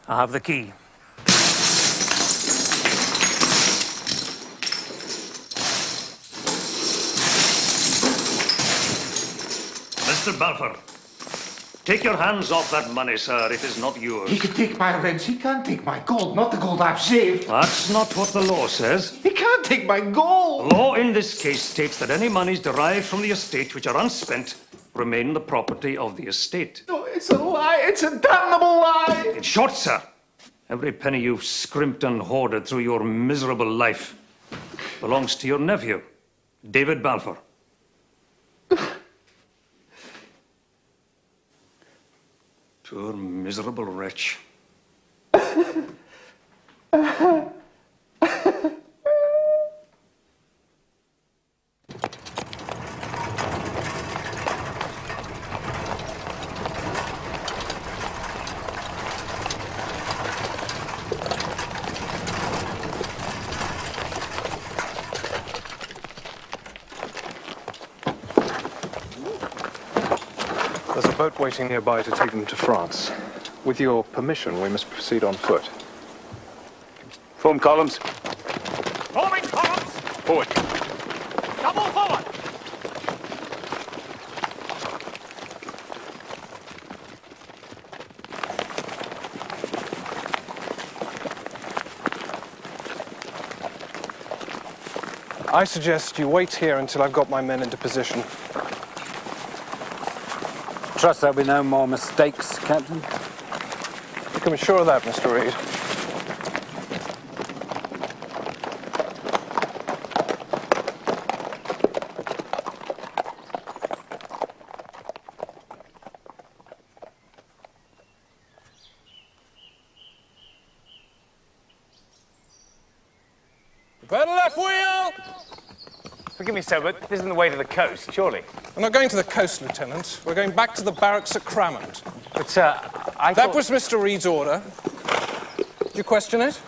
I have the key. Mr. Balfour, take your hands off that money, sir. It is not yours. He can take my rents, he can't take my gold, not the gold I've saved. That's not what the law says. He can't take my gold. The law in this case states that any monies derived from the estate which are unspent remain the property of the estate. No, it's a lie. It's a damnable lie. In short, sir, every penny you've scrimped and hoarded through your miserable life belongs to your nephew, David Balfour. Poor miserable wretch. There's a boat waiting nearby to take them to France. With your permission, we must proceed on foot. Form columns. Forming columns! Forward. Double forward! I suggest you wait here until I've got my men into position. Trust there'll be no more mistakes, Captain. You can be sure of that, Mr. Reed. Better left wheel! Forgive me, sir, but this isn't the way to the coast, surely. We're not going to the coast, Lieutenant. We're going back to the barracks at Cramond. But, sir, That was Mr. Reed's order. Did you question it?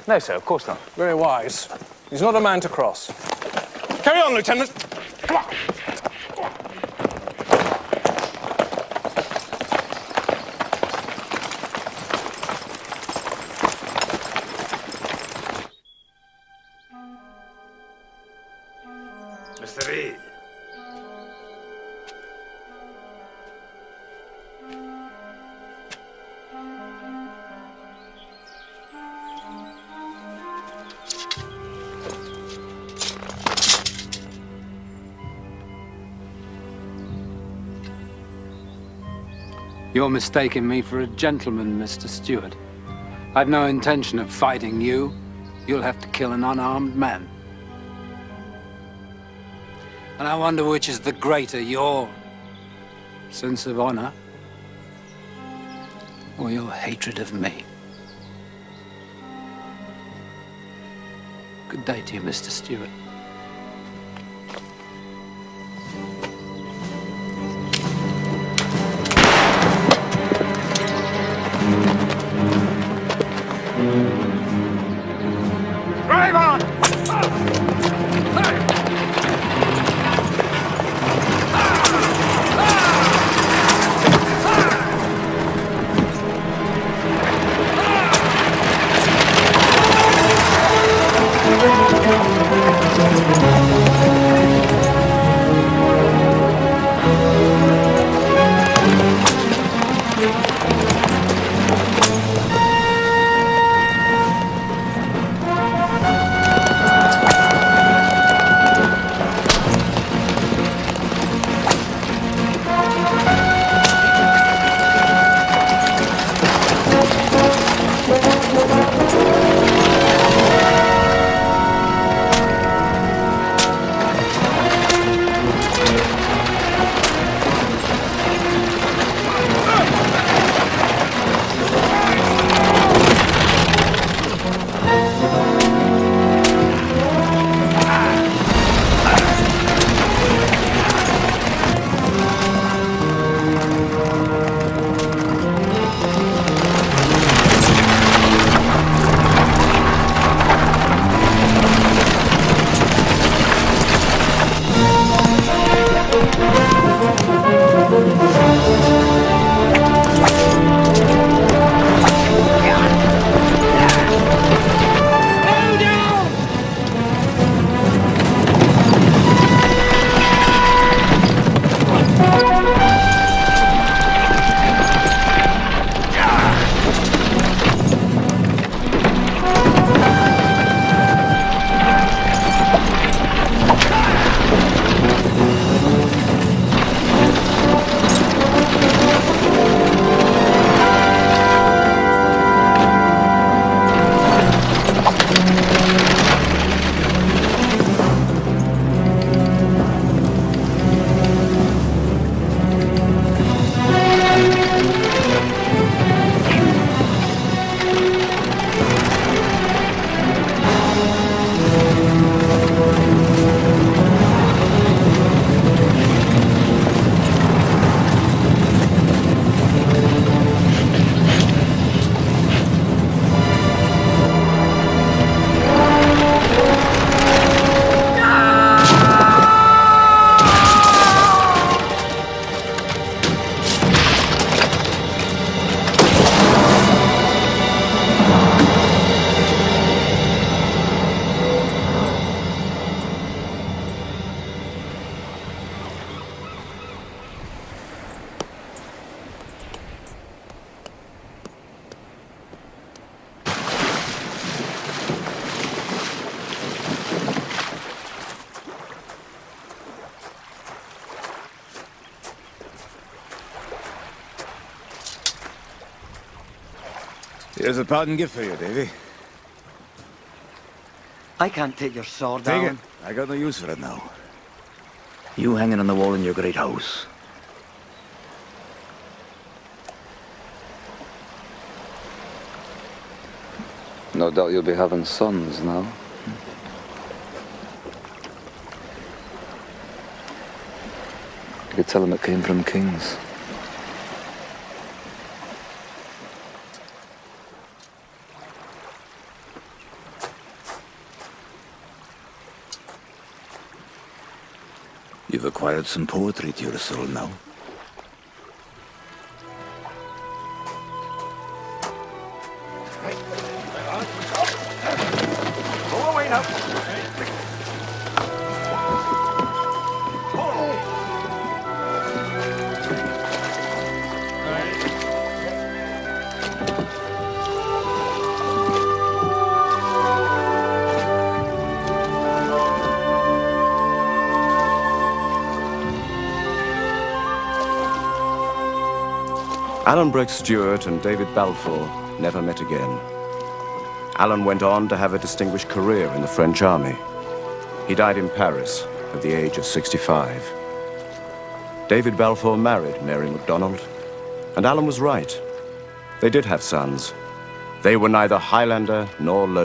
No, sir, of course not. Very wise. He's not a man to cross. Carry on, Lieutenant. Come on. Mr. Reed. You're mistaking me for a gentleman, Mr. Stuart. I've no intention of fighting you. You'll have to kill an unarmed man. And I wonder which is the greater, your sense of honor or your hatred of me. Good day to you, Mr. Stuart. Drive on! Here's a parting gift for you, Davy. I can't take your sword, Take Alan. it. I got no use for it now. You hanging on the wall in your great house. No doubt you'll be having sons now. You could tell them it came from kings. You've acquired some poetry to your soul now. Go away now. Alan Breck Stewart and David Balfour never met again. Alan went on to have a distinguished career in the French army. He died in Paris at the age of 65. David Balfour married Mary MacDonald, and Alan was right. They did have sons. They were neither Highlander nor